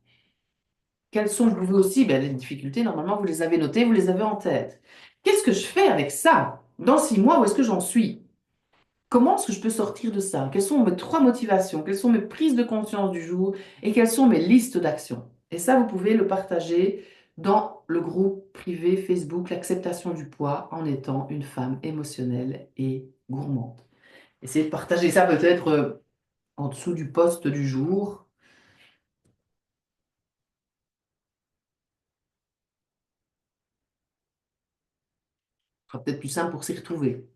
Speaker 1: Quelles sont, vous pouvez aussi, ben, les difficultés, normalement, vous les avez notées, vous les avez en tête. Qu'est-ce que je fais avec ça? Dans 6 mois, où est-ce que j'en suis? Comment est-ce que je peux sortir de ça? Quelles sont mes 3 motivations? Quelles sont mes prises de conscience du jour? Et quelles sont mes listes d'actions? Et ça, vous pouvez le partager dans le groupe privé Facebook, l'acceptation du poids en étant une femme émotionnelle et gourmande. Essayez de partager ça peut-être en dessous du post du jour. Ce sera peut-être plus simple pour s'y retrouver.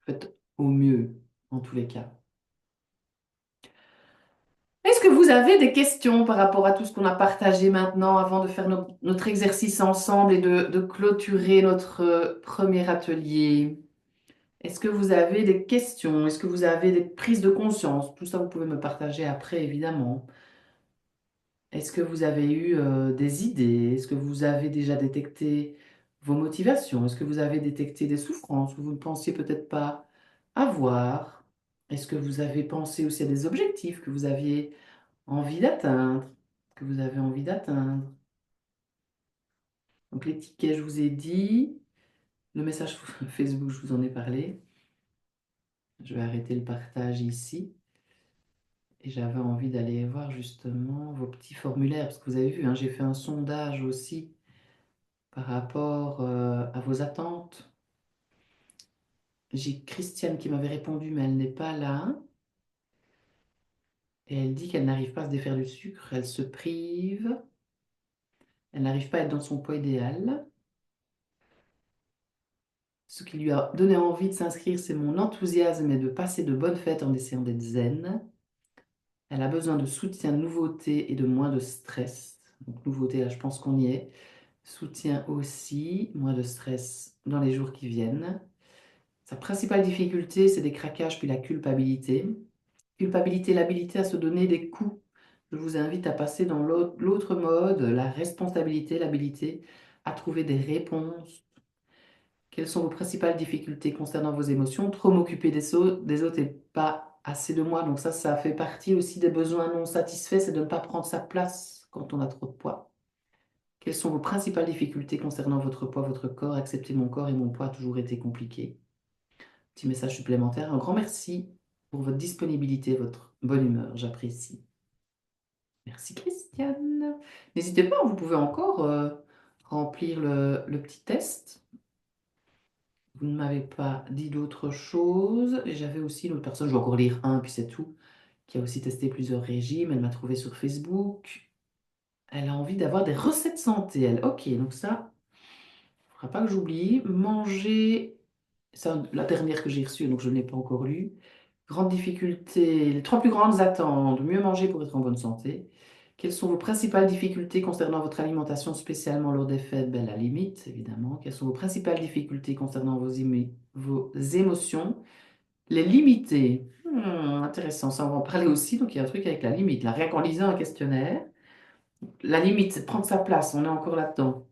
Speaker 1: Faites au mieux, en tous les cas. Est-ce que vous avez des questions par rapport à tout ce qu'on a partagé maintenant avant de faire notre exercice ensemble et de clôturer notre premier atelier? Est-ce que vous avez des questions? Est-ce que vous avez des prises de conscience? Tout ça, vous pouvez me partager après, évidemment. Est-ce que vous avez eu des idées? Est-ce que vous avez déjà détecté vos motivations? Est-ce que vous avez détecté des souffrances que vous ne pensiez peut-être pas avoir? Est-ce que vous avez pensé aussi à des objectifs que vous aviez envie d'atteindre, que vous avez envie d'atteindre? Donc les tickets, je vous ai dit. Le message Facebook, je vous en ai parlé. Je vais arrêter le partage ici. Et j'avais envie d'aller voir justement vos petits formulaires, parce que vous avez vu, hein, j'ai fait un sondage aussi par rapport à vos attentes. J'ai Christiane qui m'avait répondu, mais elle n'est pas là. Et elle dit qu'elle n'arrive pas à se défaire du sucre, elle se prive, elle n'arrive pas à être dans son poids idéal. Ce qui lui a donné envie de s'inscrire, c'est mon enthousiasme et de passer de bonnes fêtes en essayant d'être zen. Elle a besoin de soutien, de nouveauté et de moins de stress. Donc nouveauté, là, je pense qu'on y est. Soutien aussi, moins de stress dans les jours qui viennent. Sa principale difficulté, c'est des craquages puis la culpabilité. Culpabilité, l'habilité à se donner des coups. Je vous invite à passer dans l'autre mode, la responsabilité, l'habilité à trouver des réponses. Quelles sont vos principales difficultés concernant vos émotions? Trop m'occuper des autres et pas assez de moi. Donc ça fait partie aussi des besoins non satisfaits, c'est de ne pas prendre sa place quand on a trop de poids. Quelles sont vos principales difficultés concernant votre poids, votre corps? Accepter mon corps et mon poids a toujours été compliqué. Petit message supplémentaire. Un grand merci pour votre disponibilité, votre bonne humeur. J'apprécie. Merci Christiane. N'hésitez pas, vous pouvez encore remplir le petit test. Vous ne m'avez pas dit d'autre chose. Et j'avais aussi une autre personne, je vais encore lire un, puis c'est tout, qui a aussi testé plusieurs régimes. Elle m'a trouvé sur Facebook. Elle a envie d'avoir des recettes santé, elle. Ok, donc ça, il ne faudra pas que j'oublie. Manger, c'est la dernière que j'ai reçue, donc je ne l'ai pas encore lue. Grande difficulté, les trois plus grandes attentes. Mieux manger pour être en bonne santé. Quelles sont vos principales difficultés concernant votre alimentation, spécialement lors des fêtes? Ben, la limite, évidemment. Quelles sont vos principales difficultés concernant vos émotions? Les limiter. Intéressant, ça on va en parler aussi. Donc il y a un truc avec la limite. Là, rien qu'en lisant un questionnaire, la limite, c'est de prendre sa place. On est encore là-dedans.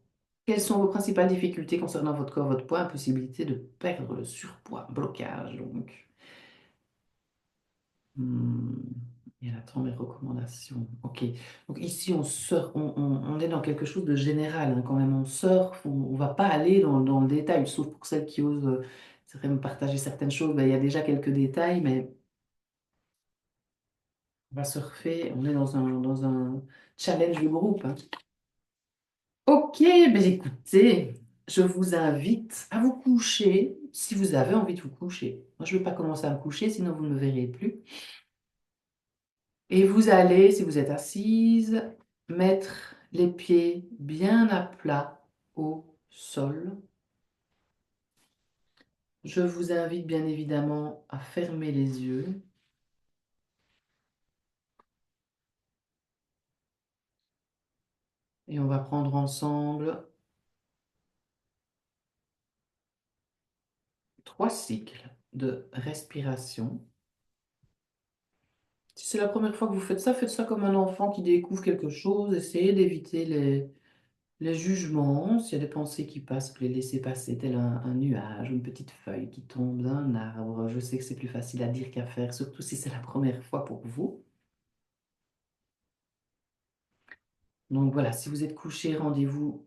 Speaker 1: Quelles sont vos principales difficultés concernant votre corps, votre poids? Impossibilité de perdre le surpoids, blocage donc. Hmm, Et attends mes recommandations. Ok. Donc ici, on sort, on est dans quelque chose de général hein, quand même. On surfe, on ne va pas aller dans le détail, sauf pour celles qui osent c'est vrai, me partager certaines choses. Ben, il y a déjà quelques détails, mais on va surfer. On est dans un challenge de groupe. Hein. Ok, ben écoutez, je vous invite à vous coucher si vous avez envie de vous coucher. Moi, je ne vais pas commencer à me coucher, sinon vous ne me verrez plus. Et vous allez, si vous êtes assise, mettre les pieds bien à plat au sol. Je vous invite bien évidemment à fermer les yeux. Et on va prendre ensemble 3 cycles de respiration. Si c'est la première fois que vous faites ça comme un enfant qui découvre quelque chose. Essayez d'éviter les jugements. S'il y a des pensées qui passent, vous les laissez passer, tel un nuage, une petite feuille qui tombe d'un arbre. Je sais que c'est plus facile à dire qu'à faire, surtout si c'est la première fois pour vous. Donc voilà, si vous êtes couché, rendez-vous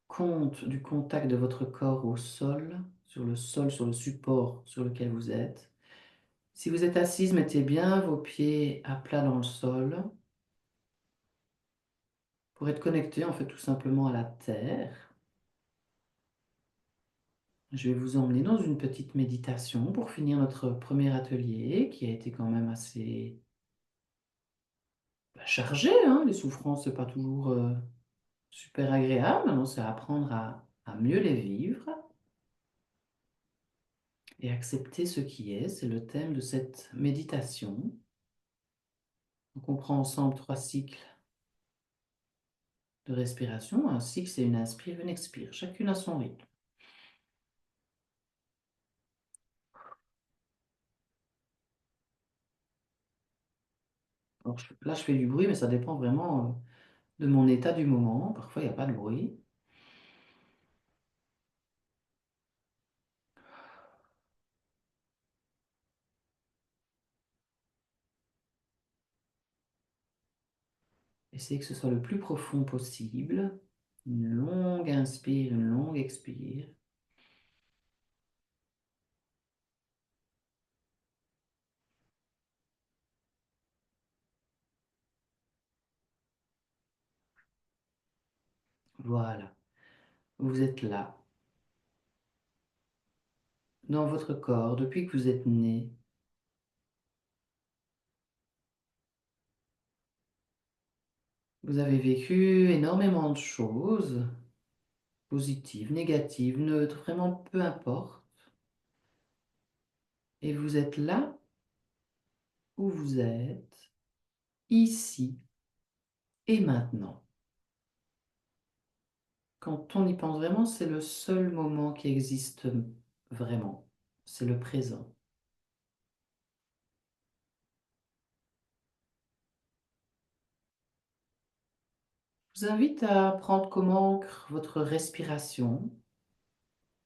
Speaker 1: compte du contact de votre corps au sol, sur le support sur lequel vous êtes. Si vous êtes assise, mettez bien vos pieds à plat dans le sol pour être connecté en fait tout simplement à la terre. Je vais vous emmener dans une petite méditation pour finir notre premier atelier qui a été quand même assez chargé. Hein. Les souffrances, c'est pas toujours super agréable. Maintenant, c'est apprendre à mieux les vivre et accepter ce qui est. C'est le thème de cette méditation. Donc, on prend ensemble 3 cycles de respiration. Un cycle, c'est une inspire, une expire, chacune à son rythme. Alors, là, je fais du bruit, mais ça dépend vraiment de mon état du moment. Parfois, il n'y a pas de bruit. Essayez que ce soit le plus profond possible. Une longue inspire, une longue expire. Voilà. Vous êtes là, dans votre corps, depuis que vous êtes né. Vous avez vécu énormément de choses, positives, négatives, neutres, vraiment peu importe. Et vous êtes là où vous êtes, ici et maintenant. Quand on y pense vraiment, c'est le seul moment qui existe vraiment. C'est le présent. Je vous invite à prendre comment votre respiration,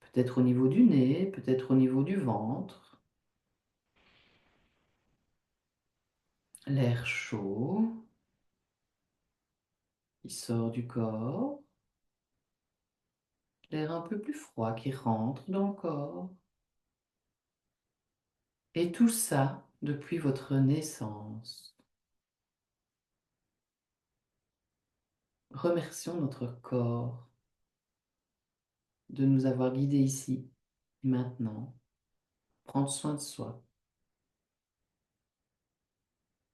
Speaker 1: peut-être au niveau du nez, peut-être au niveau du ventre, l'air chaud qui sort du corps, l'air un peu plus froid qui rentre dans le corps. Et tout ça depuis votre naissance. Remercions notre corps de nous avoir guidés ici et maintenant. Prendre soin de soi.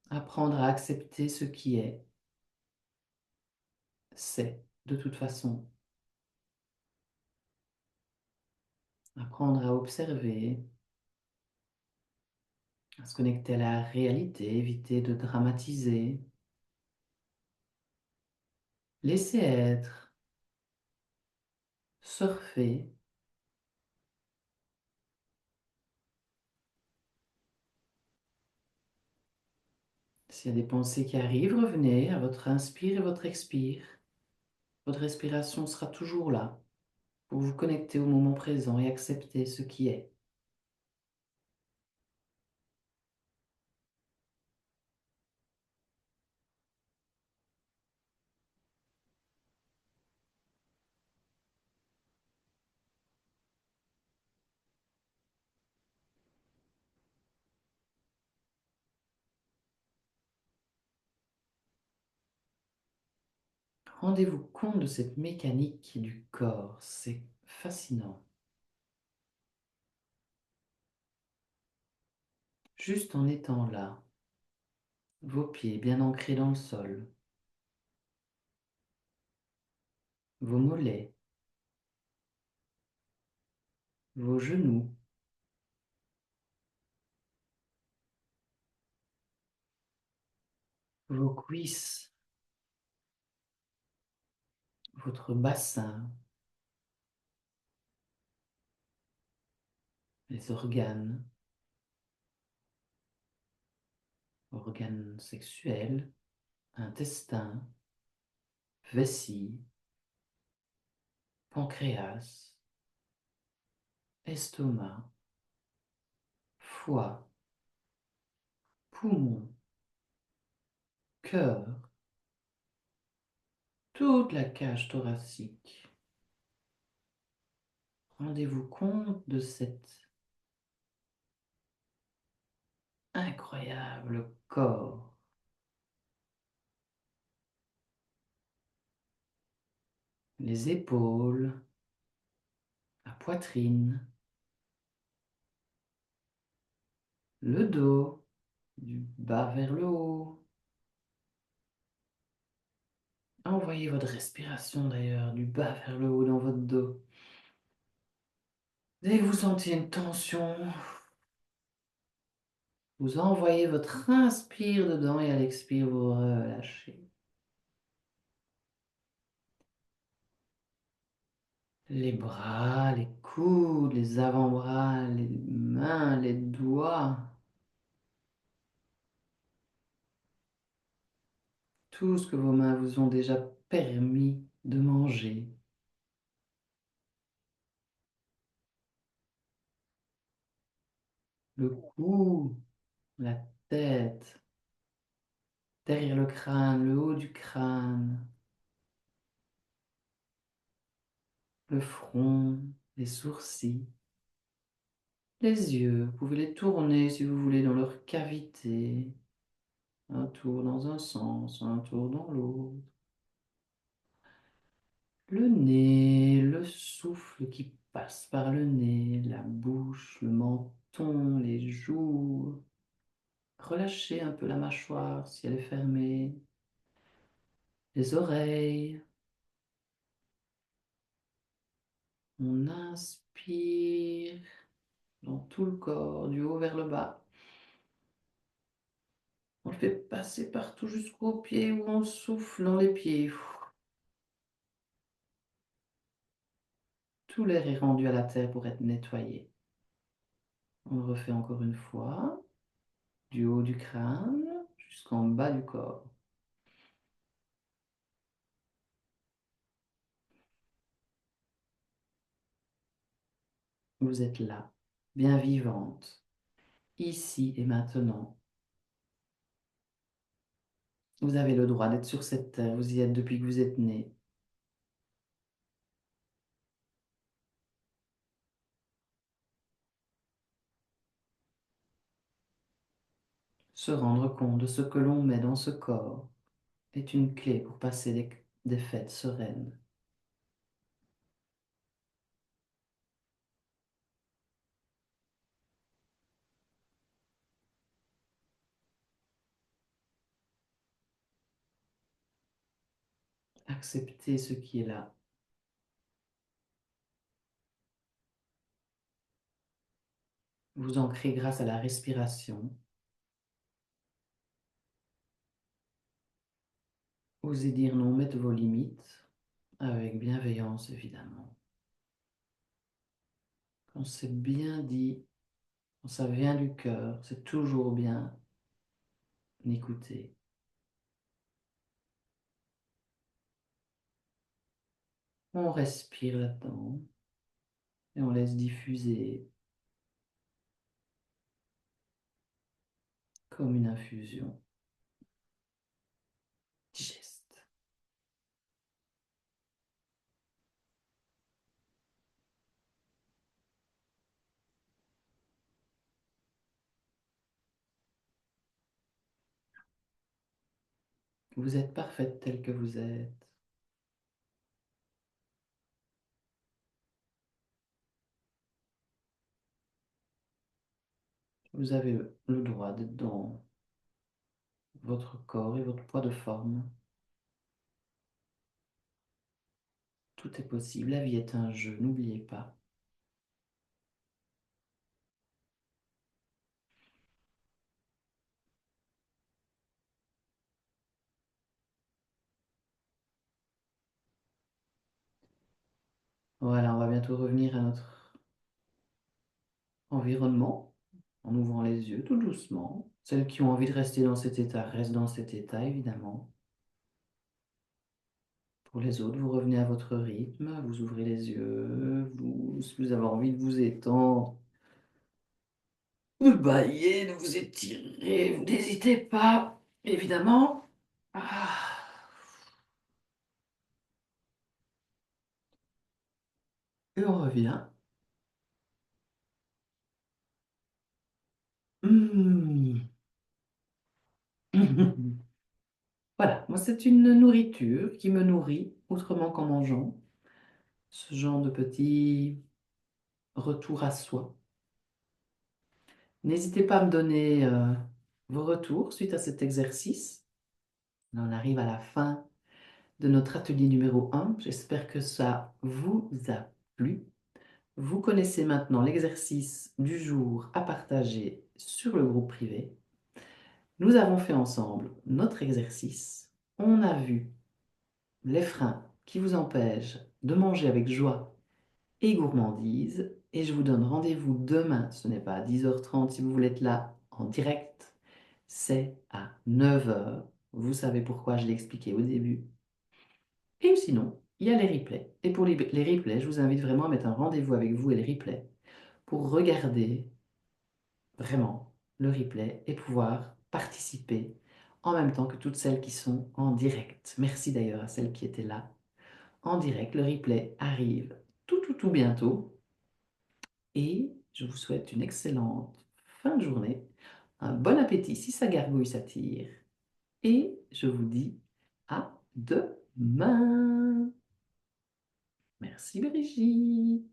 Speaker 1: Apprendre à accepter ce qui est, c'est de toute façon. Apprendre à observer, à se connecter à la réalité, éviter de dramatiser. Laisser être, surfer. S'il y a des pensées qui arrivent, revenez à votre inspire et votre expire. Votre respiration sera toujours là pour vous connecter au moment présent et accepter ce qui est. Rendez-vous compte de cette mécanique du corps, c'est fascinant. Juste en étant là, vos pieds bien ancrés dans le sol, vos mollets, vos genoux, vos cuisses, votre bassin, les organes sexuels, intestin, vessie, pancréas, estomac, foie, poumon, cœur, toute la cage thoracique. Rendez-vous compte de cet incroyable corps. Les épaules, la poitrine, le dos, du bas vers le haut. Envoyez votre respiration d'ailleurs du bas vers le haut dans votre dos. Dès que vous sentez une tension, vous envoyez votre inspire dedans et à l'expire, vous relâchez. Les bras, les coudes, les avant-bras, les mains, les doigts. Tout ce que vos mains vous ont déjà permis de manger. Le cou, la tête, derrière le crâne, le haut du crâne, le front, les sourcils, les yeux. Vous pouvez les tourner si vous voulez dans leur cavité. Un tour dans un sens, un tour dans l'autre. Le nez, le souffle qui passe par le nez, la bouche, le menton, les joues. Relâchez un peu la mâchoire si elle est fermée. Les oreilles. On inspire dans tout le corps, du haut vers le bas. On le fait passer partout jusqu'aux pieds où on souffle dans les pieds. Tout l'air est rendu à la terre pour être nettoyé. On le refait encore une fois, du haut du crâne jusqu'en bas du corps. Vous êtes là, bien vivante, ici et maintenant. Vous avez le droit d'être sur cette terre, vous y êtes depuis que vous êtes né. Se rendre compte de ce que l'on met dans ce corps est une clé pour passer des fêtes sereines. Acceptez ce qui est là. Vous ancrez grâce à la respiration. Osez dire non, mettre vos limites, avec bienveillance évidemment. Quand c'est bien dit, quand ça vient du cœur, c'est toujours bien d'écouter. On respire là-dedans et on laisse diffuser comme une infusion. Digeste. Vous êtes parfaite telle que vous êtes. Vous avez le droit d'être dans votre corps et votre poids de forme. Tout est possible. La vie est un jeu, n'oubliez pas. Voilà, on va bientôt revenir à notre environnement en ouvrant les yeux tout doucement. Celles qui ont envie de rester dans cet état restent dans cet état, évidemment. Pour les autres, vous revenez à votre rythme, vous ouvrez les yeux, si vous avez envie de vous étendre, vous baillez, de vous étirez, vous n'hésitez pas, évidemment. Ah. Et on revient. Hmm. Voilà, moi c'est une nourriture qui me nourrit autrement qu'en mangeant. Ce genre de petit retour à soi. N'hésitez pas à me donner vos retours suite à cet exercice. On arrive à la fin de notre atelier numéro 1. J'espère que ça vous a plu. Vous connaissez maintenant l'exercice du jour à partager sur le groupe privé. Nous avons fait ensemble notre exercice. On a vu les freins qui vous empêchent de manger avec joie et gourmandise. Et je vous donne rendez-vous demain. Ce n'est pas à 10h30 si vous voulez être là en direct. C'est à 9h. Vous savez pourquoi je l'ai expliqué au début. Et sinon, il y a les replays. Et pour les replays, je vous invite vraiment à mettre un rendez-vous avec vous et les replays pour regarder vraiment le replay et pouvoir participer en même temps que toutes celles qui sont en direct. Merci d'ailleurs à celles qui étaient là en direct. Le replay arrive tout bientôt et je vous souhaite une excellente fin de journée, un bon appétit si ça gargouille, ça tire et je vous dis à demain. Merci Brigitte.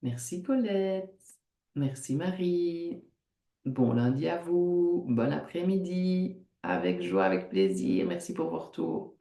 Speaker 1: Merci Colette. Merci Marie. Bon lundi à vous. Bon après-midi. Avec joie, avec plaisir. Merci pour vos retours.